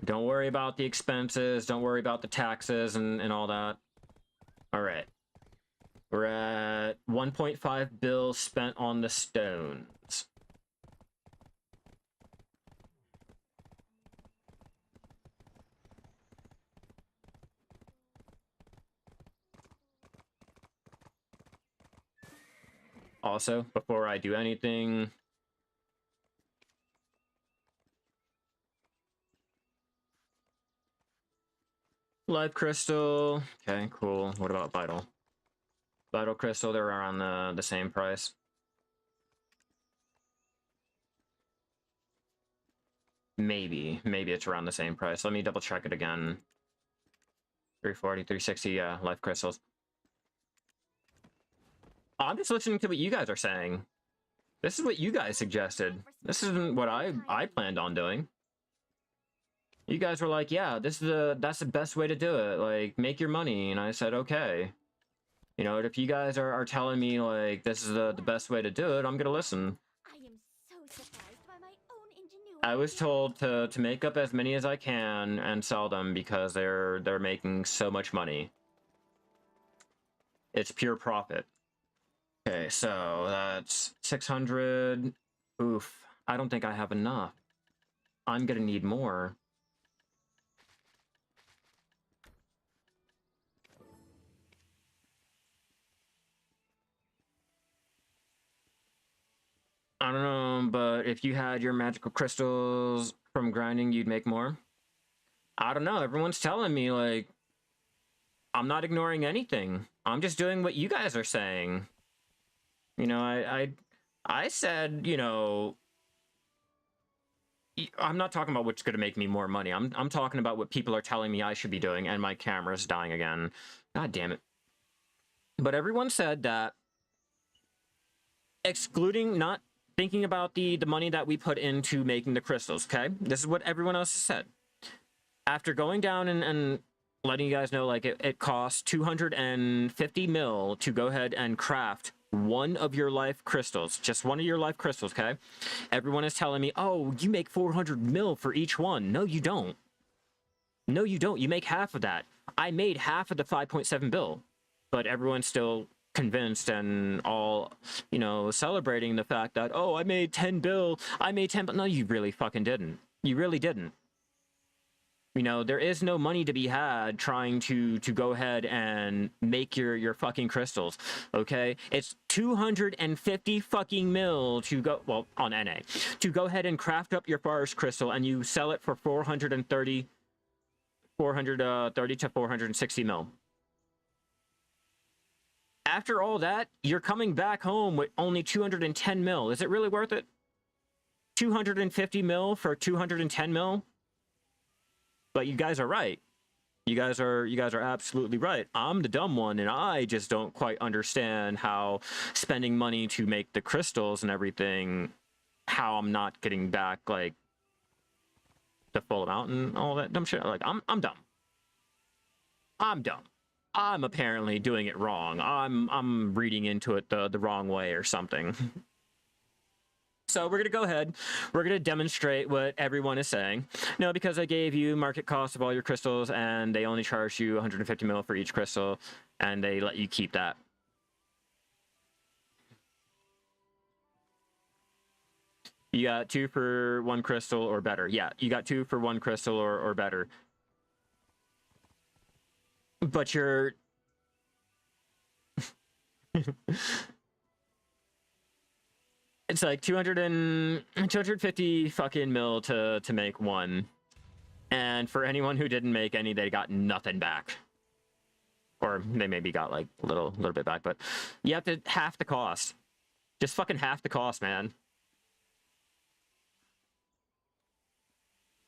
Don't worry about the expenses. Don't worry about the taxes and all that. All right. We're at 1.5 bill spent on the stones. Also, before I do anything, life crystal. Okay, cool. What about vital? Vital crystal, they're around the same price. Maybe it's around the same price. Let me double check it again. 340, 360, yeah, life crystals. I'm just listening to what you guys are saying. This is what you guys suggested. This isn't what I planned on doing. You guys were like, yeah, that's the best way to do it. Like, make your money. And I said, okay. You know, if you guys are telling me, like, this is the best way to do it, I'm gonna listen. I am so surprised by my own ingenuity. I was told to make up as many as I can and sell them because they're making so much money. It's pure profit. Okay, so that's 600. Oof, I don't think I have enough. I'm gonna need more. I don't know, but if you had your magical crystals from grinding, you'd make more. I don't know. Everyone's telling me, like, I'm not ignoring anything. I'm just doing what you guys are saying. You know, I said, you know, I'm not talking about what's going to make me more money. I'm talking about what people are telling me I should be doing, and my camera's dying again. God damn it. But everyone said that excluding, not thinking about the money that we put into making the crystals, okay? This is what everyone else has said. After going down and letting you guys know, like, it costs 250 mil to go ahead and craft one of your life crystals, just one of your life crystals, okay? Everyone is telling me, oh, you make 400 mil for each one. No, you don't. No, you don't. You make half of that. I made half of the 5.7 bill, but everyone's still convinced and all, you know, celebrating the fact that, oh, I made 10 bill. I made 10 bill. No, you really fucking didn't. You really didn't. You know, there is no money to be had trying to go ahead and make your fucking crystals, okay? It's 250 fucking mil to go, well, on NA, to go ahead and craft up your forest crystal, and you sell it for 430 to 460 mil. After all that, you're coming back home with only 210 mil. Is it really worth it? 250 mil for 210 mil? But you guys are right. You guys are absolutely right. I'm the dumb one, and I just don't quite understand how spending money to make the crystals and everything, how I'm not getting back, like, the full amount and all that dumb shit. Like, I'm dumb. I'm dumb. I'm apparently doing it wrong. I'm reading into it the wrong way or something. So we're going to go ahead. We're going to demonstrate what everyone is saying. No, because I gave you market cost of all your crystals, and they only charge you 150 mil for each crystal, and they let you keep that. You got 2 for 1 crystal or better. Yeah, you got 2 for 1 crystal or better. But you're... It's like 250 fucking mil to make one. And for anyone who didn't make any, they got nothing back. Or they maybe got like a little bit back, but you have to half the cost. Just fucking half the cost, man.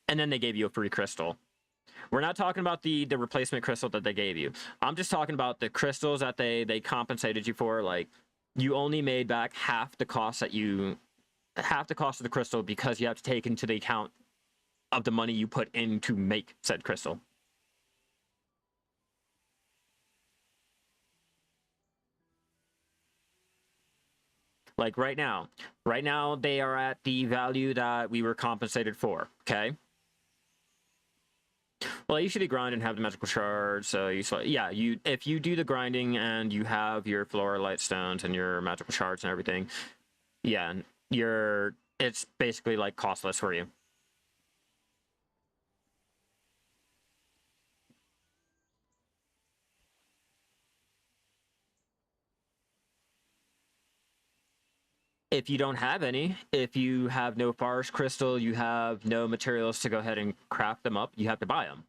And then they gave you a free crystal. We're not talking about the replacement crystal that they gave you. I'm just talking about the crystals that they compensated you for. Like, you only made back half the cost of the crystal because you have to take into the account of the money you put in to make said crystal. Like right now they are at the value that we were compensated for. Okay. Well, you should be grind and have the magical shards. So if you do the grinding and you have your flora light stones and your magical shards and everything, yeah, it's basically like costless for you. If you don't have any, if you have no forest crystal, you have no materials to go ahead and craft them up, you have to buy them.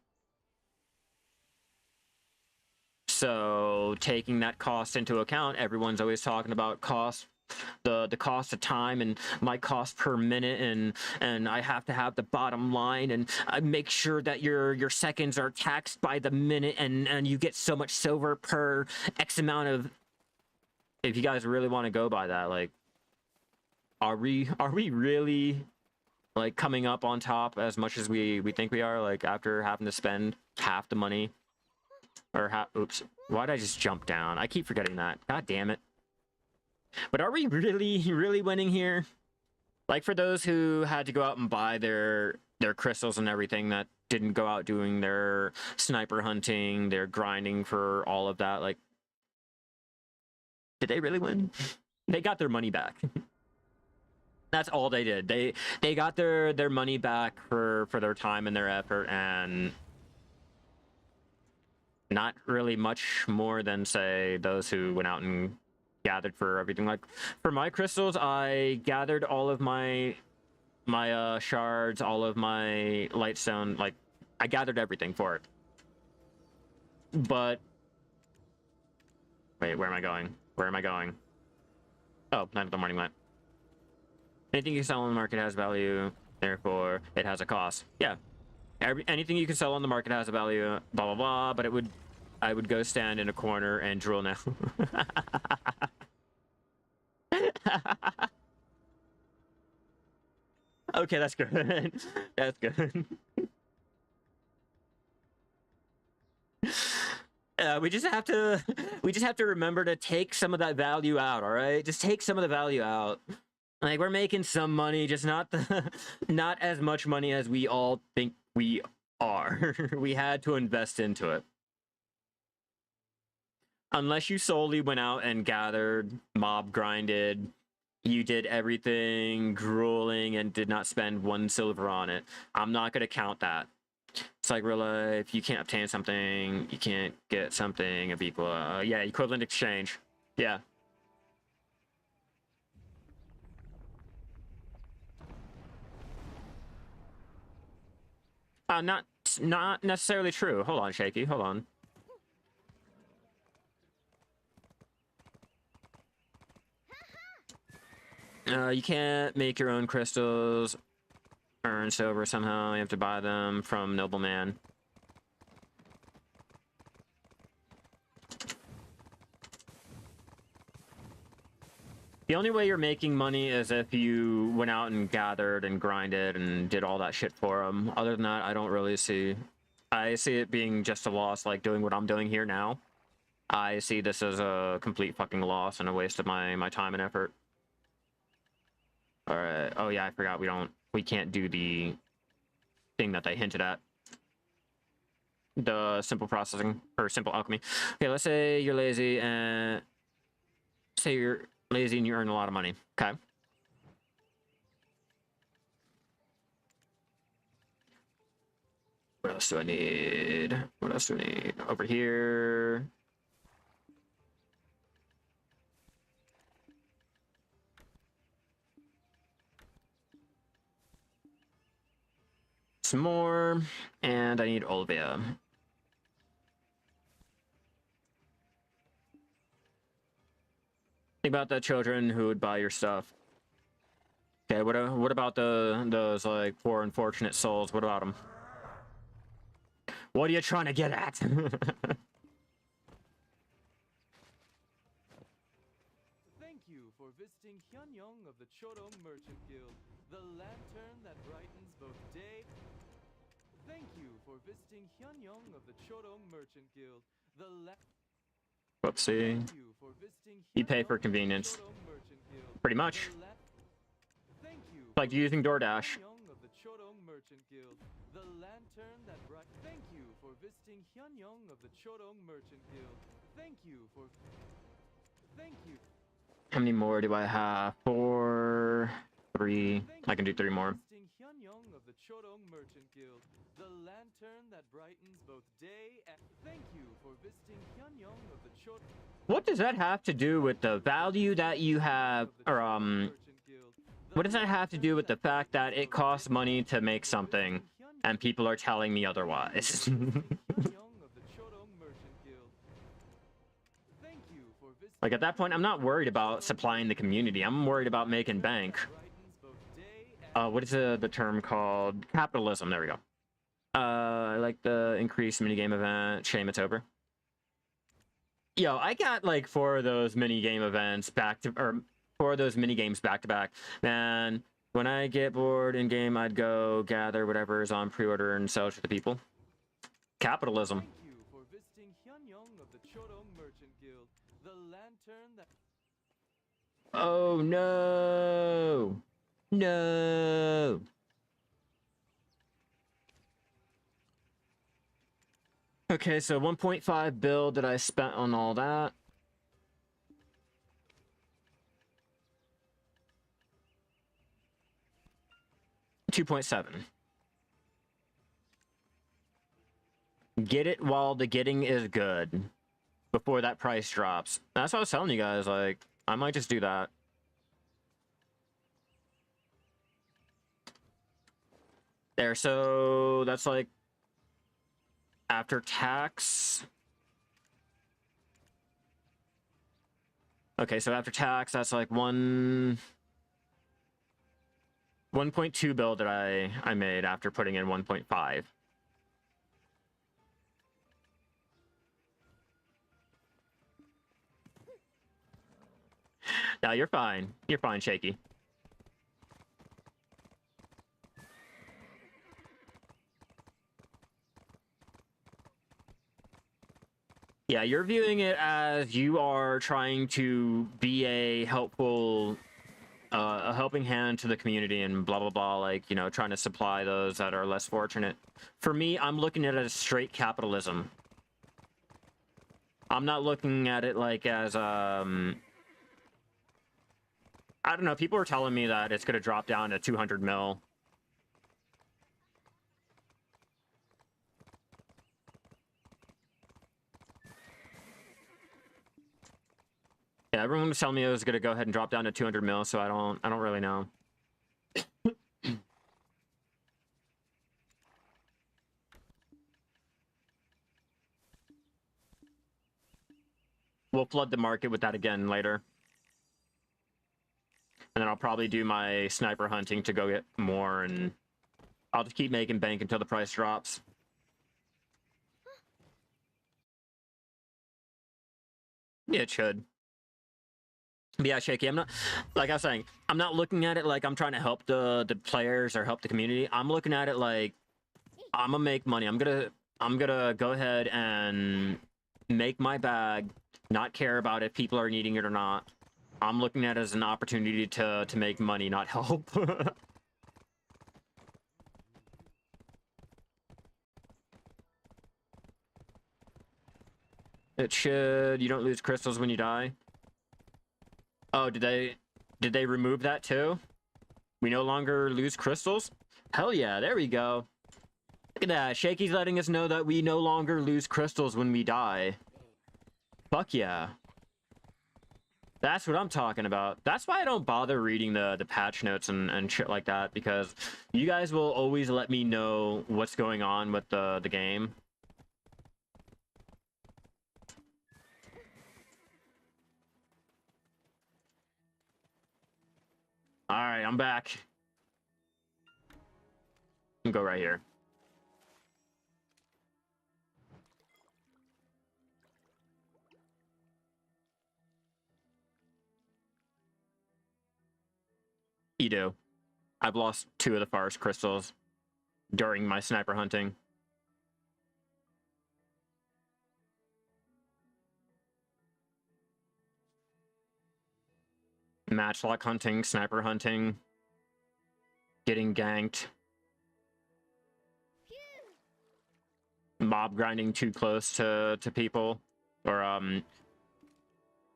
So taking that cost into account, everyone's always talking about cost, the cost of time and my cost per minute, and I have to have the bottom line, and I make sure that your seconds are taxed by the minute, and you get so much silver per X amount of. If you guys really want to go by that, like, are we really like coming up on top as much as we think we are, like after having to spend half the money or oops, why did I just jump down? I keep forgetting that, god damn it. But are we really winning here? Like, for those who had to go out and buy their crystals and everything, that didn't go out doing their sniper hunting, their grinding for all of that, like, did they really win? They got their money back. That's all they did. They got their money back for their time and their effort, and not really much more than, say, those who went out and gathered for everything. Like, for my crystals, I gathered all of my shards, all of my lightstone. Like, I gathered everything for it. But wait, where am I going? Where am I going? Oh, Night of the Morning Light. Anything you sell on the market has value, therefore it has a cost. Yeah. Anything you can sell on the market has a value, blah blah blah, but I would go stand in a corner and drool now. Okay, that's good. That's good. We just have to remember to take some of that value out, all right? Just take some of the value out. Like, we're making some money, just not as much money as we all think we are. We had to invest into it. Unless you solely went out and gathered, mob grinded, you did everything grueling and did not spend 1 silver on it, I'm not going to count that. It's like real life. You can't obtain something, you can't get something of equal. Yeah, equivalent exchange. Yeah. Not necessarily true. Hold on, Shaky. Hold on. You can't make your own crystals, earn silver somehow. You have to buy them from nobleman. The only way you're making money is if you went out and gathered and grinded and did all that shit for them. Other than that, I don't really see. I see it being just a loss, like doing what I'm doing here now. I see this as a complete fucking loss and a waste of my time and effort. All right. Oh yeah, I forgot we can't do the thing that they hinted at. The simple processing or simple alchemy. Okay, let's say you're lazy and say you're lazy and you earn a lot of money. Okay. What else do I need? What else do I need? Over here. Some more. And I need Olivia. Think about the children who would buy your stuff. Okay, what about those like poor unfortunate souls? What about them? What are you trying to get at? Thank you for visiting Hyunyong of the Chodong Merchant Guild, the lantern that brightens both day. Thank you for visiting Hyunyong of the Chodong Merchant Guild, the Whoopsie. Thank you for visiting You pay for Hyunryong of the convenience. Chodong Merchant Guild. Pretty much. Thank you. Like for using visiting DoorDash. Hyunryong of the Chodong Merchant Guild. The lantern that bright. Thank you for visiting Hyunryong of the Chodong Merchant Guild. Thank you for. Thank you. How many more do I have? 4, 3. I can do 3 more. Visiting Hyunryong of the Chodong Merchant Guild. The lantern that brightens both day and. Thank you for visiting Hyunryong of the Chodong. What does that have to do with the value that you have, or what does that have to do with the fact that it costs money to make something and people are telling me otherwise? Like, at that point, I'm not worried about supplying the community. I'm worried about making bank. What is the term called? Capitalism. There we go. I like the increased minigame event. Shame it's over. Yo, I got like 4 of those minigame events back to, or 4 of those minigames back to back. Man, when I get bored in game, I'd go gather whatever is on pre-order and sell it to the people. Capitalism. Thank you for visiting Hyunryong of the Chodong Merchant Guild. The lantern that. Oh no! No! Okay, so 1.5 bill that I spent on all that. $2.7. Get it while the getting is good. Before that price drops. That's what I was telling you guys, like, I might just do that. There, so that's like after tax. Okay, so after tax, that's like 1.2 bill that I made after putting in 1.5. No, you're fine. You're fine, Shaky. Yeah, you're viewing it as you are trying to be a helpful, a helping hand to the community and blah, blah, blah, like, you know, trying to supply those that are less fortunate. For me, I'm looking at it as straight capitalism. I'm not looking at it like as, I don't know, people are telling me that it's going to drop down to 200 mil. Yeah, everyone was telling me it was going to go ahead and drop down to 200 mil, so I don't really know. We'll flood the market with that again later. And then I'll probably do my sniper hunting to go get more, and I'll just keep making bank until the price drops. Yeah, it should. But yeah, Shaky, I'm not, like I was saying, I'm not looking at it like I'm trying to help the players or help the community. I'm looking at it like I'm gonna make money. I'm gonna go ahead and make my bag, not care about if people are needing it or not. I'm looking at it as an opportunity to make money, not help. It should. You don't lose crystals when you die. Oh, did they remove that too? We no longer lose crystals? Hell yeah, there we go. Look at that. Shaky's letting us know that we no longer lose crystals when we die. Fuck yeah. That's what I'm talking about. That's why I don't bother reading the patch notes and shit like that, because you guys will always let me know what's going on with the game. Alright, I'm back. I'll go right here. You do. I've lost 2 of the forest crystals during my sniper hunting. Matchlock hunting, sniper hunting, getting ganked, mob grinding too close to people, or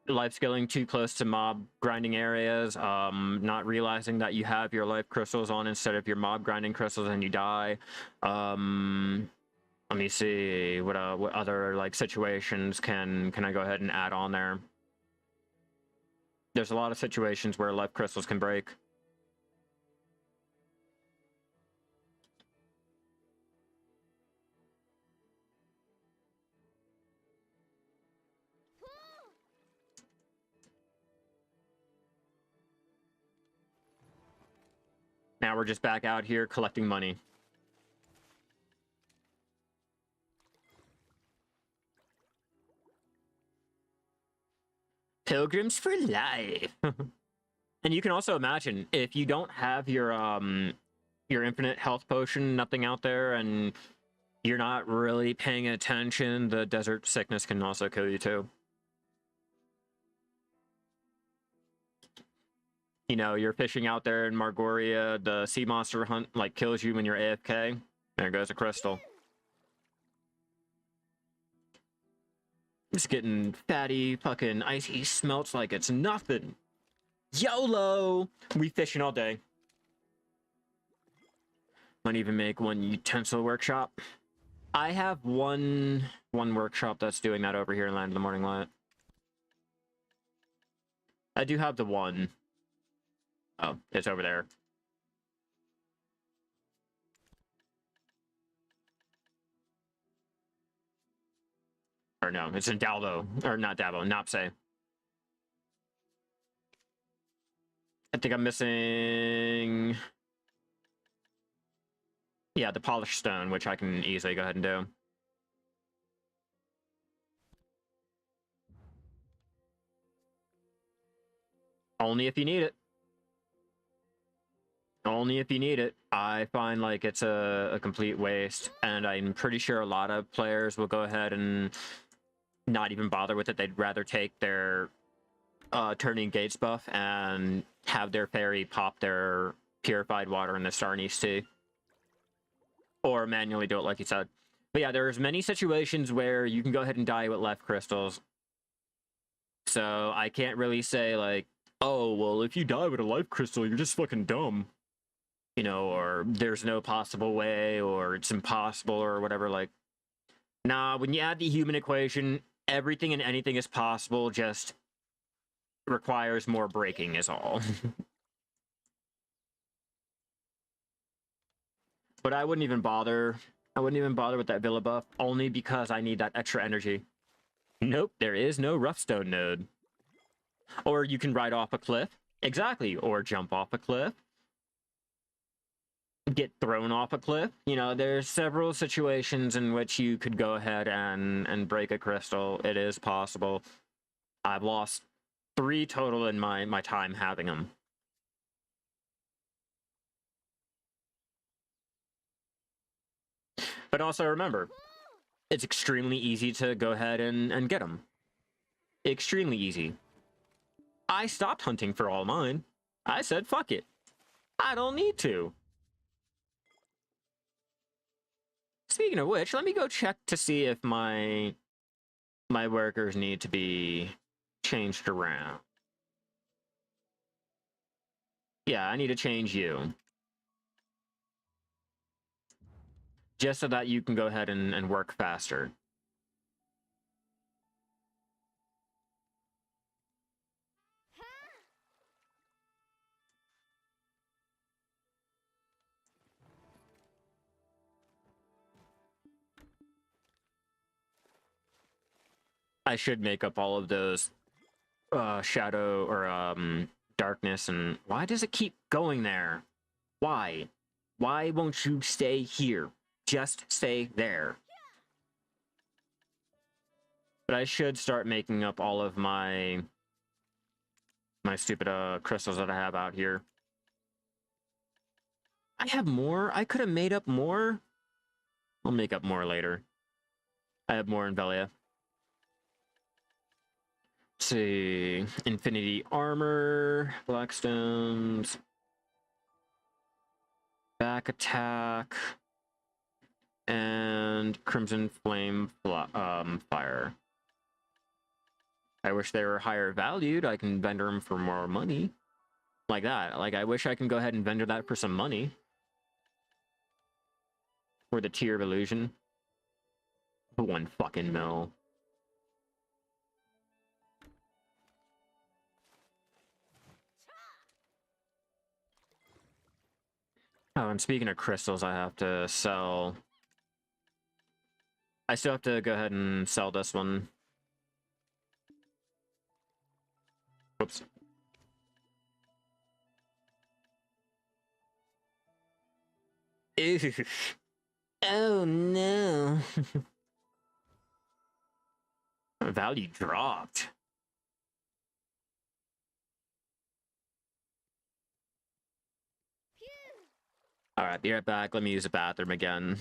life skilling too close to mob grinding areas, not realizing that you have your life crystals on instead of your mob grinding crystals and you die. Let me see what other like situations can I go ahead and add on there. There's a lot of situations where life crystals can break. Now we're just back out here collecting money. Pilgrims for life. And you can also imagine if you don't have your infinite health potion, nothing out there, and you're not really paying attention, the desert sickness can also kill you too. You know, you're fishing out there in Margoria, the sea monster hunt like kills you when you're AFK. There goes a crystal. Just getting fatty, fucking icy smelts like it's nothing. YOLO! We fishing all day. Might even make one utensil workshop. I have one workshop that's doing that over here in Land of the Morning Light. I do have the one. Oh, it's over there. Or no, it's in Dalvo. Or not Dalvo, Nopse. I think I'm missing... Yeah, the polished stone, which I can easily go ahead and do. Only if you need it. Only if you need it. I find like it's a complete waste, and I'm pretty sure a lot of players will go ahead and not even bother with it. They'd rather take their turning gates buff and have their fairy pop their purified water in the Starnies Sea. Or manually do it like you said. But yeah, there's many situations where you can go ahead and die with left crystals. So I can't really say like, oh, well, if you die with a life crystal, you're just fucking dumb. You know, or there's no possible way, or it's impossible, or whatever. Like, nah, when you add the human equation, everything and anything is possible, just requires more breaking is all. But I wouldn't even bother. I wouldn't even bother with that Villa buff, only because I need that extra energy. Nope, there is no rough stone node. Or you can ride off a cliff. Exactly, or jump off a cliff. Get thrown off a cliff. You know, there's several situations in which you could go ahead and break a crystal. It is possible. I've lost 3 total in my time having them. But also remember, it's extremely easy to go ahead and get them. Extremely easy. I stopped hunting for all mine. I said, fuck it. I don't need to. Speaking of which, let me go check to see if my workers need to be changed around. Yeah, I need to change you. Just so that you can go ahead and work faster. I should make up all of those shadow or darkness. And why does it keep going there? Why? Why won't you stay here? Just stay there. But I should start making up all of my stupid crystals that I have out here. I have more. I could have made up more. I'll make up more later. I have more in Velia. Let's see. Infinity armor, blackstones, back attack, and crimson flame fire. I wish they were higher valued. I can vendor them for more money. Like that. Like, I wish I can go ahead and vendor that for some money. For the tier of illusion. 1 fucking mil. Oh, and speaking of crystals, I have to sell... I still have to go ahead and sell this one. Whoops. Ew. Oh no. Value dropped. Alright, be right back. Let me use the bathroom again.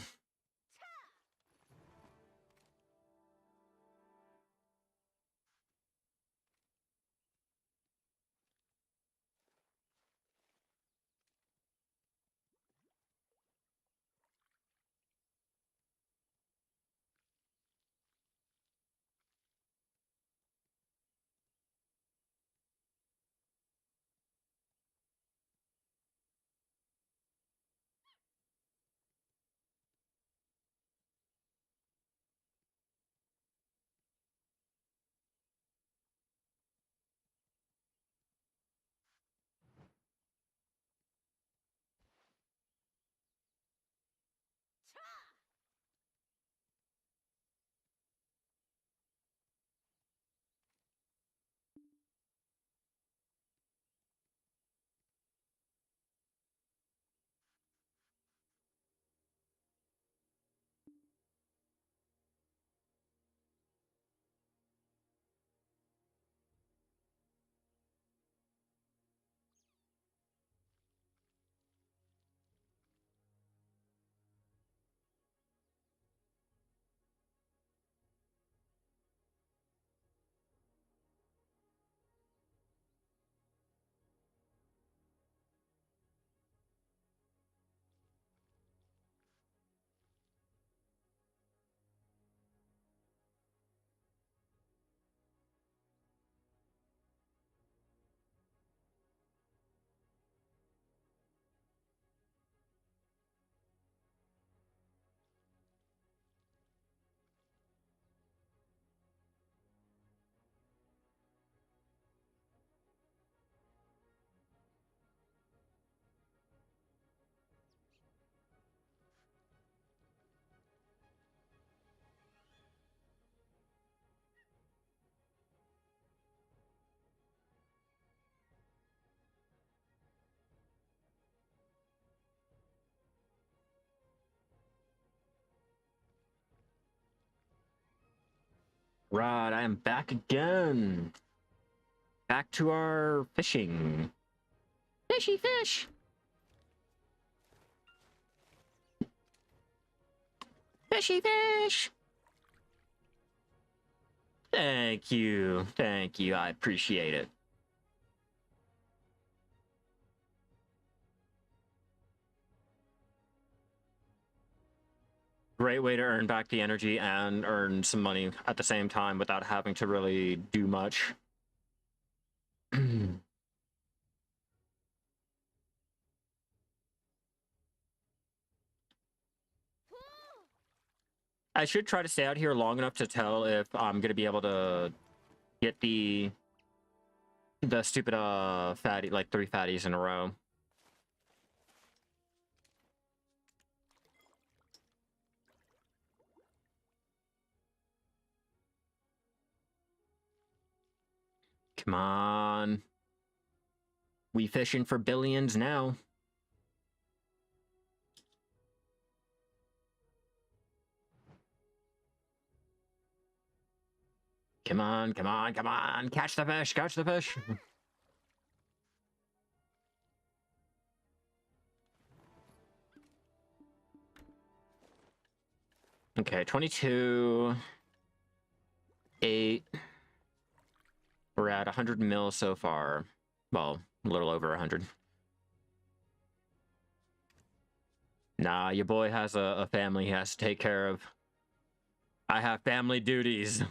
Right, I am back again. Back to our fishing. Fishy fish! Fishy fish! Thank you. Thank you. I appreciate it. Great way to earn back the energy and earn some money at the same time without having to really do much. I should try to stay out here long enough to tell if I'm gonna be able to get the stupid fatty, like 3 fatties in a row. Come on. We fishing for billions now. Come on, come on, come on. Catch the fish, catch the fish. Okay, 22, 8, We're at 100 mil so far. Well, a little over 100. Nah, your boy has a family he has to take care of. I have family duties.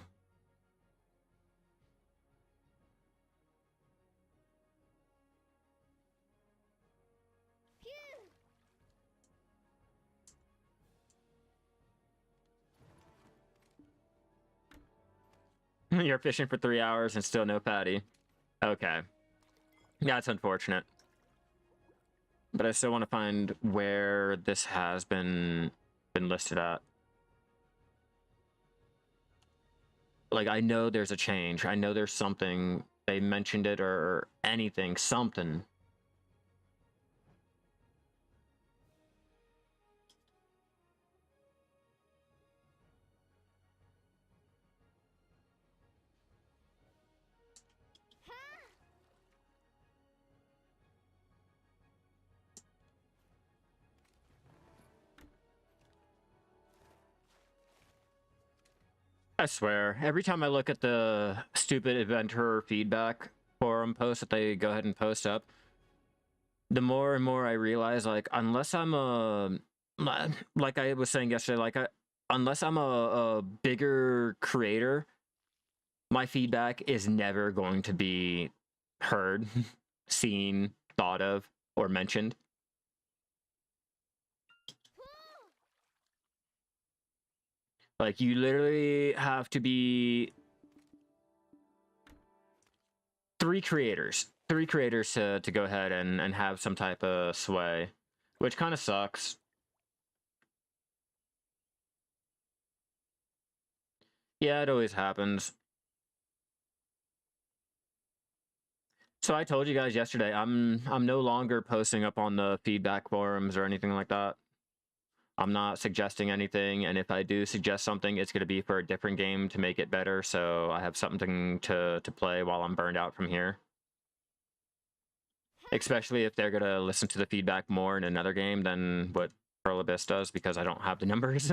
You're fishing for 3 hours and still no patty. Okay. That's unfortunate. But I still want to find where this has been listed at. Like, I know there's a change. I know there's something. They mentioned it or anything. Something. I swear, every time I look at the stupid adventurer feedback forum post that they go ahead and post up, the more and more I realize, like, unless I'm like I was saying yesterday, like, unless I'm a bigger creator, my feedback is never going to be heard, seen, thought of, or mentioned. Like, you literally have to be three creators to go ahead and have some type of sway, which kind of sucks. Yeah, it always happens. So I told you guys yesterday, I'm no longer posting up on the feedback forums or anything like that. I'm not suggesting anything, and if I do suggest something, it's going to be for a different game to make it better, so I have something to play while I'm burned out from here. Especially if they're going to listen to the feedback more in another game than what Pearl Abyss does, because I don't have the numbers.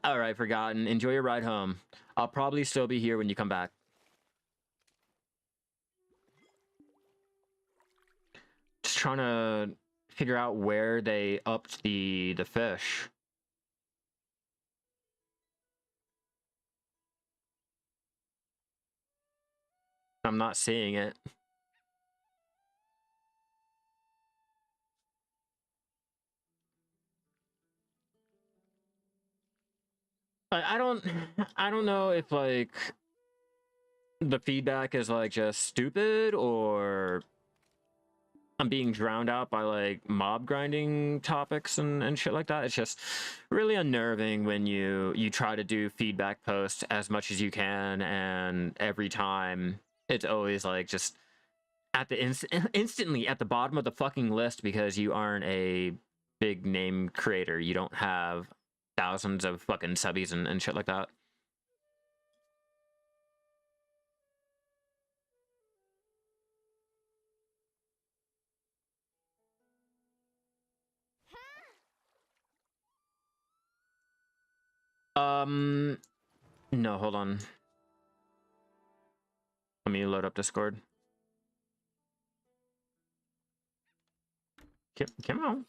All right, Forgotten. Enjoy your ride home. I'll probably still be here when you come back. Just trying to figure out where they upped the fish. I'm not seeing it. I don't know if, like, the feedback is, like, just stupid, or I'm being drowned out by, like, mob grinding topics and shit like that. It's just really unnerving when you try to do feedback posts as much as you can, and every time it's always, like, just at the instantly at the bottom of the fucking list because you aren't a big name creator. You don't have thousands of fucking subbies and shit like that. No, hold on. Let me load up Discord. Come on.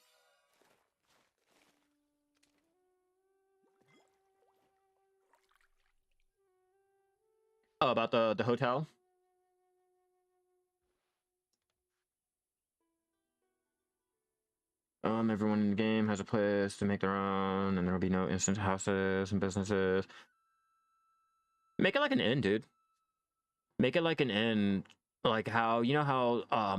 Oh, about the hotel? Everyone in the game has a place to make their own, and there will be no instant houses and businesses. Make it like an inn, dude. Make it like an inn, like how, you know how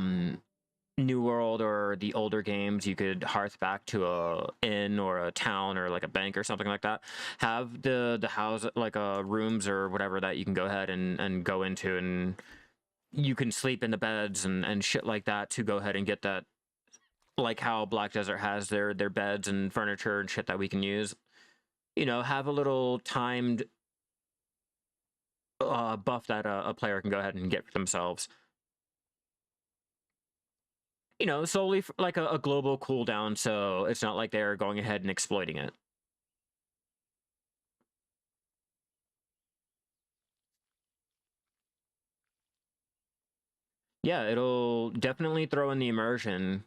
New World or the older games you could hearth back to a inn or a town or like a bank or something like that. Have the house, like rooms or whatever that you can go ahead and go into, and you can sleep in the beds and shit like that to go ahead and get that, like how Black Desert has their beds and furniture and shit that we can use. You know, have a little timed buff that a player can go ahead and get for themselves. You know, solely for like a global cooldown, so it's not like they're going ahead and exploiting it. Yeah, it'll definitely throw in the immersion.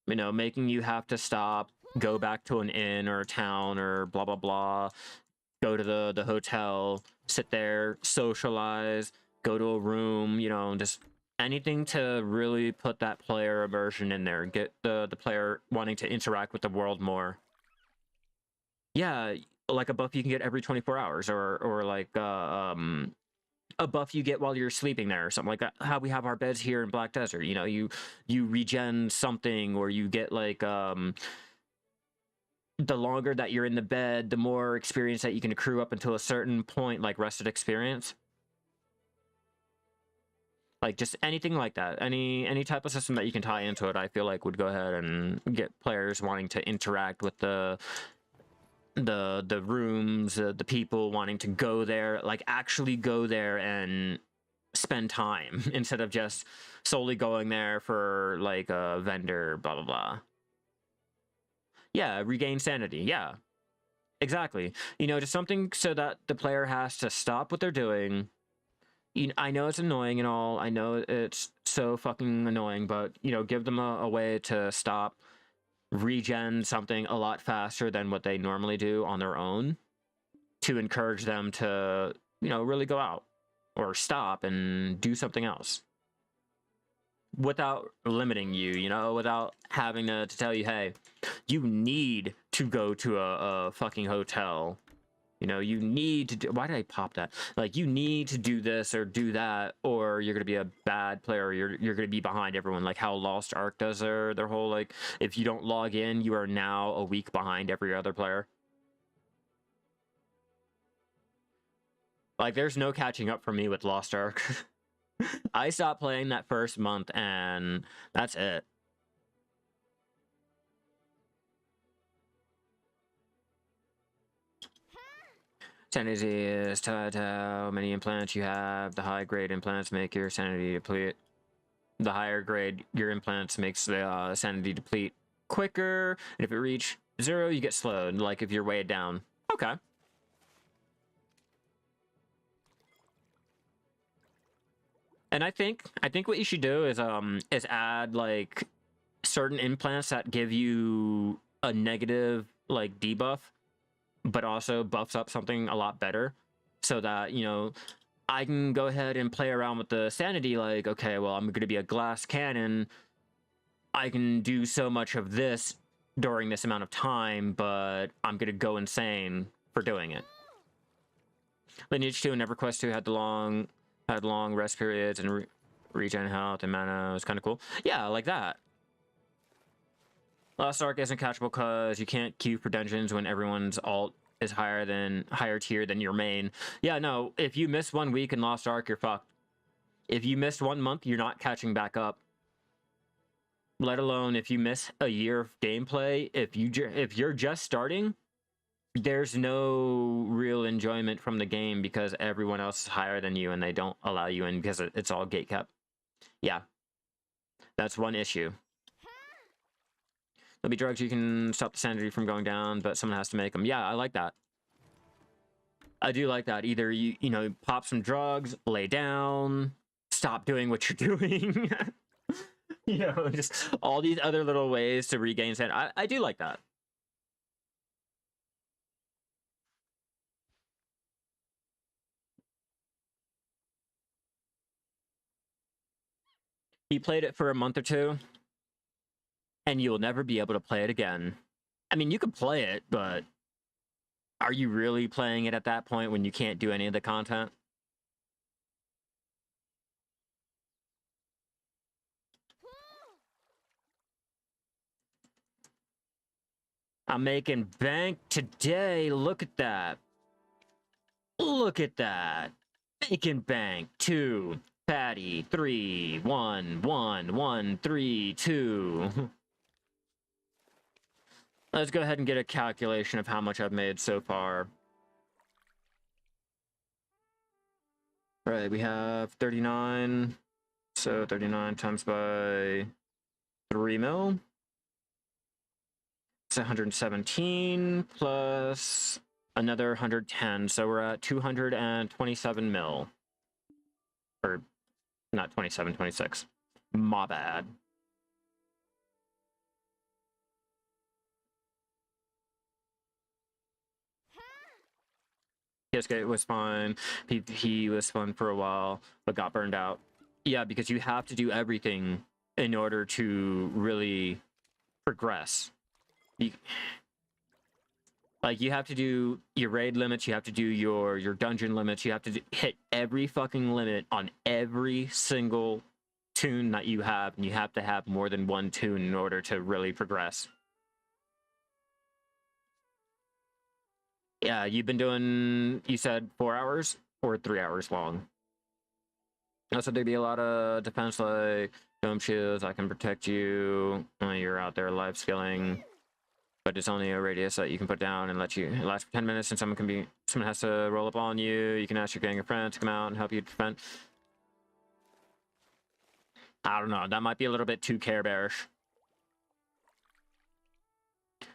You know, making you have to stop, go back to an inn or a town or blah blah blah, go to the hotel, sit there, socialize, go to a room, you know, just anything to really put that player immersion in there, get the player wanting to interact with the world more. Yeah, like a buff you can get every 24 hours, or like a buff you get while you're sleeping there, or something like that. How we have our beds here in Black Desert, you know, you regen something, or you get like the longer that you're in the bed, the more experience that you can accrue up until a certain point, like rested experience. Like just anything like that, any type of system that you can tie into it, I feel like would go ahead and get players wanting to interact with the rooms, the people wanting to go there, like actually go there and spend time instead of just solely going there for like a vendor, blah blah blah. Yeah, regain sanity. Yeah, exactly. You know, just something so that the player has to stop what they're doing. I know it's annoying and all. I know it's so fucking annoying, but you know, give them a way to stop, regen something a lot faster than what they normally do on their own, to encourage them to, you know, really go out or stop and do something else without limiting you, you know, without having to tell you, hey, you need to go to a fucking hotel. You know, you need to do, why did I pop that? Like, you need to do this or do that, or you're going to be a bad player, or you're going to be behind everyone. Like how Lost Ark does their whole, like, if you don't log in, you are now a week behind every other player. Like, there's no catching up for me with Lost Ark. I stopped playing that first month, and that's it. Sanity is tied to how many implants you have. The high grade implants make your sanity deplete. The higher grade your implants makes the sanity deplete quicker, and if it reach 0, you get slowed. Like if you're weighed down. Okay. And I think what you should do is add like certain implants that give you a negative like debuff, but also buffs up something a lot better, so that, you know, I can go ahead and play around with the sanity, like, okay, well, I'm going to be a glass cannon. I can do so much of this during this amount of time, but I'm going to go insane for doing it. Lineage 2 and EverQuest 2 had long rest periods and regen health and mana. It was kind of cool. Yeah, like that. Lost Ark isn't catchable because you can't queue for dungeons when everyone's alt is higher tier than your main. Yeah, no, if you miss 1 week in Lost Ark, you're fucked. If you missed 1 month, you're not catching back up. Let alone if you miss a year of gameplay, if you're just starting, there's no real enjoyment from the game because everyone else is higher than you and they don't allow you in because it's all gate kept. Yeah, that's one issue. There'll be drugs you can stop the sanity from going down, but someone has to make them. Yeah, I like that. I do like that. Either you know, pop some drugs, lay down, stop doing what you're doing. You know, just all these other little ways to regain sanity. I do like that. You played it for a month or 2, and you'll never be able to play it again. I mean, you can play it, but are you really playing it at that point when you can't do any of the content? I'm making bank today. Look at that. Look at that. Making bank. 2. Patty. 3. 1. 1. 1. 3. 2. Let's go ahead and get a calculation of how much I've made so far. All right, we have 39. So 39 times by 3 mil. It's 117 plus another 110. So we're at 227 mil. Or Not 27, 26. My bad. PSK was fun. PvP was fun for a while, but got burned out. Yeah, because you have to do everything in order to really progress. Like, you have to do your raid limits, you have to do your dungeon limits, you have to hit every fucking limit on every single toon that you have, and you have to have more than one toon in order to really progress. Yeah, you've been doing, you said 4 hours or 3 hours long? Also, there'd be a lot of defense, like dome shields, I can protect you when you're out there life skilling, but it's only a radius that you can put down and let you last for 10 minutes, and someone has to roll up on you. You can ask your gang of friends to come out and help you defend. I don't know, that might be a little bit too care bearish.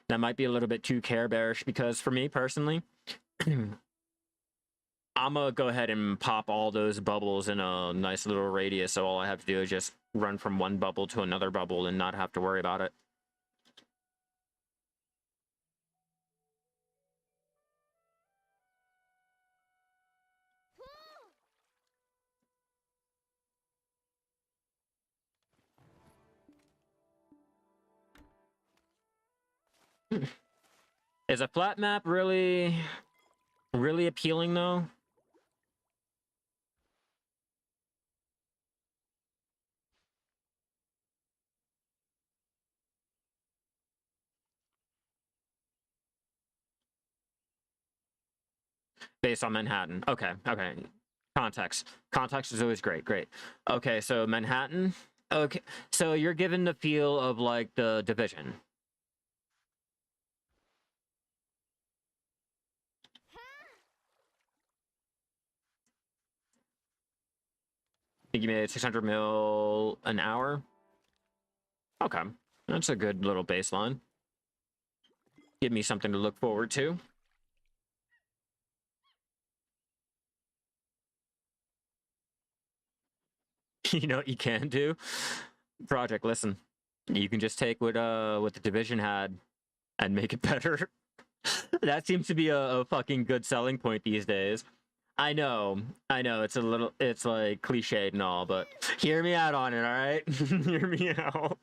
That might be a little bit too care bearish, because for me personally, I'm gonna go ahead and pop all those bubbles in a nice little radius, so all I have to do is just run from one bubble to another bubble and not have to worry about it. Is a flat map really appealing though? Based on Manhattan. Okay. Context is always great. Okay, so Manhattan. Okay, so you're given the feel of like the Division. I think you made 600 mil an hour. Okay, that's a good little baseline. Give me something to look forward to. You know what you can do? Project, listen. You can just take what the Division had and make it better. That seems to be a fucking good selling point these days. I know, it's like cliched and all, but hear me out on it, all right? Hear me out.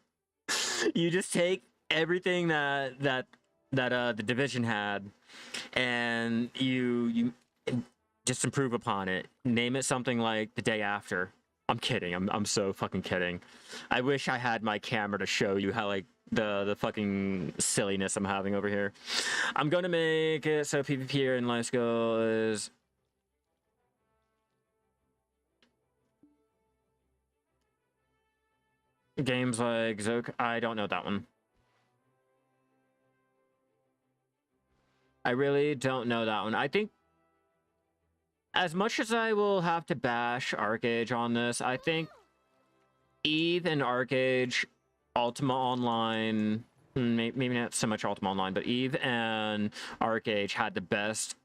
You just take everything that the Division had, and you just improve upon it. Name it something like The Day After. I'm kidding. I'm so fucking kidding. I wish I had my camera to show you how like the fucking silliness I'm having over here. I'm gonna make it so PvP here in Lifeskilling is games like Zoke. I don't know that one. I really don't know that one. I think as much as I will have to bash Arcage on this, I think Eve and Arcage, Ultima Online, maybe not so much Ultima Online, but Eve and Arcage had the best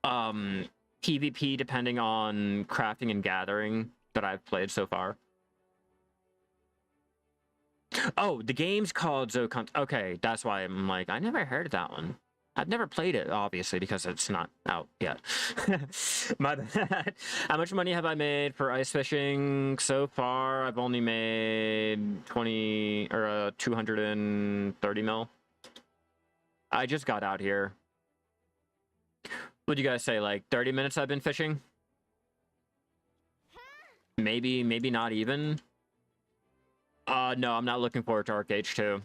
PvP depending on crafting and gathering that I've played so far. Oh, the game's called Zokunt. Okay, that's why I'm like, I never heard of that one. I've never played it, obviously, because it's not out yet. My bad. How much money have I made for ice fishing so far? I've only made 230 mil. I just got out here. What'd you guys say, like 30 minutes I've been fishing? Maybe not even. No, I'm not looking forward to Arcage 2.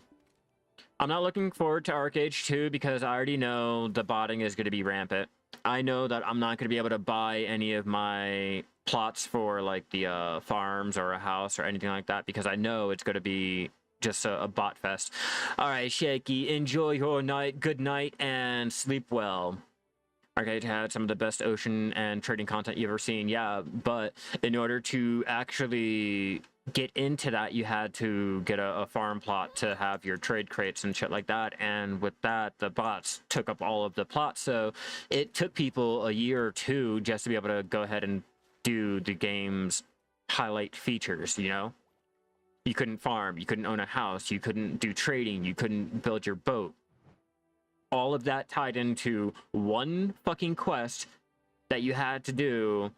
I'm not looking forward to Arcage 2 because I already know the botting is going to be rampant. I know that I'm not going to be able to buy any of my plots for like the farms or a house or anything like that because I know it's going to be just a bot fest. All right, Shaky, enjoy your night. Good night and sleep well. Arcade had some of the best ocean and trading content you've ever seen. Yeah, but in order to actually get into that, you had to get a farm plot to have your trade crates and shit like that. And with that, the bots took up all of the plots. So it took people a year or two just to be able to go ahead and do the game's highlight features, you know? You couldn't farm, you couldn't own a house, you couldn't do trading, you couldn't build your boat. All of that tied into one fucking quest that you had to do.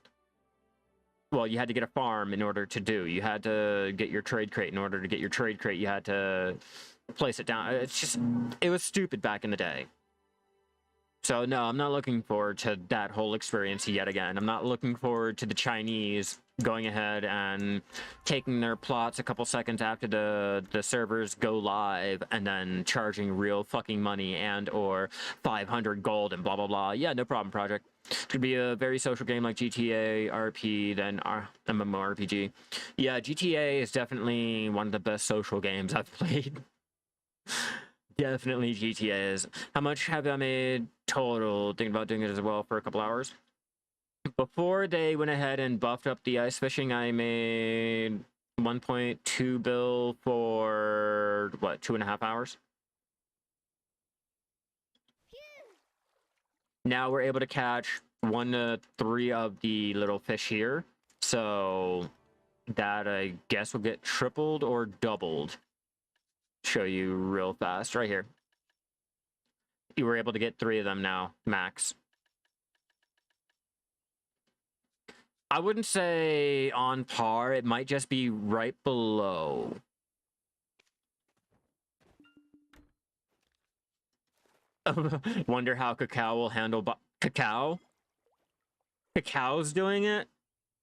Well, you had to get a farm in order to do. You had to get your trade crate. In order to get your trade crate, you had to place it down. It was stupid back in the day. So no, I'm not looking forward to that whole experience yet again. I'm not looking forward to the Chinese going ahead and taking their plots a couple seconds after the servers go live and then charging real fucking money and or 500 gold and blah blah blah. Yeah, no problem, project. It could be a very social game like GTA, RP, then MMORPG. Yeah, GTA is definitely one of the best social games I've played. Definitely GTA is. How much have I made total? Thinking about doing it as well for a couple hours. Before they went ahead and buffed up the ice fishing, I made 1.2 bill for what, 2.5 hours? Now we're able to catch 1 to 3 of the little fish here. So that I guess will get tripled or doubled. Show you real fast right here. You were able to get 3 of them now, max. I wouldn't say on par. It might just be right below. Wonder how Cacao will handle Cacao? Cacao's doing it?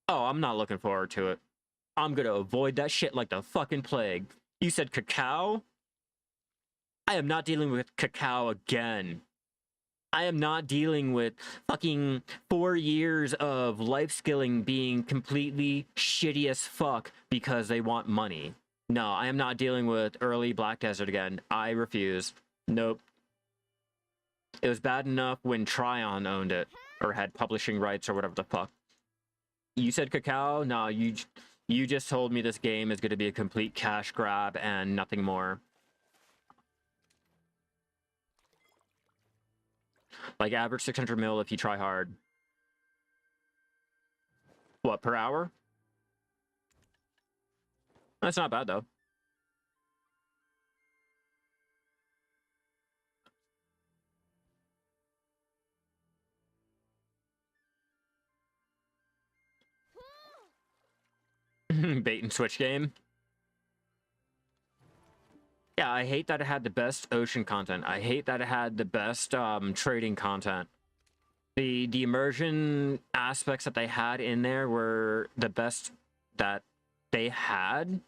Oh, I'm not looking forward to it. I'm gonna avoid that shit like the fucking plague. You said Cacao? I am not dealing with Cacao again. I am not dealing with fucking 4 years of life skilling being completely shitty as fuck because they want money. No, I am not dealing with early Black Desert again. I refuse. Nope. It was bad enough when Tryon owned it, or had publishing rights or whatever the fuck. You said Cacao? No, you just told me this game is going to be a complete cash grab and nothing more. Like average 600 mil if you try hard. What, per hour? That's not bad though. Bait and switch game. Yeah, I hate that it had the best ocean content. I hate that it had the best trading content. The immersion aspects that they had in there were the best that they had.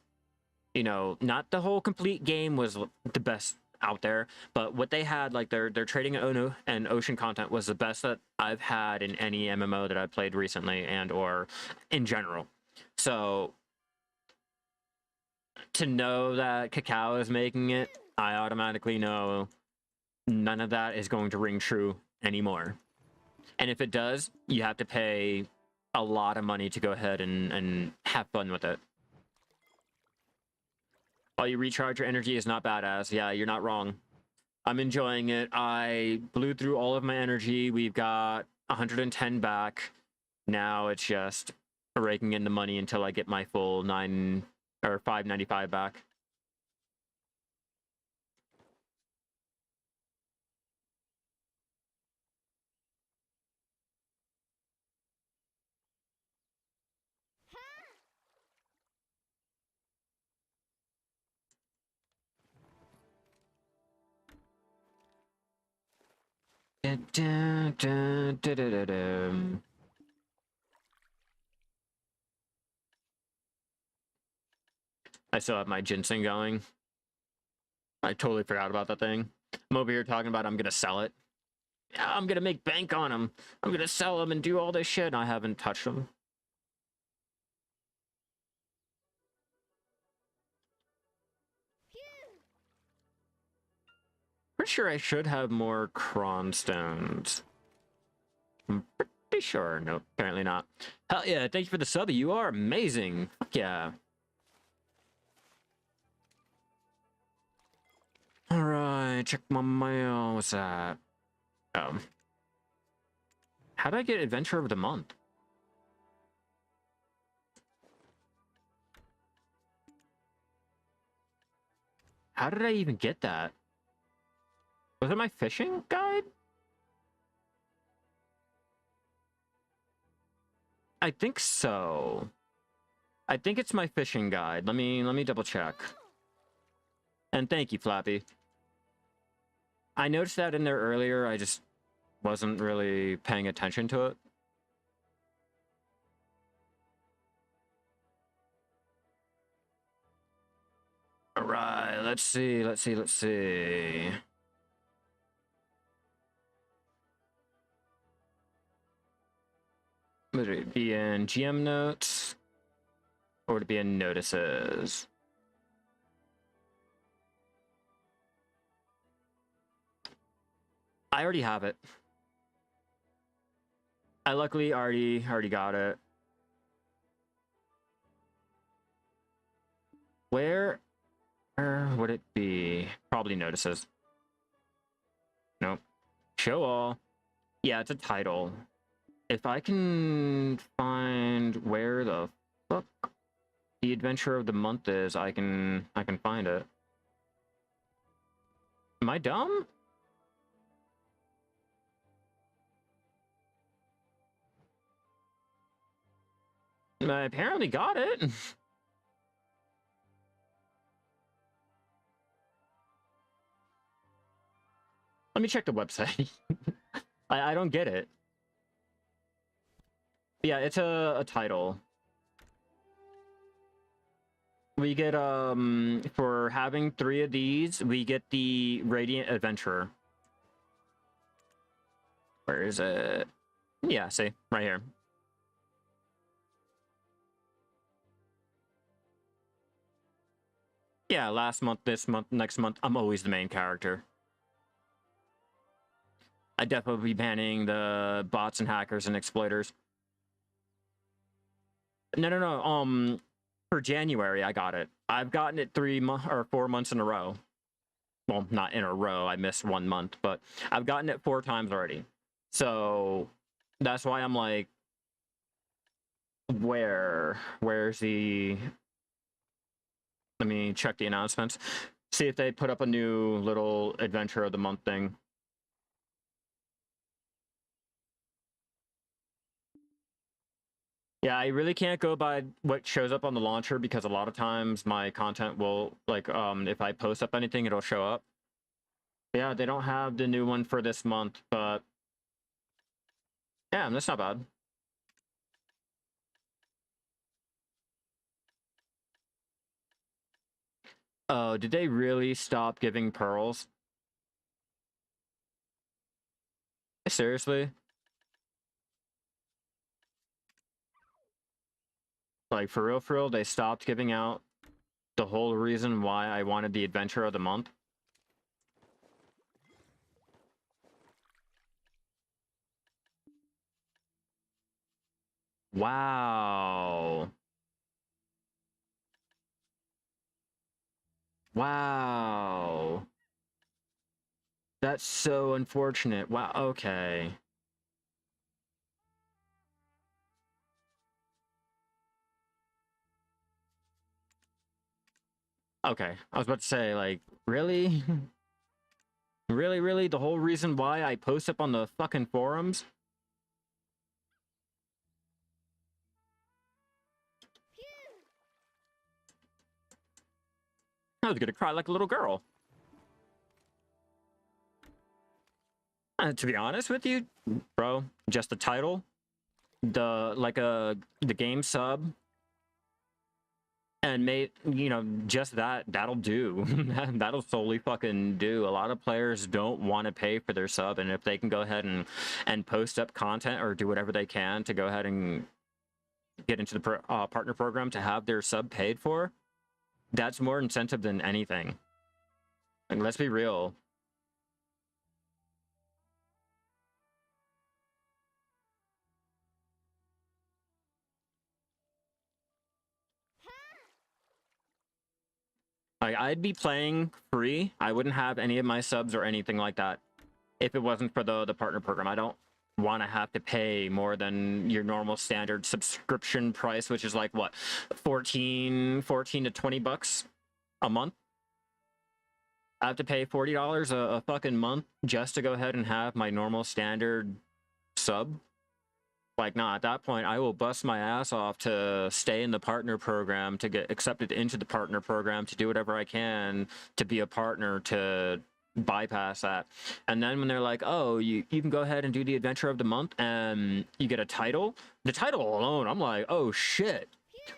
You know, not the whole complete game was the best out there, but what they had, like their trading and ocean content was the best that I've had in any MMO that I've played recently and or in general. So to know that Cacao is making it, I automatically know none of that is going to ring true anymore. And if it does, you have to pay a lot of money to go ahead and have fun with it. While you recharge your energy is not badass. Yeah, you're not wrong. I'm enjoying it. I blew through all of my energy. We've got 110 back. Now it's just raking in the money until I get my full 595 back. I still have my ginseng going. I totally forgot about that thing. I'm over here talking about I'm gonna sell it. Yeah, I'm gonna make bank on them. I'm gonna sell them and do all this shit. And I haven't touched them. Pretty sure I should have more cron stones. I'm pretty sure. Nope, apparently not. Hell yeah, thank you for the sub. You are amazing. Fuck yeah. Alright, check my mail. What's that? How do I get Adventure of the Month? How did I even get that? Was it my fishing guide? I think so. I think it's my fishing guide. Let me double check. And thank you, Flappy. I noticed that in there earlier. I just wasn't really paying attention to it. All right, let's see. Would it be in GM notes or would it be in notices? I already have it. I luckily already got it. Where would it be? Probably notices. Nope. Show all. Yeah, it's a title. If I can find where the fuck the adventure of the month is, I can find it. Am I dumb? I apparently got it. Let me check the website. I don't get it. Yeah, it's a title. We get for having 3 of these, we get the Radiant Adventurer. Where is it? Yeah, see, right here. Yeah, last month, this month, next month, I'm always the main character. I'd definitely be banning the bots and hackers and exploiters. No. For January, I got it. I've gotten it 4 months in a row. Well, not in a row. I missed 1 month, but I've gotten it 4 times already. So that's why I'm like, where's the? Let me check the announcements. See if they put up a new little adventure of the month thing. Yeah, I really can't go by what shows up on the launcher because a lot of times my content will, like, if I post up anything, it'll show up. Yeah, they don't have the new one for this month, but yeah, that's not bad. Oh, did they really stop giving pearls? Seriously? Like, for real, they stopped giving out the whole reason why I wanted the adventure of the month? Wow. Wow. That's so unfortunate. Wow, okay. Okay, I was about to say, like, really? Really? The whole reason why I post up on the fucking forums? I was gonna cry like a little girl. To be honest with you, bro, just the title, the game sub, and just that'll do. That'll solely fucking do. A lot of players don't want to pay for their sub, and if they can go ahead and post up content or do whatever they can to go ahead and get into the partner program to have their sub paid for, that's more incentive than anything. Like, let's be real. I'd be playing free. I wouldn't have any of my subs or anything like that if it wasn't for the partner program. I don't want to have to pay more than your normal standard subscription price, which is like what, 14 to 20 bucks a month. I have to pay $40 a fucking month just to go ahead and have my normal standard sub. Like, nah, at that point, I will bust my ass off to stay in the partner program, to get accepted into the partner program, to do whatever I can to be a partner, to bypass that. And then when they're like, oh, you can go ahead and do the adventure of the month and you get a title. The title alone, I'm like, oh shit.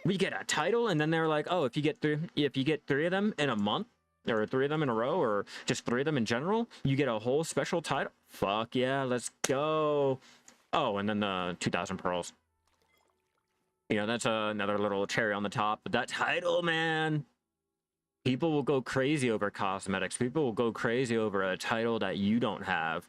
We get a title, and then they're like, oh, if you get three of them in a month, or 3 of them in a row, or just 3 of them in general, you get a whole special title. Fuck yeah, let's go. Oh, and then the 2,000 pearls. You know, that's another little cherry on the top. But that title, man, people will go crazy over cosmetics. People will go crazy over a title that you don't have.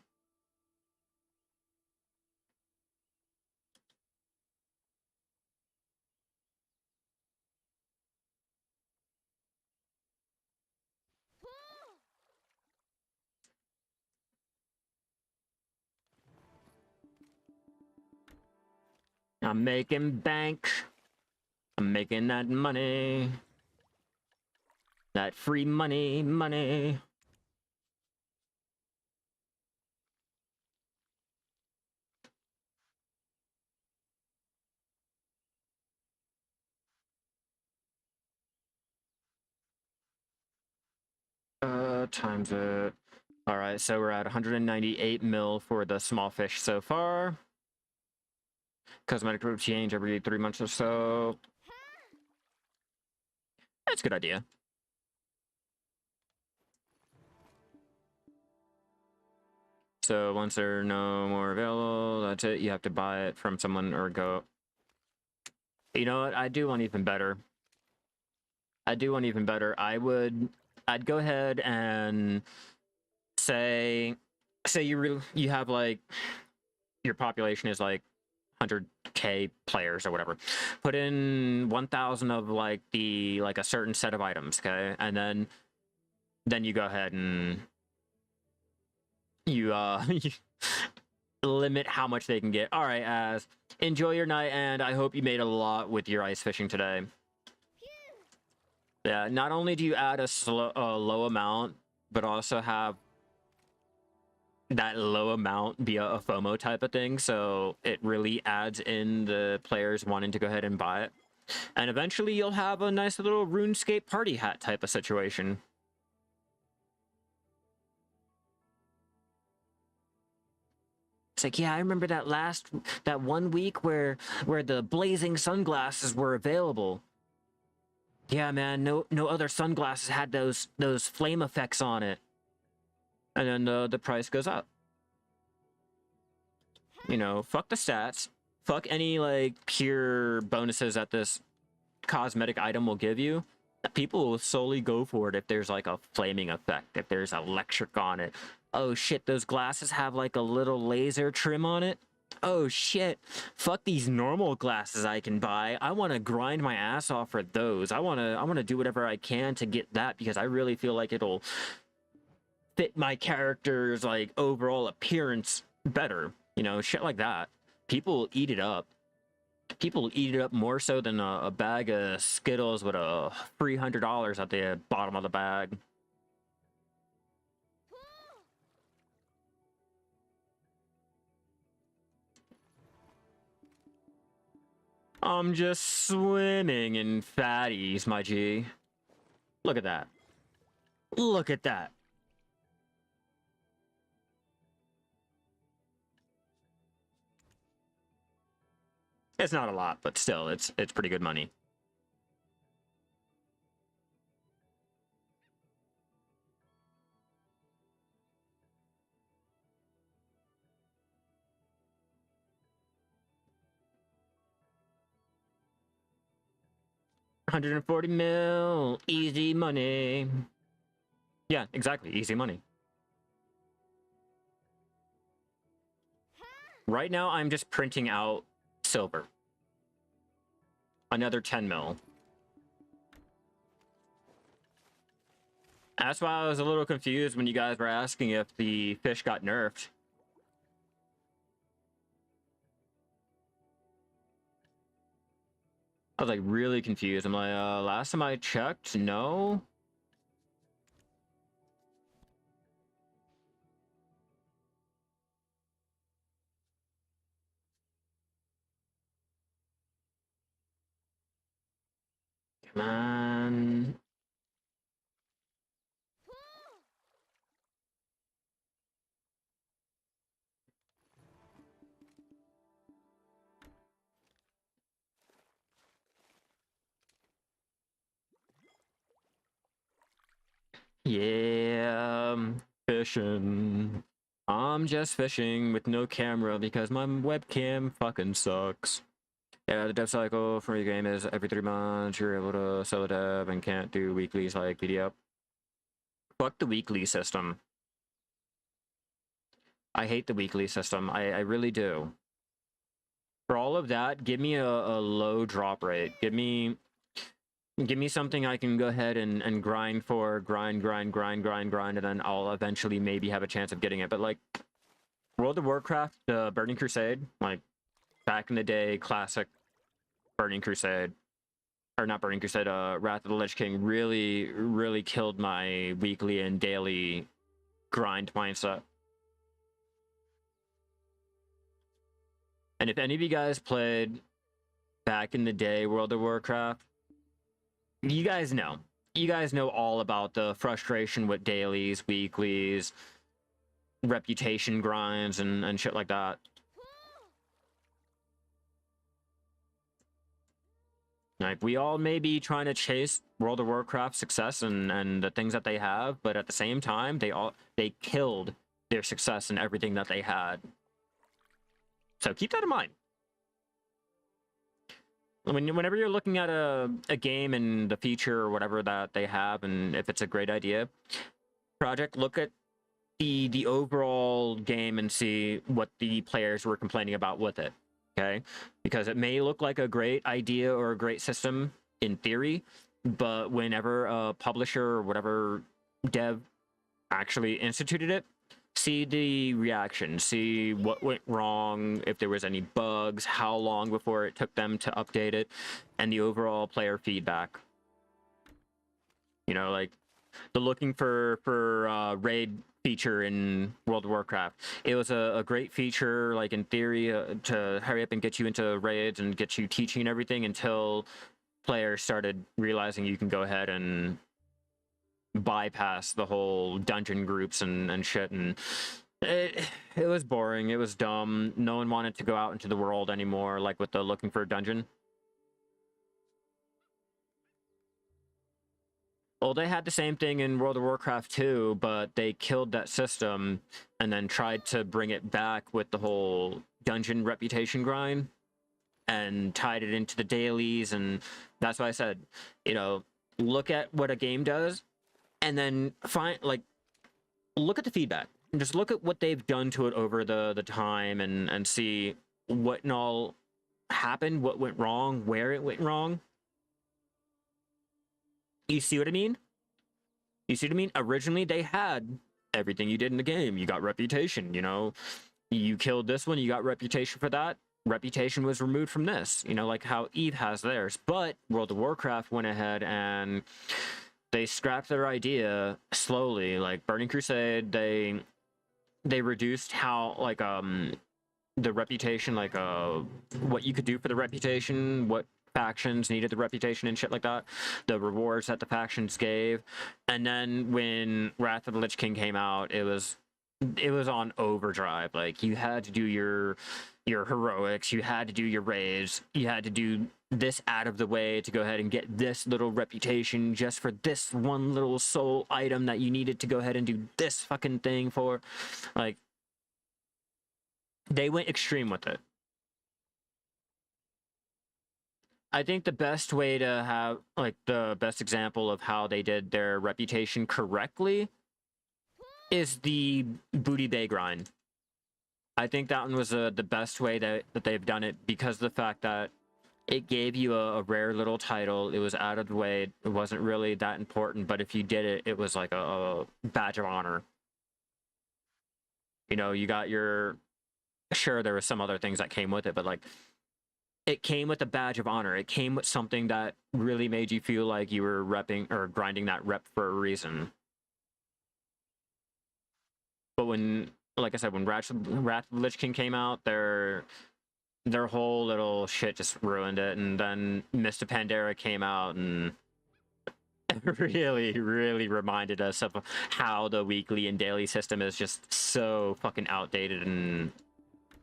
I'm making bank. I'm making that money. That free money. Times it. All right, so we're at 198 mil for the small fish so far. Cosmetic group change every 3 months or so. That's a good idea. So once there are no more available, that's it. You have to buy it from someone or go. You know what? I do want even better. I'd go ahead and say you have like your population is like 100k players or whatever. Put in 1,000 of like a certain set of items, okay, and then you go ahead and you you limit how much they can get. All right, as enjoy your night, and I hope you made a lot with your ice fishing today. Yeah, not only do you add a low amount, but also have that low amount be a FOMO type of thing, so it really adds in the players wanting to go ahead and buy it. And eventually you'll have a nice little RuneScape party hat type of situation. It's like, yeah, I remember that one week where the blazing sunglasses were available. Yeah, man, no other sunglasses had those flame effects on it. And then the price goes up. You know, fuck the stats. Fuck any, like, pure bonuses that this cosmetic item will give you. People will solely go for it if there's, like, a flaming effect, if there's electric on it. Oh, shit, those glasses have, like, a little laser trim on it. Oh, shit. Fuck these normal glasses I can buy. I want to grind my ass off for those. I want to do whatever I can to get that because I really feel like it'll fit my character's, like, overall appearance better. You know, shit like that. People will eat it up. People will eat it up more so than a bag of Skittles with a $300 at the bottom of the bag. I'm just swimming in fatties, my G. Look at that. Look at that. It's not a lot, but still, it's pretty good money. $140 mil, easy money. Yeah, exactly, easy money. Right now, I'm just printing out silver. Another 10 mil. That's why I was a little confused when you guys were asking if the fish got nerfed. I was like really confused. I'm like, last time I checked, no. Man. Yeah, fishing. I'm just fishing with no camera because my webcam fucking sucks. Yeah, the dev cycle for your game is every 3 months you're able to sell a dev and can't do weeklies like PDF. Fuck the weekly system. I hate the weekly system. I really do. For all of that, give me a low drop rate. Give me something I can go ahead and grind for, grind, and then I'll eventually maybe have a chance of getting it. But like World of Warcraft, the Burning Crusade, like back in the day, classic Burning Crusade, or not Burning Crusade, Wrath of the Lich King really killed my weekly and daily grind mindset. And if any of you guys played back in the day World of Warcraft, you guys know. You guys know all about the frustration with dailies, weeklies, reputation grinds, and shit like that. Like, we all may be trying to chase World of Warcraft success and the things that they have, but at the same time, they killed their success and everything that they had. So keep that in mind. Whenever you're looking at a game and the feature or whatever that they have, and if it's a great idea, project, look at the overall game and see what the players were complaining about with it. Okay, because it may look like a great idea or a great system in theory, but whenever a publisher or whatever dev actually instituted it, see the reaction, see what went wrong, if there was any bugs, how long before it took them to update it, and the overall player feedback. You know, like the looking for raid feature in World of Warcraft. It was a great feature, like in theory, to hurry up and get you into raids and get you teaching and everything, until players started realizing you can go ahead and bypass the whole dungeon groups and shit, and it was boring, it was dumb. No one wanted to go out into the world anymore, like with the looking for a dungeon. Well, they had the same thing in World of Warcraft 2, but they killed that system and then tried to bring it back with the whole dungeon reputation grind and tied it into the dailies. And that's why I said, you know, look at what a game does and then look at the feedback. Just look at what they've done to it over the time and see what and all happened, what went wrong, where it went wrong. You see what I mean? You see what I mean? Originally, they had everything you did in the game. You got reputation, you know? You killed this one, you got reputation for that. Reputation was removed from this, you know, like how Eve has theirs. But World of Warcraft went ahead and they scrapped their idea slowly. Like Burning Crusade, they reduced how, like, the reputation, like, what you could do for the reputation, what factions needed the reputation and shit like that, the rewards that the factions gave. And then when Wrath of the Lich King came out, it was on overdrive. Like, you had to do your heroics, you had to do your raids, you had to do this out of the way to go ahead and get this little reputation just for this one little soul item that you needed to go ahead and do this fucking thing for. Like, they went extreme with it. I think the best way to have, like, the best example of how they did their reputation correctly is the Booty Bay grind. I think that one was the best way that they've done it, because of the fact that it gave you a rare little title. It was out of the way. It wasn't really that important, but if you did it, it was like a badge of honor. You know, you got your... Sure, there was some other things that came with it, but, like, it came with a badge of honor. It came with something that really made you feel like you were repping or grinding that rep for a reason. But when, like I said, when Wrath of the Lich King came out, their whole little shit just ruined it. And then Mist of Pandaria came out, and really, really reminded us of how the weekly and daily system is just so fucking outdated and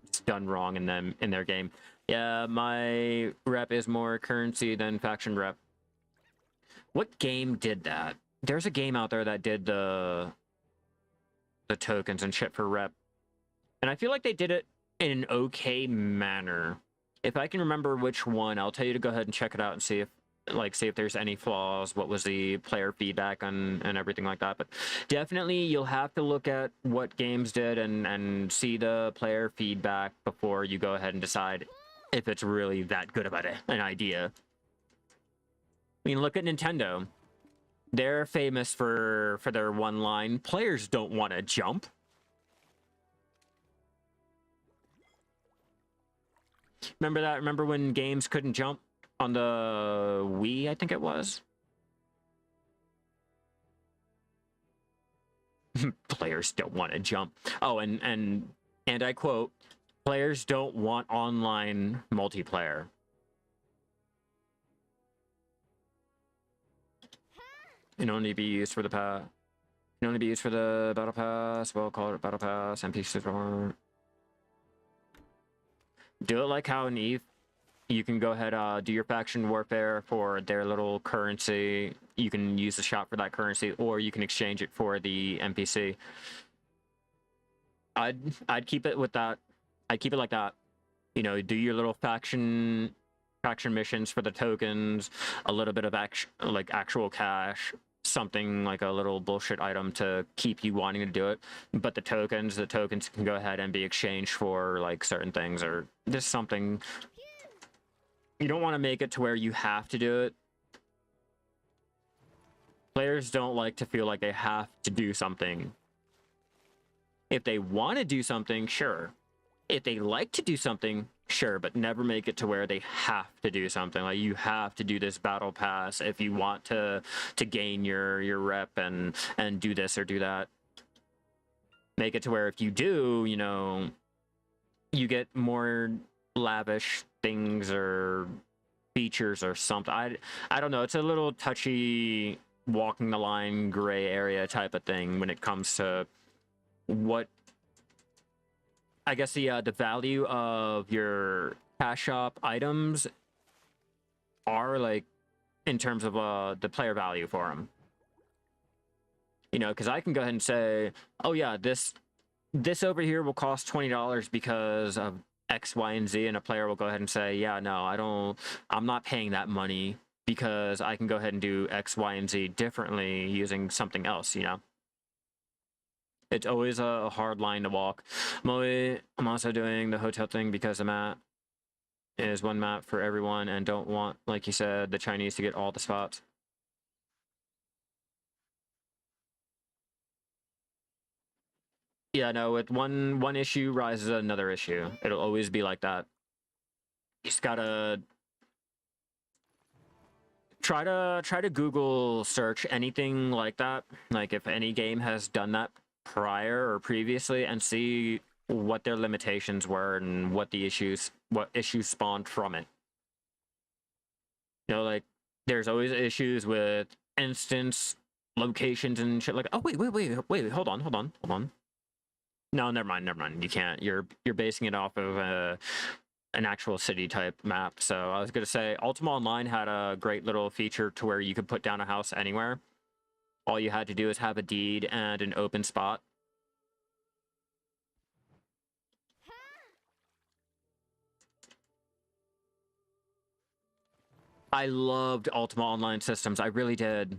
it's done wrong in them in their game. Yeah, my rep is more currency than faction rep. What game did that? There's a game out there that did the tokens and shit for rep, and I feel like they did it in an okay manner. If I can remember which one, I'll tell you to go ahead and check it out and see if there's any flaws, what was the player feedback and everything like that. But definitely you'll have to look at what games did and see the player feedback before you go ahead and decide if it's really that good of an idea. I mean, look at Nintendo. They're famous for their one line, players don't want to jump. Remember that? Remember when games couldn't jump on the Wii, I think it was? Players don't want to jump. Oh, and I quote, players don't want online multiplayer. It can only be used for the can only be used for the battle pass. We'll call it battle pass. NPCs are. Do it like how in EVE, you can go ahead do your faction warfare for their little currency. You can use the shop for that currency, or you can exchange it for the NPC. I'd keep it with that. I'd keep it like that. You know, do your little faction missions for the tokens, a little bit of actual cash, something like a little bullshit item to keep you wanting to do it. But the tokens can go ahead and be exchanged for like certain things or just something. You don't want to make it to where you have to do it. Players don't like to feel like they have to do something. If they want to do something, sure. If they like to do something, sure, but never make it to where they have to do something. Like, you have to do this battle pass if you want to gain your rep and do this or do that. Make it to where if you do, you know, you get more lavish things or features or something. I don't know. It's a little touchy, walking the line, gray area type of thing when it comes to what, I guess, the value of your cash shop items are, like, in terms of the player value for them. You know, because I can go ahead and say, oh yeah, this over here will cost $20 because of X, Y, and Z, and a player will go ahead and say, yeah, no, I'm not paying that money because I can go ahead and do X, Y, and Z differently using something else, you know? It's always a hard line to walk. I'm also doing the hotel thing because the map is one map for everyone and don't want, like you said, the Chinese to get all the spots. Yeah, no, with one issue rises another issue. It'll always be like that. You just gotta try to Google search anything like that. Like if any game has done that prior or previously, and see what their limitations were and what issues spawned from it. You know, like there's always issues with instance locations and shit like, oh wait, hold on. No, never mind. You can't. You're basing it off of an actual city type map. So I was gonna say Ultima Online had a great little feature to where you could put down a house anywhere. All you had to do is have a deed and an open spot. I loved Ultima Online systems. I really did.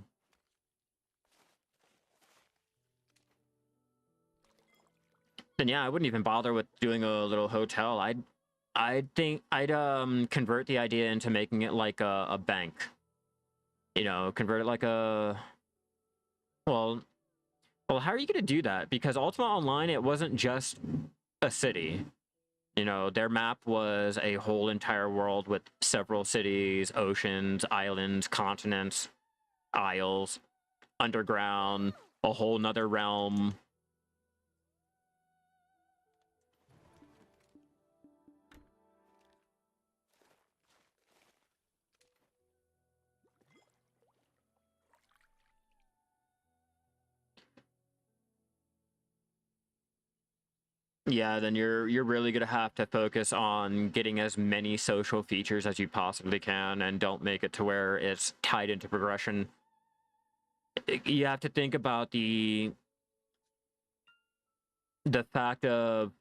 And yeah, I wouldn't even bother with doing a little hotel. I'd convert the idea into making it like a bank. You know, convert it like a, well, how are you gonna do that? Because Ultima Online, it wasn't just a city. You know, their map was a whole entire world with several cities, oceans, islands, continents, isles, underground, a whole nother realm. Yeah, then you're really gonna have to focus on getting as many social features as you possibly can, and don't make it to where it's tied into progression. You have to think about the fact of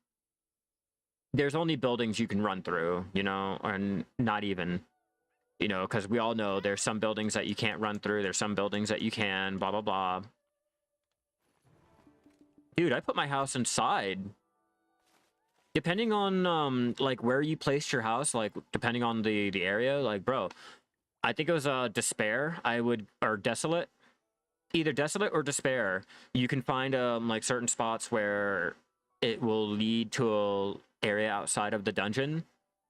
there's only buildings you can run through, you know, and not even, you know, because we all know there's some buildings that you can't run through, there's some buildings that you can, blah blah blah. Dude, I put my house inside. Depending on like where you placed your house, like depending on the area, like bro, I think it was despair. I would or desolate, either desolate or despair. You can find like certain spots where it will lead to a area outside of the dungeon,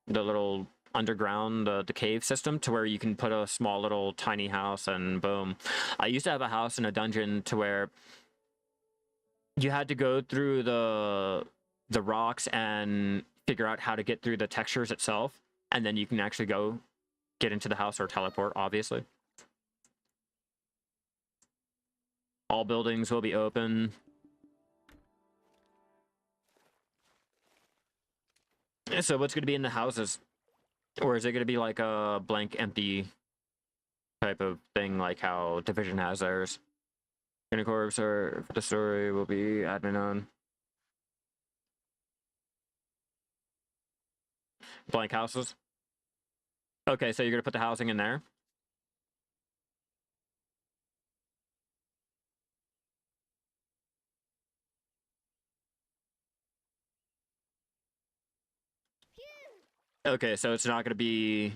the little underground the cave system, to where you can put a small little tiny house and boom. I used to have a house in a dungeon to where you had to go through the rocks and figure out how to get through the textures itself, and then you can actually go get into the house or teleport, obviously. All buildings will be open. So what's going to be in the houses? Or is it going to be like a blank, empty type of thing, like how Division has theirs? Unicorps or the story will be admin on. Blank houses? Okay, so you're going to put the housing in there? Okay, so it's not going to be...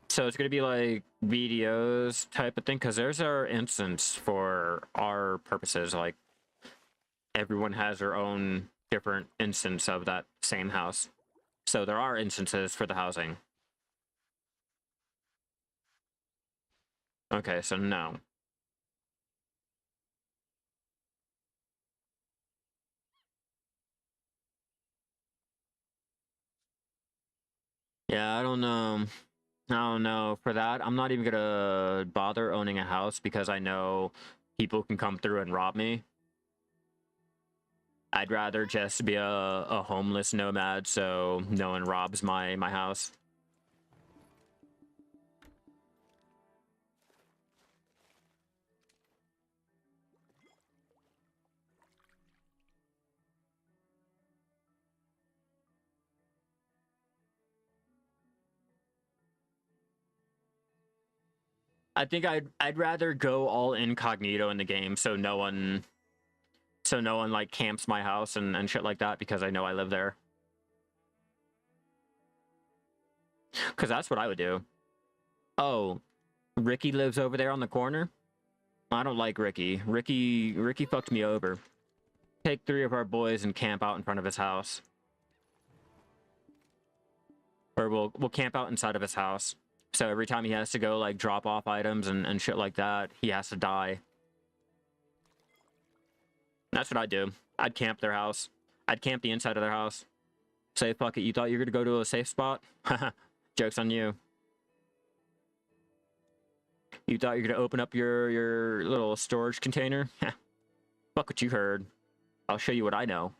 So it's going to be like videos type of thing, because there's our instance for our purposes. Like, everyone has their own different instance of that same house. So there are instances for the housing. Okay, so no. Yeah, I don't know. I don't know. For that, I'm not even gonna bother owning a house because I know people can come through and rob me. I'd rather just be a homeless nomad so no one robs my house. I think I'd rather go all incognito in the game so no one like camps my house and shit like that, because I know I live there. Because that's what I would do. Oh, Ricky lives over there on the corner? I don't like Ricky. Ricky fucked me over. Take 3 of our boys and camp out in front of his house. Or we'll camp out inside of his house. So every time he has to go like drop off items and shit like that, he has to die. That's what I'd do. I'd camp their house. I'd camp the inside of their house. Say, fuck it, you thought you were gonna go to a safe spot? Haha, joke's on you. You thought you were gonna open up your little storage container? Fuck what you heard. I'll show you what I know.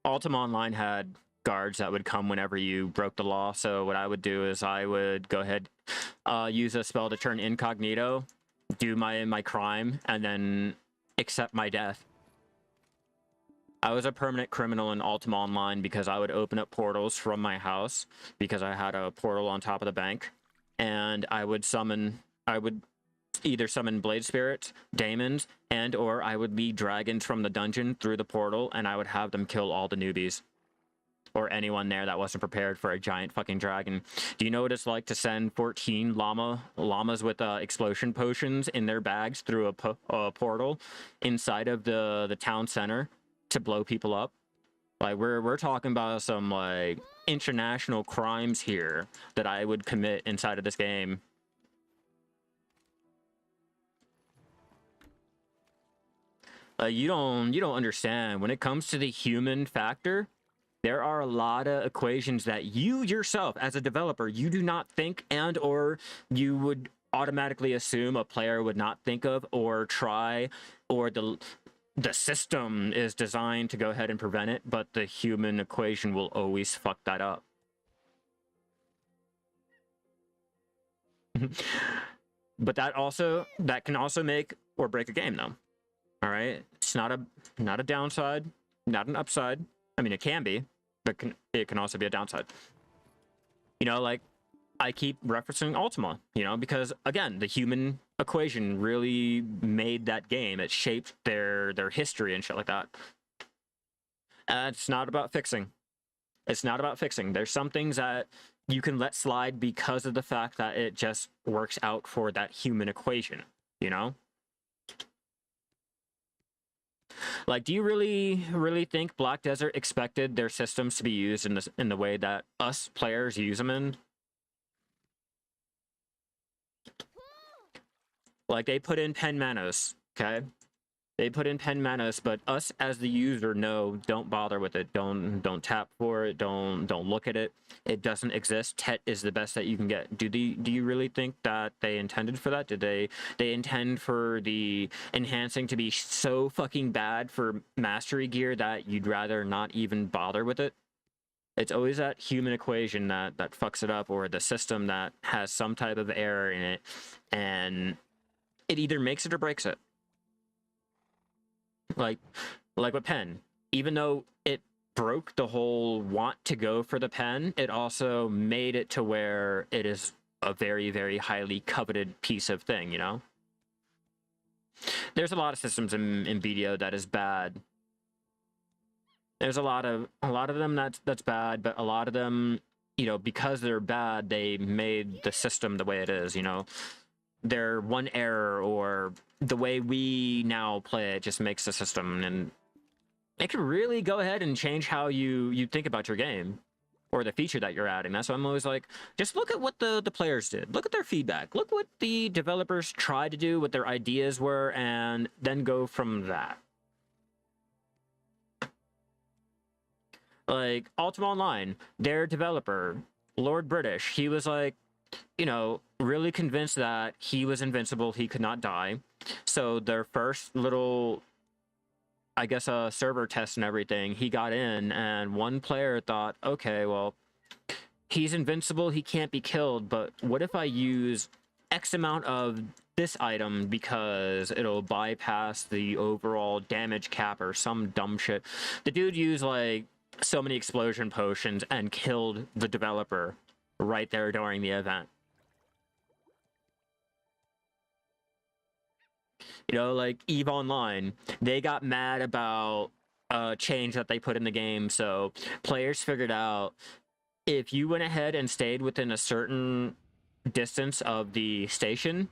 Ultima Online had guards that would come whenever you broke the law, so what I would do is I would go ahead, use a spell to turn incognito, do my crime, and then accept my death. I was a permanent criminal in Ultima Online because I would open up portals from my house because I had a portal on top of the bank, and I would either summon blade spirits, daemons, and or I would lead dragons from the dungeon through the portal, and I would have them kill all the newbies or anyone there that wasn't prepared for a giant fucking dragon. Do you know what it's like to send 14 llamas with explosion potions in their bags through a portal inside of the town center to blow people up? Like, we're talking about some like international crimes here that I would commit inside of this game. You don't understand. When it comes to the human factor, There are a lot of equations that you yourself, as a developer, you do not think and or you would automatically assume a player would not think of or try, or the system is designed to go ahead and prevent it, but the human equation will always fuck that up. But that can also make or break a game, though. All right, it's not a downside, not an upside. I mean, it can be, but it can also be a downside. You know, like I keep referencing Ultima, you know, because again, the human equation really made that game. It shaped their history and shit like that. It's not about fixing. It's not about fixing. There's some things that you can let slide because of the fact that it just works out for that human equation, you know? Like, do you really think Black Desert expected their systems to be used in the way that us players use them in? Like, they put in pen manos, okay? They put in pen manos, but us as the user, no, don't bother with it. Don't tap for it. Don't look at it. It doesn't exist. Tet is the best that you can get. Do you really think that they intended for that? Did they intend for the enhancing to be so fucking bad for mastery gear that you'd rather not even bother with it? It's always that human equation that fucks it up, or the system that has some type of error in it, and it either makes it or breaks it. Like with pen, even though it broke the whole want to go for the pen, it also made it to where it is a very, very highly coveted piece of thing, you know? There's a lot of systems in BDO that is bad. There's a lot of them that's bad, but a lot of them, you know, because they're bad, they made the system the way it is, you know? Their one error or the way we now play it just makes the system, and it can really go ahead and change how you think about your game or the feature that you're adding. That's why I'm always like, just look at what the players did. Look at their feedback. Look what the developers tried to do, what their ideas were, and then go from that. Like Ultima Online, their developer, Lord British, he was like, you know, really convinced that he was invincible, he could not die. So their first little, I guess, server test and everything, he got in, and one player thought, okay, well, he's invincible, he can't be killed, but what if I use X amount of this item because it'll bypass the overall damage cap or some dumb shit. The dude used like so many explosion potions and killed the developer right there during the event. You know, like EVE Online, they got mad about a change that they put in the game. So players figured out if you went ahead and stayed within a certain distance of the station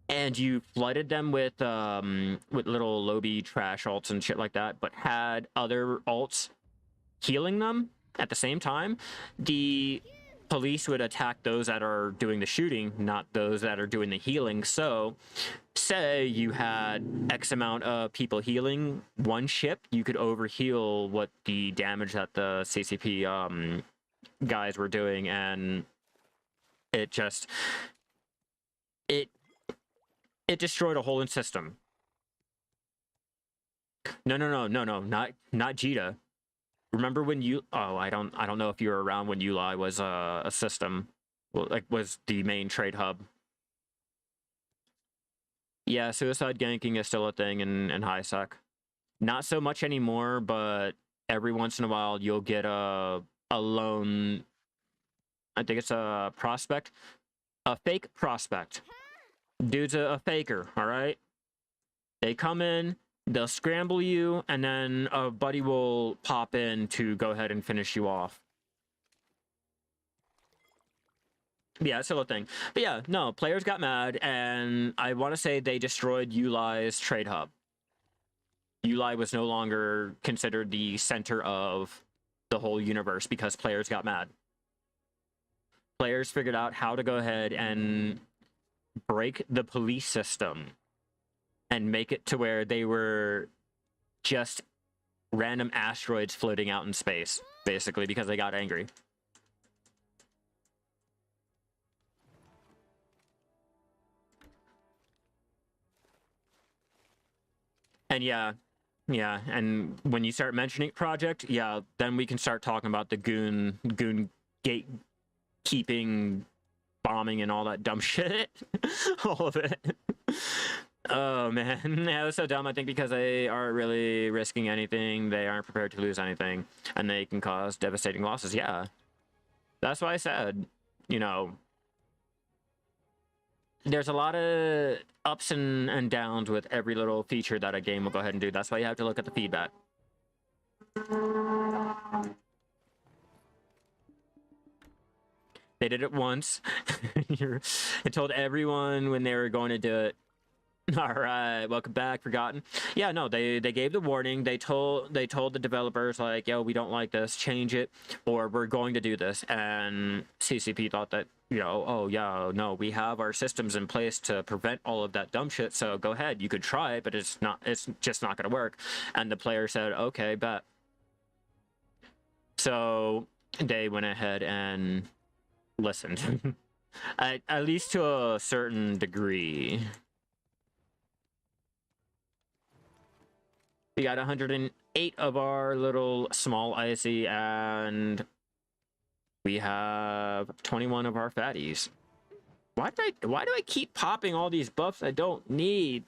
and you flooded them with little lobby trash alts and shit like that, but had other alts healing them at the same time, the police would attack those that are doing the shooting, not those that are doing the healing. So say you had X amount of people healing one ship, you could overheal what the damage that the CCP guys were doing, and it just it destroyed a whole system. No, not Jita. Remember when you? Oh, I don't know if you were around when Uli was a system, well, like was the main trade hub. Yeah, suicide ganking is still a thing in high sec. Not so much anymore, but every once in a while you'll get a lone. I think it's a prospect, a fake prospect. Dude's a faker. All right. They come in. They'll scramble you, and then a buddy will pop in to go ahead and finish you off. Yeah, it's still a thing. But yeah, no, players got mad, and I want to say they destroyed Uli's trade hub. Uli was no longer considered the center of the whole universe because players got mad. Players figured out how to go ahead and break the police system and make it to where they were just random asteroids floating out in space, basically, because they got angry. And yeah, and when you start mentioning project, yeah, then we can start talking about the goon gatekeeping, bombing, and all that dumb shit. All of it. Oh man, yeah, it was so dumb. I think because they aren't really risking anything, they aren't prepared to lose anything, and they can cause devastating losses. Yeah, that's why I said, you know, there's a lot of ups and downs with every little feature that a game will go ahead and do. That's why you have to look at the feedback. They did it once. It told everyone when they were going to do it. All right, welcome back, Forgotten. Yeah, no, they gave the warning. They told the developers, like, yo, we don't like this, change it, or we're going to do this. And CCP thought that, you know, oh yeah, no, we have our systems in place to prevent all of that dumb shit. So go ahead, you could try it, but it's just not going to work. And the player said, okay, bet. So they went ahead and listened, at least to a certain degree. We got 108 of our little small icy, and we have 21 of our fatties. Why do I keep popping all these buffs I don't need?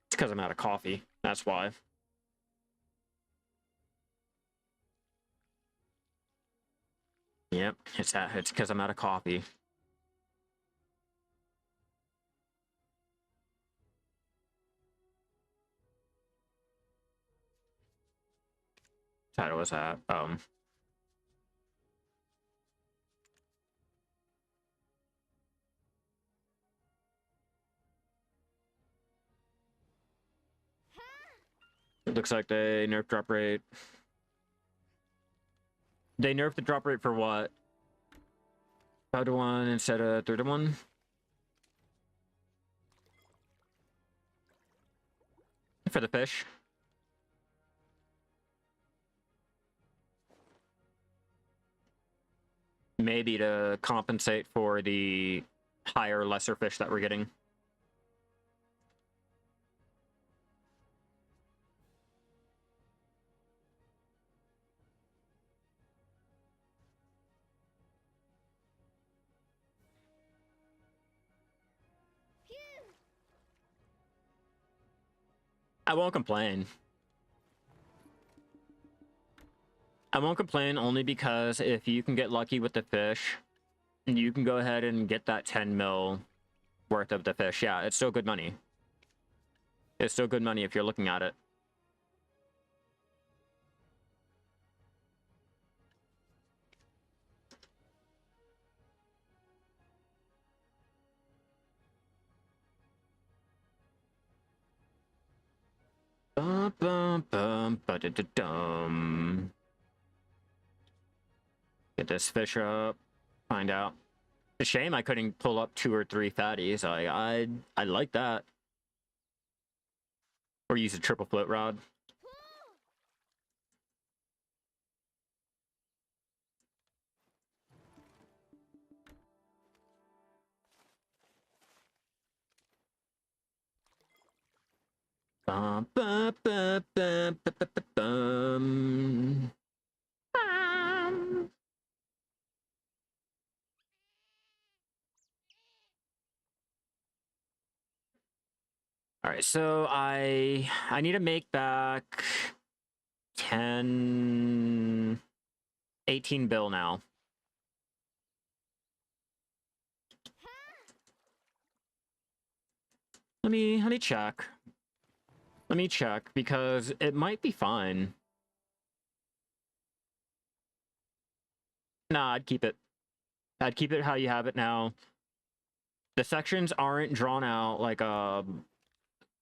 It's because I'm out of coffee. That's why. Yep, it's because I'm out of coffee. Title was that. It looks like they nerfed drop rate. They nerfed the drop rate for what? 5-to-1 instead of 3-to-1? For the fish. Maybe to compensate for the higher, lesser fish that we're getting. I won't complain. I won't complain only because if you can get lucky with the fish, you can go ahead and get that 10 mil worth of the fish. Yeah, it's still good money. It's still good money if you're looking at it. Bum, bum, bum, ba-da-da-dum. Get this fish up. Find out. It's a shame I couldn't pull up 2 or 3 fatties. I like that. Or use a triple float rod. Bum, bum, bum, bum, bum, bum, bum. All right, so I need to make back 10, 18 bill now. Let me check. Let me check because it might be fine. Nah, I'd keep it. I'd keep it how you have it now. The sections aren't drawn out like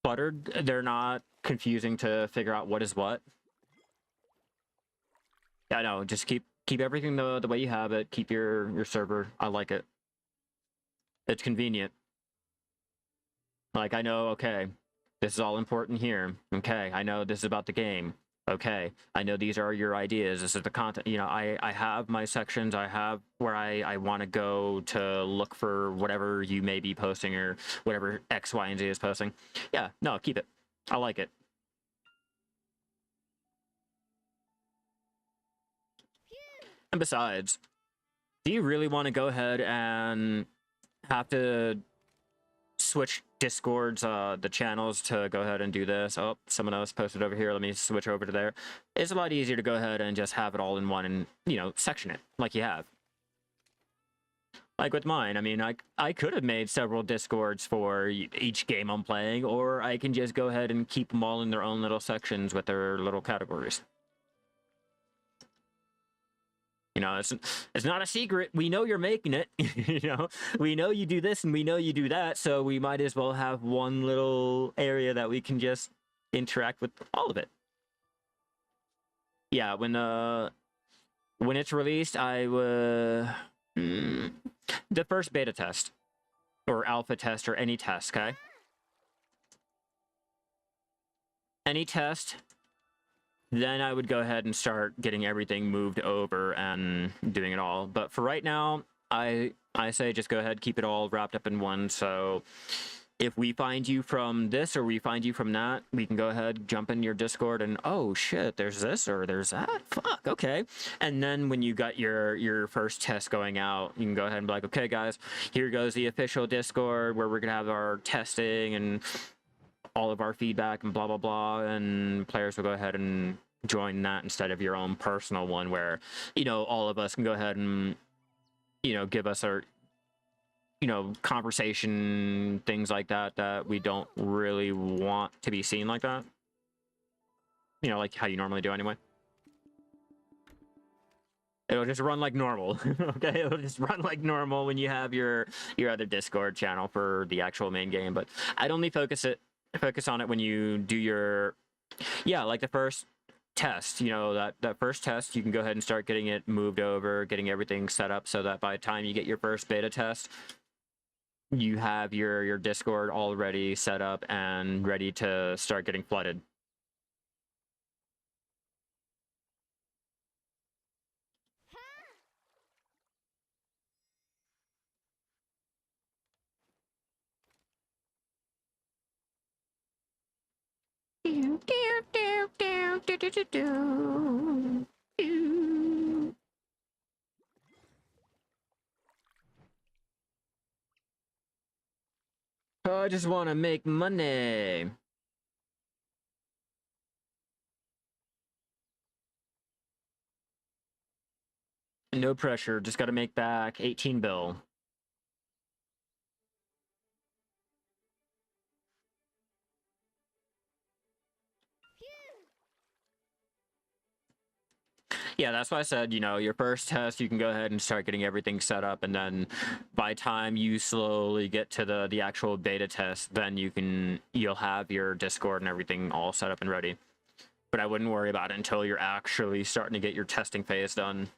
cluttered. They're not confusing to figure out what is what. Yeah, no, just keep everything the way you have it. Keep your server. I like it. It's convenient. Like I know, okay, This is all important here. Okay, I know this is about the game. Okay, I know these are your ideas. This is the content. You know, I have my sections. I have where I want to go to look for whatever you may be posting or whatever X, Y, and Z is posting. Yeah, no, keep it. I like it. And besides, do you really want to go ahead and have to switch Discord's the channels to go ahead and do this? Oh, someone else posted over here. Let me switch over to there. It's a lot easier to go ahead and just have it all in one and, you know, section it like you have. Like with mine, I mean, I could have made several Discords for each game I'm playing, or I can just go ahead and keep them all in their own little sections with their little categories. You know, it's not a secret. We know you're making it. You know, we know you do this and we know you do that. So we might as well have one little area that we can just interact with all of it. Yeah, when it's released, I will the first beta test or alpha test or any test. Okay, any test. Then I would go ahead and start getting everything moved over and doing it all. But for right now, I say just go ahead, keep it all wrapped up in one. So if we find you from this or we find you from that, we can go ahead, jump in your Discord and, oh shit, there's this or there's that. Fuck, okay. And then when you got your first test going out, you can go ahead and be like, okay, guys, here goes the official Discord where we're going to have our testing and all of our feedback and blah blah blah, and players will go ahead and join that instead of your own personal one where, you know, all of us can go ahead and, you know, give us our, you know, conversation, things like that that we don't really want to be seen like that, you know, like how you normally do anyway. It'll just run like normal. Okay, it'll just run like normal when you have your other Discord channel for the actual main game. But I'd only focus on it when you do your, yeah, like the first test. You know, that first test, you can go ahead and start getting it moved over, getting everything set up so that by the time you get your first beta test, you have your Discord already set up and ready to start getting flooded. I just want to make money. No pressure, just got to make back 18 bill. Yeah, that's why I said, you know, your first test, you can go ahead and start getting everything set up, and then by time you slowly get to the actual beta test, then you'll have your Discord and everything all set up and ready. But I wouldn't worry about it until you're actually starting to get your testing phase done.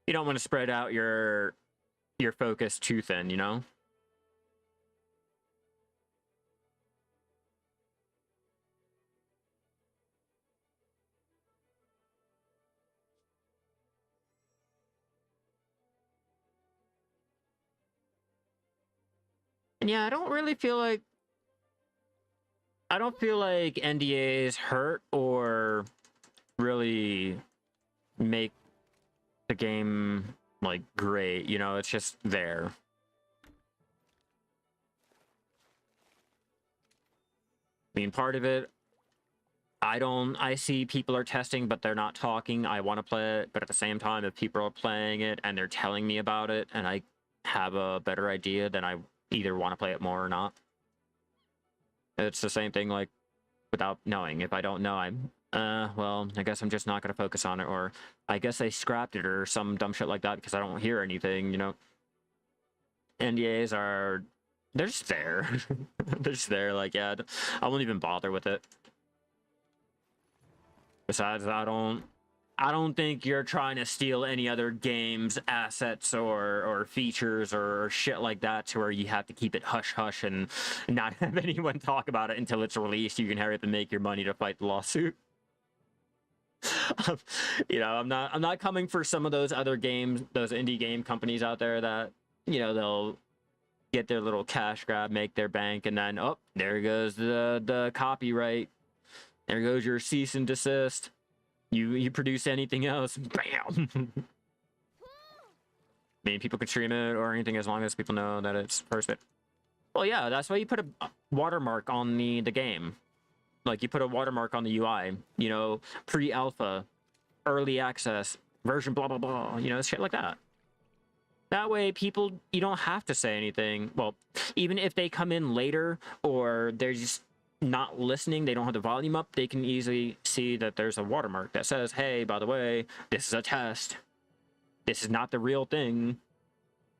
You don't want to spread out your focus too thin, you know? And yeah, I don't feel like NDAs hurt or really make the game like great, you know, it's just there. I mean, part of it, I see people are testing, but they're not talking. I want to play it, but at the same time, if people are playing it and they're telling me about it and I have a better idea, then I either want to play it more or not. It's the same thing, like, without knowing. If I don't know, well, I guess I'm just not going to focus on it, or I guess they scrapped it or some dumb shit like that because I don't hear anything, you know? NDAs they're just there. They're just there, like, yeah, I won't even bother with it. Besides, I don't I don't think you're trying to steal any other game's assets or features or shit like that to where you have to keep it hush hush and not have anyone talk about it until it's released. You can hurry up and make your money to fight the lawsuit. You know, I'm not coming for some of those other games, those indie game companies out there that, you know, they'll get their little cash grab, make their bank, and then oh, there goes the copyright. There goes your cease and desist. You produce anything else, bam. I mean, people can stream it or anything as long as people know that it's perfect. Well, yeah, that's why you put a watermark on the game. Like, you put a watermark on the UI, you know, pre-alpha, early access, version blah, blah, blah, you know, shit like that. That way, people, you don't have to say anything. Well, even if they come in later or they're just not listening, they don't have the volume up, they can easily see that there's a watermark that says, hey, by the way, this is a test. This is not the real thing.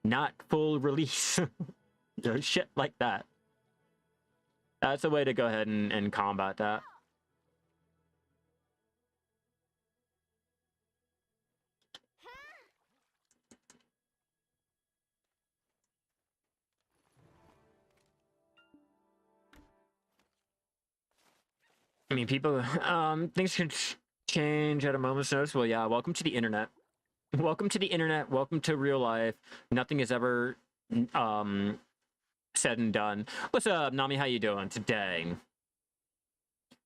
Not full release. You know, shit like that. That's a way to go ahead and combat that. I mean, people, things can change at a moment's notice. Well, yeah, welcome to the internet. Welcome to the internet. Welcome to real life. Nothing is ever, said and done. What's up, Nami? How you doing today?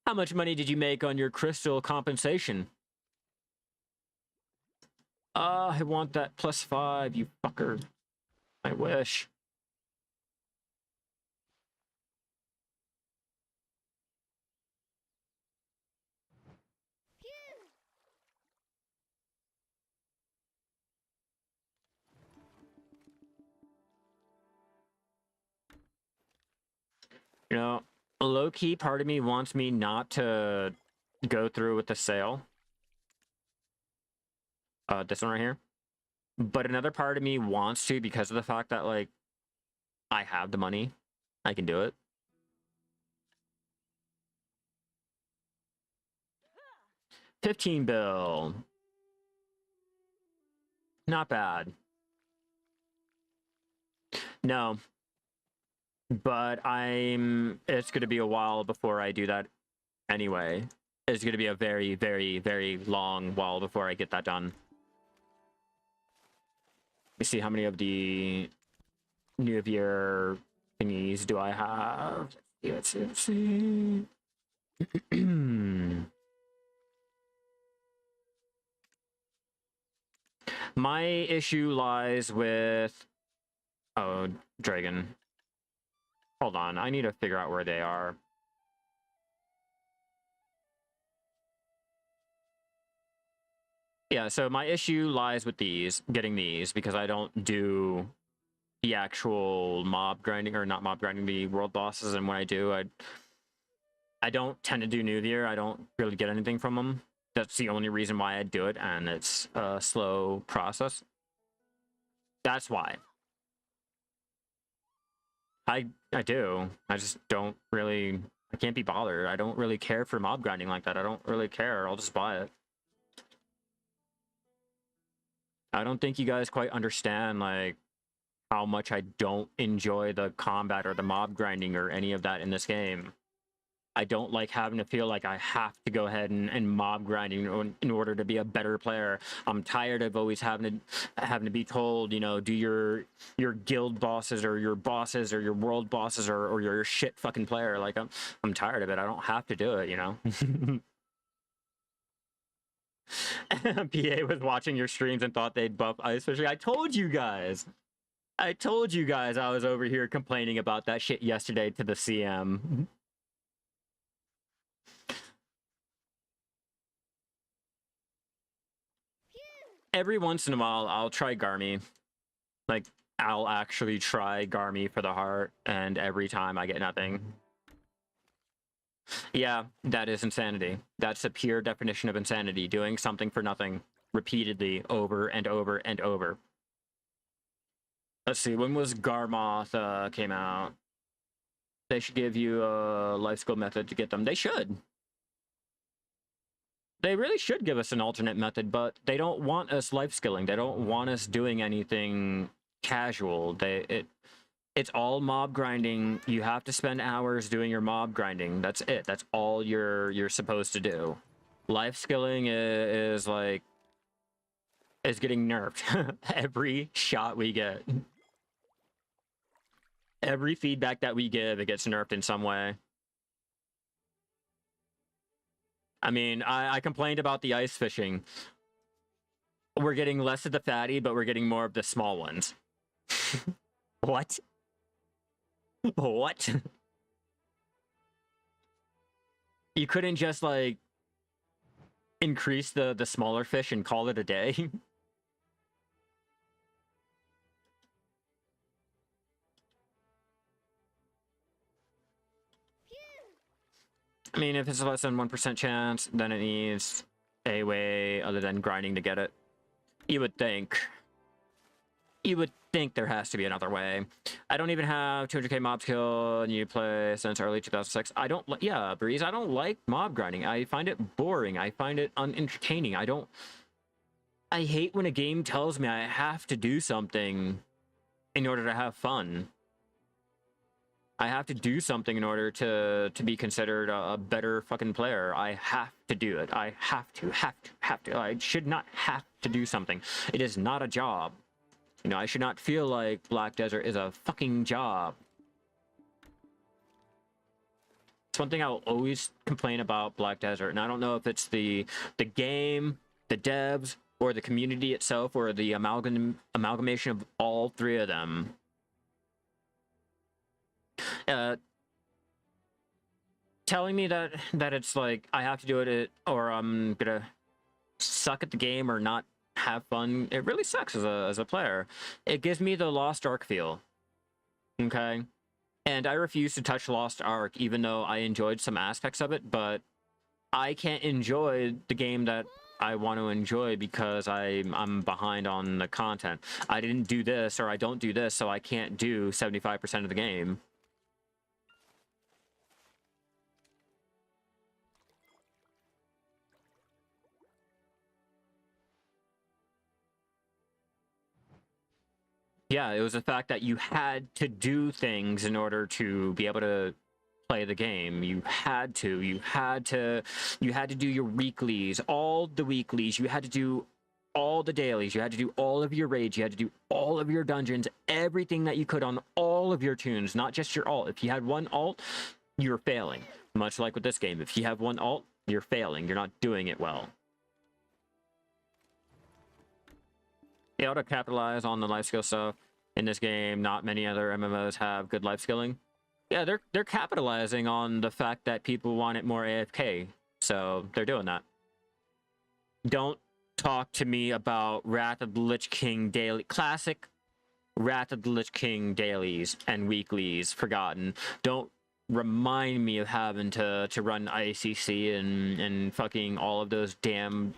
How much money did you make on your crystal compensation? I want that +5, you fucker. I wish. You know, a low-key part of me wants me not to go through with the sale. This one right here. But another part of me wants to because of the fact that, like, I have the money. I can do it. $15 bill. Not bad. No. But it's going to be a while before I do that anyway. It's going to be a very, very, very long while before I get that done. Let me see how many of the New of Year thingies do I have. Let's see. My issue lies with... Oh, Dragon. Hold on, I need to figure out where they are. Yeah, so my issue lies with getting these, because I don't do the actual mob grinding, or not mob grinding, the world bosses, and when I do, I don't tend to do New Year. I don't really get anything from them. That's the only reason why I do it, and it's a slow process. That's why. I do. I just don't really... I can't be bothered. I don't really care for mob grinding like that. I don't really care. I'll just buy it. I don't think you guys quite understand, like, how much I don't enjoy the combat or the mob grinding or any of that in this game. I don't like having to feel like I have to go ahead and mob grinding in order to be a better player. I'm tired of always having to be told, you know, do your guild bosses or your world bosses or your shit fucking player. Like, I'm tired of it. I don't have to do it, you know. PA was watching your streams and thought they'd buff Ice Fishing. I told you guys I was over here complaining about that shit yesterday to the CM. Every once in a while, I'll try Garmy. Like, I'll actually try Garmy for the heart, and every time I get nothing. Yeah, that is insanity. That's a pure definition of insanity, doing something for nothing, repeatedly, over and over and over. Let's see, when was Garmoth came out? They should give you a life skill method to get them. They should. They really should give us an alternate method, but they don't want us life skilling. They don't want us doing anything casual. It's all mob grinding. You have to spend hours doing your mob grinding. That's it. That's all you're supposed to do. Life skilling is like is getting nerfed every shot we get. Every feedback that we give, it gets nerfed in some way. I mean, I complained about the ice fishing. We're getting less of the fatty, but we're getting more of the small ones. What? What? You couldn't just, like, increase the smaller fish and call it a day? I mean, if it's less than 1% chance, then it needs a way other than grinding to get it. You would think. You would think there has to be another way. I don't even have 200k mob skill, and you play since early 2006. I don't, yeah, Breeze, I don't like mob grinding. I find it boring. I find it unentertaining. I hate when a game tells me I have to do something in order to have fun. I have to do something in order to be considered a better fucking player. I have to do it. I have to. I should not have to do something. It is not a job. You know, I should not feel like Black Desert is a fucking job. It's one thing I will always complain about Black Desert, and I don't know if it's the game, the devs, or the community itself, or the amalgamation of all three of them. Telling me that it's like I have to do it or I'm gonna suck at the game or not have fun, it really sucks as a player. It gives me the Lost Ark feel. Okay? And I refuse to touch Lost Ark even though I enjoyed some aspects of it, but I can't enjoy the game that I want to enjoy because I'm behind on the content. I didn't do this or I don't do this, so I can't do 75% of the game. Yeah, it was the fact that you had to do things in order to be able to play the game. You had to do your weeklies, all the weeklies. You had to do all the dailies. You had to do all of your raids. You had to do all of your dungeons, everything that you could on all of your tunes, not just your alt. If you had one alt, you're failing. Much like with this game. If you have one alt, you're failing. You're not doing it well. They ought to capitalize on the life skill stuff in this game. Not many other MMOs have good life skilling. Yeah, they're capitalizing on the fact that people want it more AFK, so they're doing that. Don't talk to me about Wrath of the Lich King daily, classic Wrath of the Lich King dailies and weeklies forgotten. Don't remind me of having to run ICC and fucking all of those damn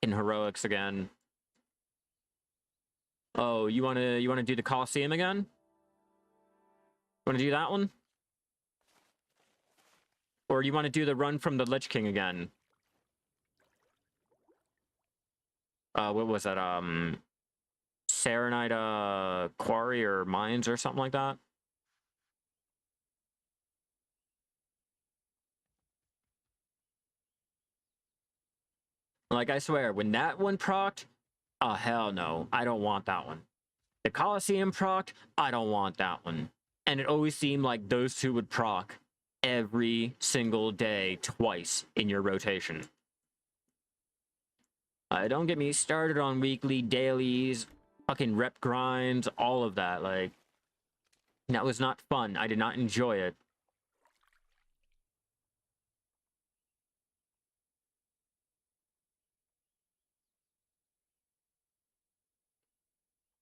in heroics again. Oh, you wanna do the Coliseum again? Wanna do that one? Or you wanna do the run from the Lich King again? What was that? Serenite Quarry or Mines or something like that? Like, I swear, when that one procced, oh, hell no. I don't want that one. The Coliseum procced, I don't want that one. And it always seemed like those two would proc every single day, twice in your rotation. Don't get me started on weekly, dailies, fucking rep grinds, all of that. Like, that was not fun. I did not enjoy it.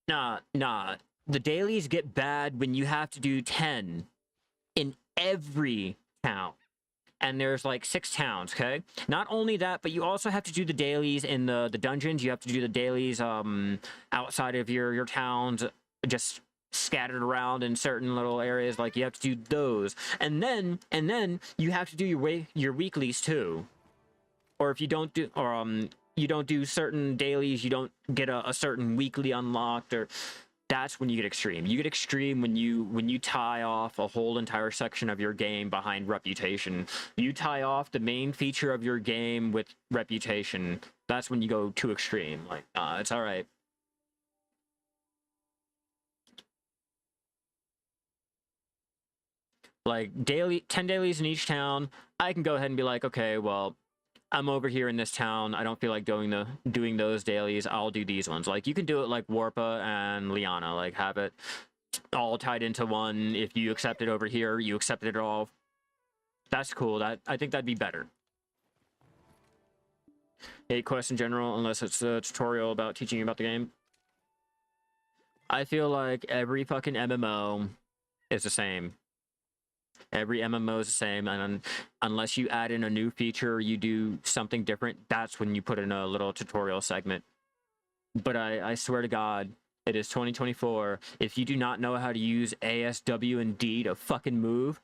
Nah. The dailies get bad when you have to do 10 in every town. And there's like 6 towns, okay? Not only that, but you also have to do the dailies in the dungeons. You have to do the dailies outside of your towns, just scattered around in certain little areas. Like, you have to do those. And then you have to do your weeklies too. or if you don't do, or you don't do certain dailies, you don't get a certain weekly unlocked, or that's when you get extreme. You get extreme when you tie off a whole entire section of your game behind reputation. You tie off the main feature of your game with reputation. That's when you go too extreme. Like, it's all right. Like 10 dailies in each town, I can go ahead and be like, okay, well, I'm over here in this town. I don't feel like doing those dailies. I'll do these ones. Like you can do it like Warpa and Liana. Like have it all tied into one. If you accept it over here, you accepted it all. That's cool. I think that'd be better. 8 quests in general, unless it's a tutorial about teaching you about the game. I feel like every fucking MMO is the same. Every MMO is the same, and unless you add in a new feature or you do something different, that's when you put in a little tutorial segment. But I swear to God, it is 2024. If you do not know how to use A, S, W, and D to fucking move,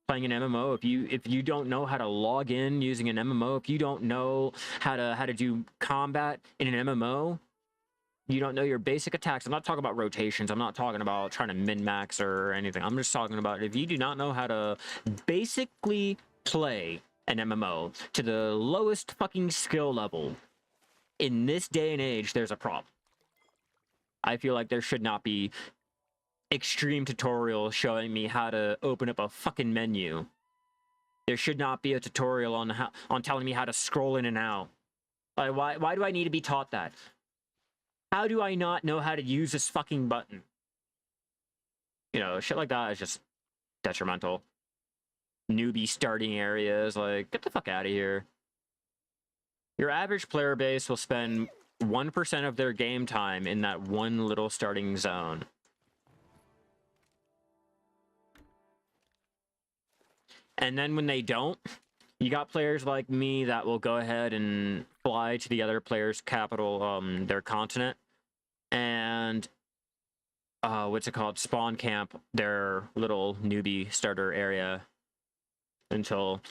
playing an MMO, if you don't know how to log in using an MMO, if you don't know how to do combat in an MMO, you don't know your basic attacks. I'm not talking about rotations. I'm not talking about trying to min-max or anything. I'm just talking about if you do not know how to basically play an MMO to the lowest fucking skill level, in this day and age, there's a problem. I feel like there should not be extreme tutorials showing me how to open up a fucking menu. There should not be a tutorial on telling me how to scroll in and out. Like, why do I need to be taught that? How do I not know how to use this fucking button? You know, shit like that is just detrimental. Newbie starting areas, like, get the fuck out of here. Your average player base will spend 1% of their game time in that one little starting zone. And then when they don't, you got players like me that will go ahead and fly to the other player's capital, their continent, and what's it called? Spawn camp their little newbie starter area until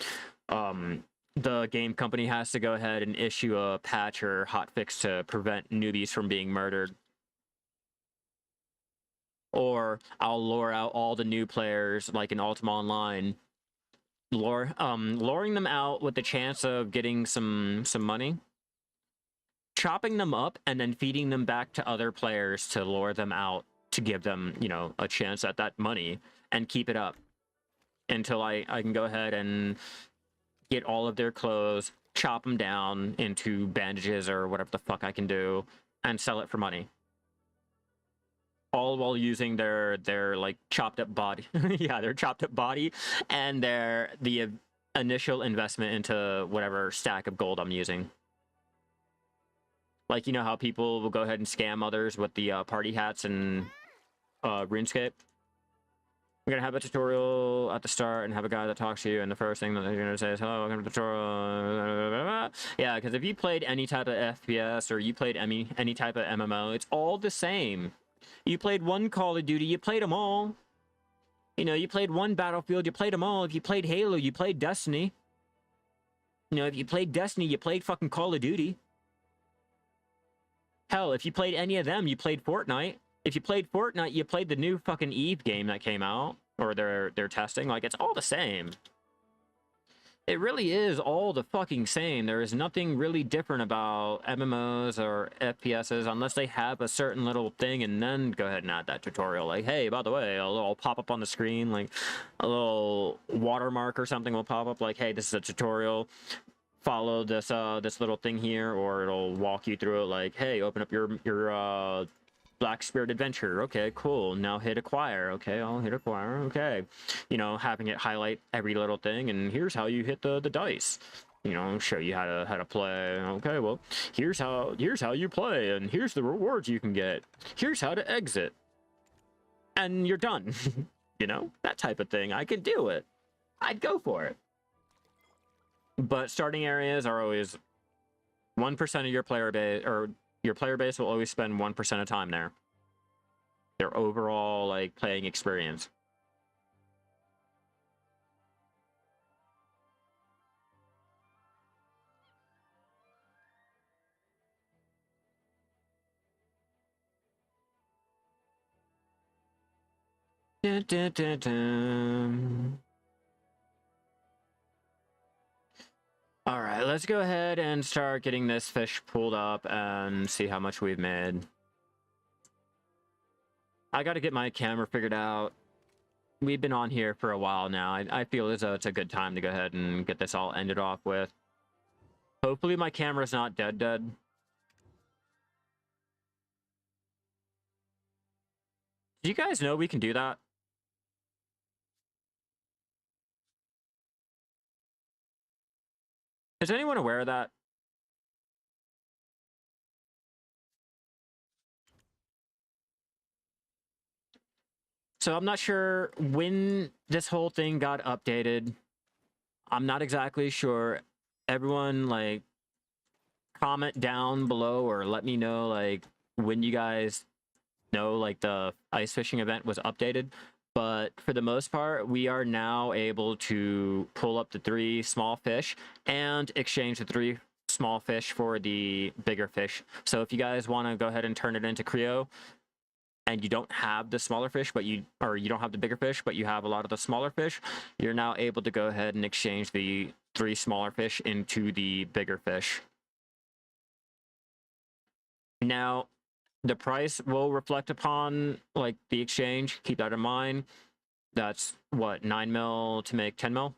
the game company has to go ahead and issue a patch or hotfix to prevent newbies from being murdered. Or I'll lure out all the new players like in Ultima Online. Luring them out with the chance of getting some money, chopping them up, and then feeding them back to other players to lure them out to give them, you know, a chance at that money, and keep it up until I can go ahead and get all of their clothes, chop them down into bandages or whatever the fuck I can do, and sell it for money. All while using their like chopped up body. Yeah, their chopped up body and the initial investment into whatever stack of gold I'm using. Like, you know how people will go ahead and scam others with the party hats and RuneScape? We're gonna have a tutorial at the start and have a guy that talks to you, and the first thing that they're gonna say is, hello, welcome to the tutorial. Yeah, because if you played any type of FPS or you played any type of MMO, it's all the same. You played one Call of Duty, you played them all. You know, you played one Battlefield, you played them all. If you played Halo, you played Destiny. You know, if you played Destiny, you played fucking Call of Duty. Hell, if you played any of them, you played Fortnite. If you played Fortnite, you played the new fucking Eve game that came out, or they're testing. Like, it's all the same. It really is all the fucking same. There is nothing really different about MMOs or FPSs unless they have a certain little thing, and then go ahead and add that tutorial. Like, hey, by the way, a little pop up on the screen, like a little watermark or something will pop up, like, hey, this is a tutorial. Follow this this little thing here, or it'll walk you through it. Like, hey, open up your Black Spirit Adventure. Okay, cool. Now hit acquire. Okay, I'll hit acquire. Okay. You know, having it highlight every little thing, and here's how you hit the dice. You know, show you how to play. Okay, well, here's how you play, and here's the rewards you can get. Here's how to exit. And you're done. You know, that type of thing. I could do it. I'd go for it. But starting areas are always 1% of your player base, or your player base will always spend 1% of time there. Their overall, like, playing experience. Dun, dun, dun, dun. All right, let's go ahead and start getting this fish pulled up and see how much we've made. I got to get my camera figured out. We've been on here for a while now. I feel as though it's a good time to go ahead and get this all ended off with. Hopefully my camera's not dead. Do you guys know we can do that? Is anyone aware of that? So I'm not sure when this whole thing got updated. I'm not exactly sure. Everyone, like, comment down below or let me know, like, when you guys know, like, the ice fishing event was updated. But for the most part, we are now able to pull up the 3 small fish and exchange the 3 small fish for the bigger fish. So if you guys want to go ahead and turn it into Creo, and you don't have the smaller fish, but you don't have the bigger fish, but you have a lot of the smaller fish, you're now able to go ahead and exchange the 3 smaller fish into the bigger fish. Now, the price will reflect upon, like, the exchange. Keep that in mind. That's what, 9 mil to make 10 mil?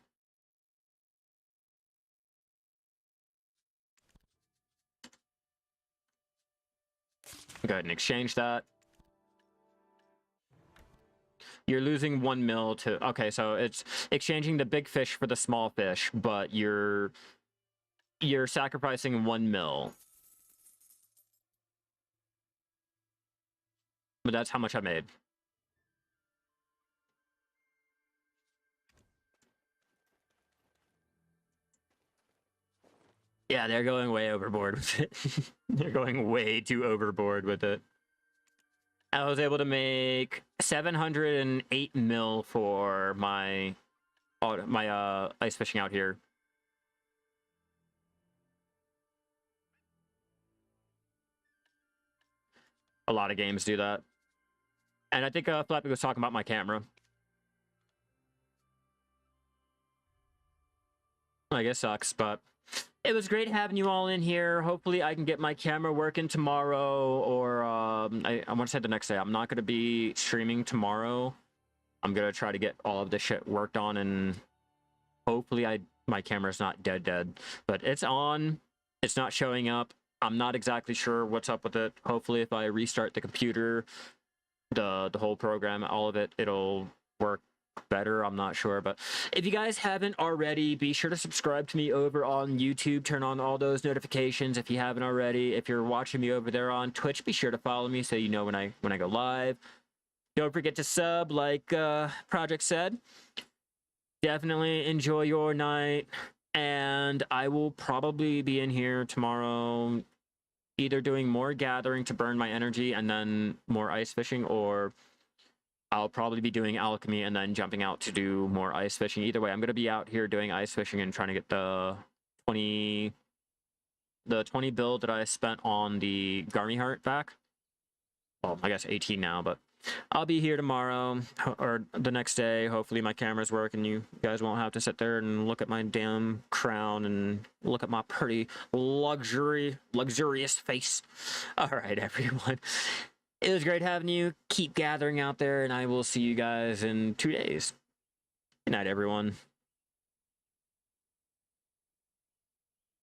Go ahead and exchange that. You're losing 1 mil to... Okay, so it's exchanging the big fish for the small fish, but you're sacrificing 1 mil. But that's how much I made. Yeah, they're going way overboard with it. They're going way too overboard with it. I was able to make 708 mil for my ice fishing out here. A lot of games do that. And I think Flappy was talking about my camera. I guess sucks, but it was great having you all in here. Hopefully I can get my camera working tomorrow, or I want to say the next day. I'm not going to be streaming tomorrow. I'm going to try to get all of this shit worked on, and hopefully my camera's not dead. But it's on. It's not showing up. I'm not exactly sure what's up with it. Hopefully if I restart the computer, the whole program, all of it, it'll work better. I'm not sure, but if you guys haven't already, be sure to subscribe to me over on YouTube. Turn on all those notifications if you haven't already. If you're watching me over there on Twitch, be sure to follow me so you know when I go live. Don't forget to sub, like Project said. Definitely enjoy your night, and I will probably be in here tomorrow, either doing more gathering to burn my energy and then more ice fishing, or I'll probably be doing alchemy and then jumping out to do more ice fishing. Either way, I'm going to be out here doing ice fishing and trying to get the 20 build that I spent on the Garmy Heart back. Well, I guess 18 now, but I'll be here tomorrow or the next day. Hopefully my camera's working. You guys won't have to sit there and look at my damn crown and look at my pretty luxurious face. All right, everyone. It was great having you. Keep gathering out there, and I will see you guys in 2 days. Good night, everyone.